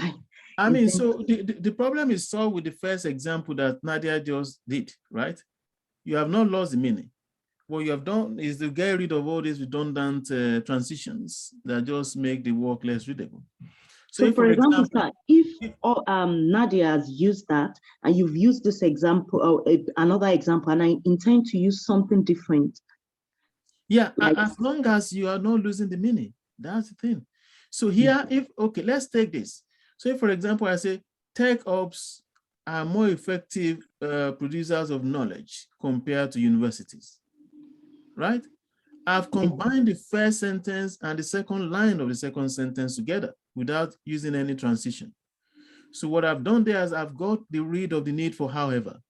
[SPEAKER 1] I mean, so the problem is solved with the first example that Nadia just did, right? You have not lost the meaning. What you have done is to get rid of all these redundant transitions that just make the work less readable.
[SPEAKER 4] So for example, sir, if Nadia has used that, and you've used this example or another example, and I intend to use something different.
[SPEAKER 1] Yeah, like, as long as you are not losing the meaning, that's the thing. So here, okay, let's take this. So if, for example, I say tech hubs are more effective producers of knowledge compared to universities, right? I've combined the first sentence and the second line of the second sentence together without using any transition. So what I've done there is I've got rid of the need for however.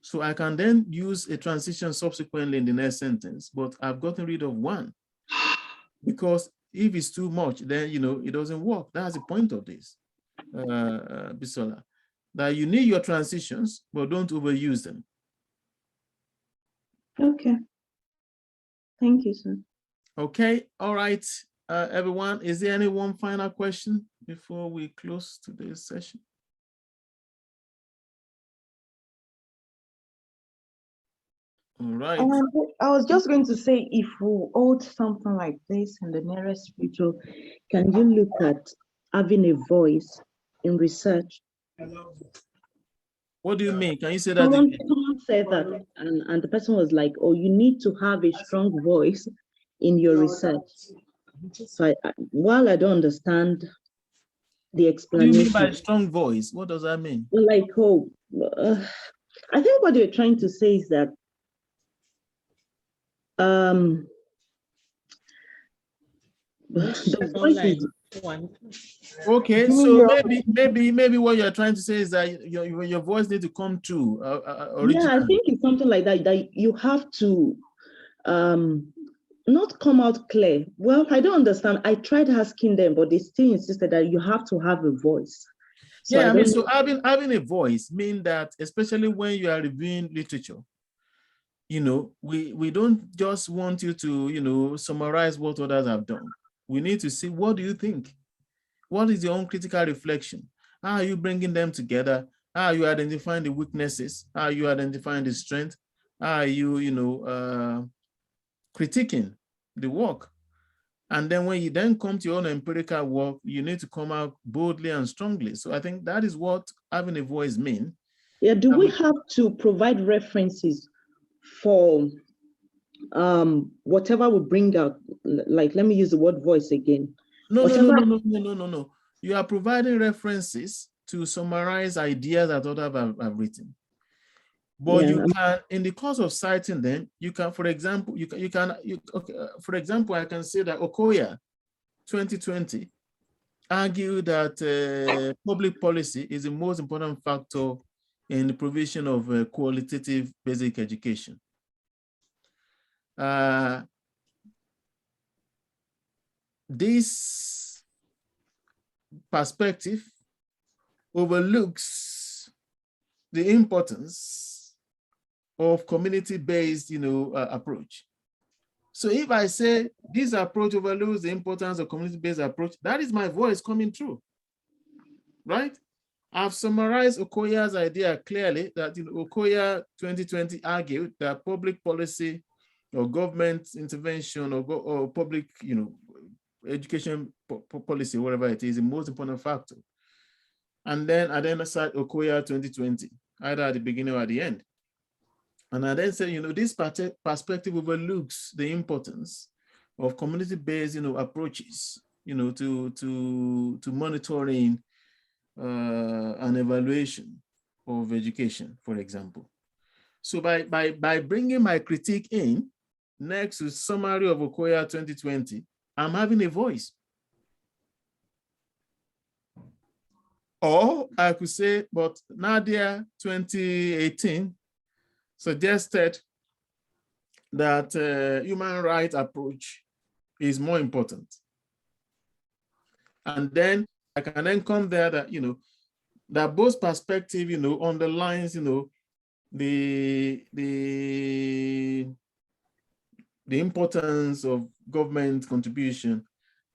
[SPEAKER 1] So I can then use a transition subsequently in the next sentence, but I've gotten rid of one because if it's too much, then, you know, it doesn't work. That's the point of this, Bisola, that you need your transitions, but don't overuse them.
[SPEAKER 4] Okay. Thank you, sir.
[SPEAKER 1] Okay. All right. Everyone, is there any one final question before we close today's session? All right.
[SPEAKER 4] I was just going to say, if we hold something like this in the nearest future, can you look at having a voice in research?
[SPEAKER 1] What do you mean? Can you say that
[SPEAKER 4] Someone
[SPEAKER 1] again?
[SPEAKER 4] said that, and the person was like, oh, you need to have a strong voice in your research. So while I don't understand the
[SPEAKER 1] What do you mean by
[SPEAKER 4] explanation.
[SPEAKER 1] strong voice? What does that mean?
[SPEAKER 4] Like, I think what you're trying to say is that the voice is
[SPEAKER 1] Okay, so maybe what you're trying to say is that your voice needs to come through originally.
[SPEAKER 4] yeah, I think it's something like that, that you have to not come out clear. Well, I don't understand. I tried asking them, but they still insisted that you have to have a voice. So
[SPEAKER 1] Yeah, I mean, so
[SPEAKER 4] know.
[SPEAKER 1] having a voice means that, especially when you are reviewing literature, we don't just want you to, summarize what others have done. We need to see, what do you think? What is your own critical reflection? How are you bringing them together? How are you identifying the weaknesses? How are you identifying the strength? How are you, critiquing the work? And then when you then come to your own empirical work, you need to come out boldly and strongly. So I think that is what having a voice means.
[SPEAKER 4] Yeah, do we have to provide references for whatever we bring out? Like, let me use the word voice again.
[SPEAKER 1] No. You are providing references to summarize ideas that others have written. But you can, in the course of citing them, you can, for example, for example, I can say that Okoya 2020 argued that public policy is the most important factor in the provision of qualitative basic education. This perspective overlooks the importance of community-based, approach. So if I say this approach overlooks the importance of community-based approach, that is my voice coming through, right? I've summarized Okoya's idea clearly that Okoya 2020 argued that public policy or government intervention or public, education policy, whatever it is, the most important factor. And then I cite Okoya 2020, either at the beginning or at the end. And I then say, this perspective overlooks the importance of community-based, approaches, to monitoring and evaluation of education, for example. So by bringing my critique in next to summary of Okoya 2020, I'm having a voice. Or I could say, but Nadia 2018 suggested that human rights approach is more important. And then I can then come there that, that both perspective, underlines, the importance of government contribution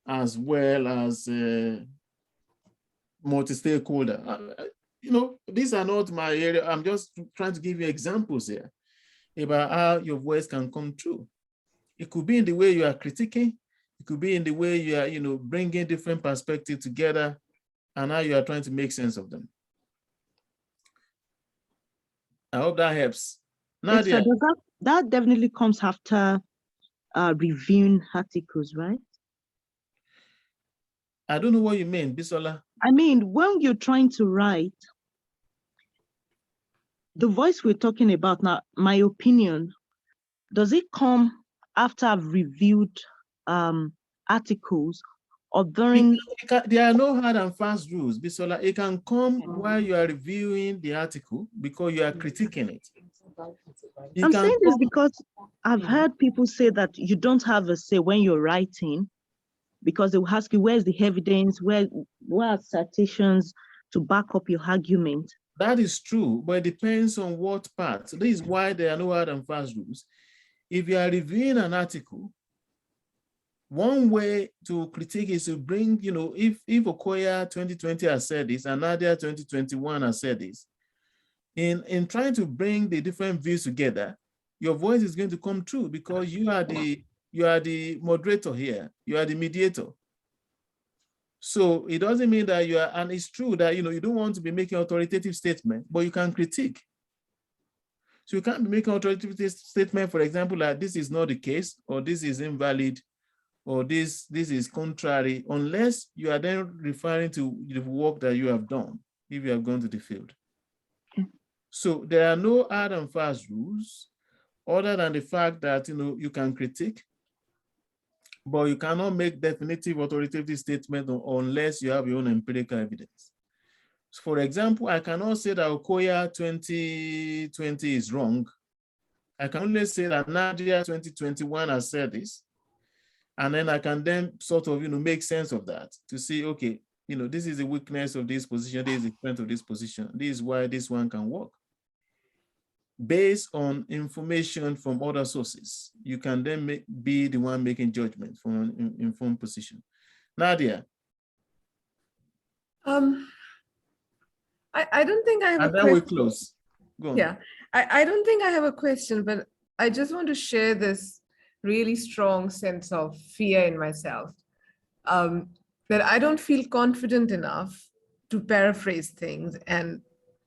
[SPEAKER 1] as well as multi-stakeholder. These are not my area. I'm just trying to give you examples here about how your voice can come true. It could be in the way you are critiquing. It could be in the way you are, bringing different perspectives together and how you are trying to make sense of them. I hope that helps. Nadia.
[SPEAKER 4] Yes, sir, that definitely comes after reviewing articles, right?
[SPEAKER 1] I don't know what you mean, Bisola.
[SPEAKER 4] I mean, when you're trying to write, the voice we're talking about now, my opinion, does it come after I've reviewed articles or during?
[SPEAKER 1] There are no hard and fast rules, Bisola. It can come while you are reviewing the article because you are critiquing it.
[SPEAKER 4] I'm saying this because I've heard people say that you don't have a say when you're writing because they will ask you, where's the evidence? Where are citations to back up your argument?
[SPEAKER 1] That is true, but it depends on what part. So this is why there are no hard and fast rules. If you are reviewing an article, one way to critique is to bring, if Okoya 2020 has said this and Nadia 2021 has said this, in trying to bring the different views together, your voice is going to come true because you are the moderator here, you are the mediator. So it doesn't mean that you are, and it's true that you don't want to be making authoritative statement, but you can critique. So you can't be making authoritative statement, for example, like this is not the case, or this is invalid, or this is contrary, unless you are then referring to the work that you have done, if you have gone to the field. So there are no hard and fast rules other than the fact that, you can critique, but you cannot make definitive authoritative statement unless you have your own empirical evidence. So for example, I cannot say that Okoya 2020 is wrong. I can only say that Nadia 2021 has said this. And then I can then sort of, make sense of that to see, okay, this is the weakness of this position, this is the strength of this position. This is why this one can work. Based on information from other sources, you can then be the one making judgment from an informed position. Nadia.
[SPEAKER 2] I don't think I have
[SPEAKER 1] and
[SPEAKER 2] a
[SPEAKER 1] then
[SPEAKER 2] question.
[SPEAKER 1] we close. Go on.
[SPEAKER 2] Yeah, I don't think I have a question, but I just want to share this really strong sense of fear in myself, that I don't feel confident enough to paraphrase things. And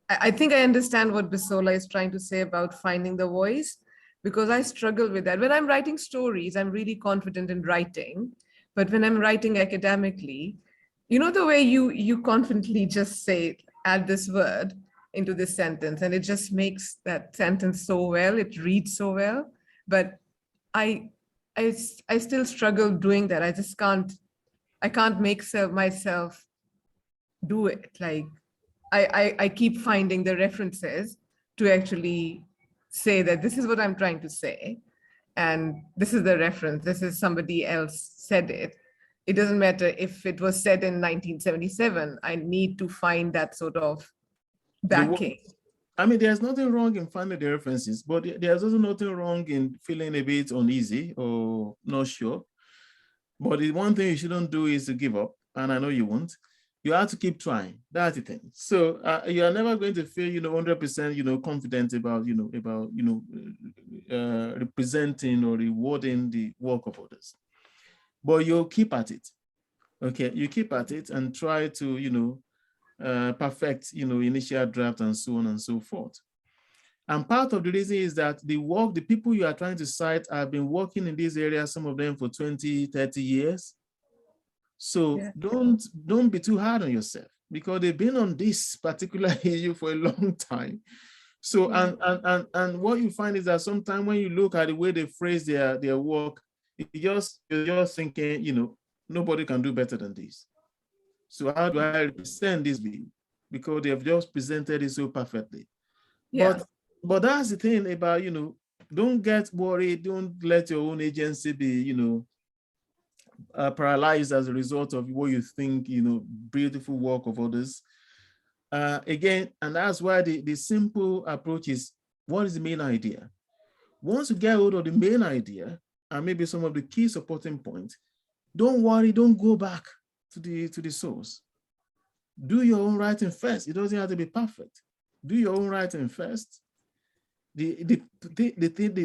[SPEAKER 2] I think I understand what Bisola is trying to say about finding the voice, because I struggle with that. When I'm writing stories, I'm really confident in writing. But when I'm writing academically, the way you confidently just say, add this word into this sentence, and it just makes that sentence so well, it reads so well. But I still struggle doing that. I can't make myself do it. Like I keep finding the references to actually say that this is what I'm trying to say. And this is the reference, this is somebody else said it. It doesn't matter if it was said in 1977, I need to find that sort of backing.
[SPEAKER 1] I mean, there's nothing wrong in finding the references, but there's also nothing wrong in feeling a bit uneasy or not sure. But the one thing you shouldn't do is to give up, and I know you won't. You have to keep trying. That's the thing. So you are never going to feel, 100%, confident about, representing or rewarding the work of others. But you'll keep at it. Okay, you keep at it and try to, perfect, initial draft and so on and so forth. And part of the reason is that the people you are trying to cite have been working in this area, some of them for 20, 30 years. So yeah, don't be too hard on yourself, because they've been on this particular issue for a long time. So, yeah, and what you find is that sometimes when you look at the way they phrase their work, you're just thinking, nobody can do better than this. So how do I represent this view? Because they have just presented it so perfectly. Yeah. But that's the thing about, don't get worried. Don't let your own agency be, paralyzed as a result of what you think, beautiful work of others. Again, and that's why the simple approach is, what is the main idea? Once you get hold of the main idea and maybe some of the key supporting points, don't worry, don't go back to the source. Do your own writing first. It doesn't have to be perfect. Do your own writing first. The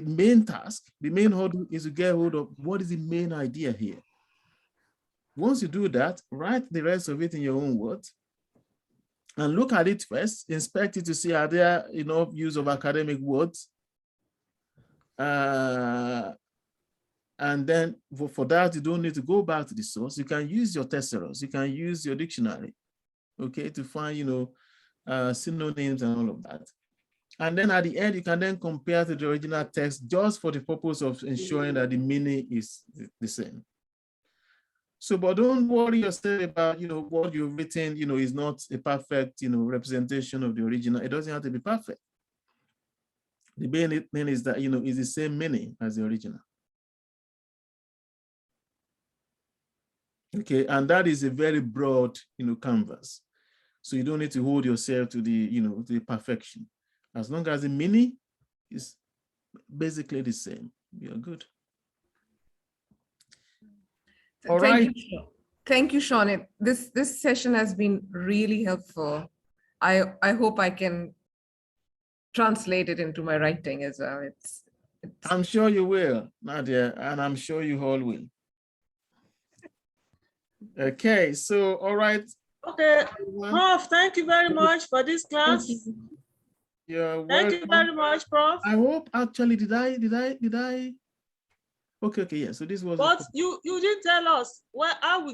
[SPEAKER 1] main task, the main hurdle is to get hold of what is the main idea here. Once you do that, write the rest of it in your own words and look at it first, inspect it to see are there enough use of academic words. And then for that, you don't need to go back to the source. You can use your thesaurus, you can use your dictionary, okay, to find, synonyms and all of that. And then at the end, you can then compare to the original text just for the purpose of ensuring that the meaning is the same. So, but don't worry yourself about, what you've written, is not a perfect, representation of the original. It doesn't have to be perfect. The main thing is that, is the same meaning as the original. Okay, and that is a very broad, canvas. So you don't need to hold yourself to the perfection. As long as the meaning is basically the same, you're good. All right.
[SPEAKER 2] Thank you, Sean. This session has been really helpful. I hope I can translate it into my writing as well.
[SPEAKER 1] I'm sure you will, Nadia, and I'm sure you all will. Okay, so all right.
[SPEAKER 6] Okay, Prof, thank you very much for this class.
[SPEAKER 1] You're welcome.
[SPEAKER 6] Thank you very much, Prof.
[SPEAKER 1] I hope actually did I? Okay, yeah. So this was.
[SPEAKER 6] But you didn't tell us how we going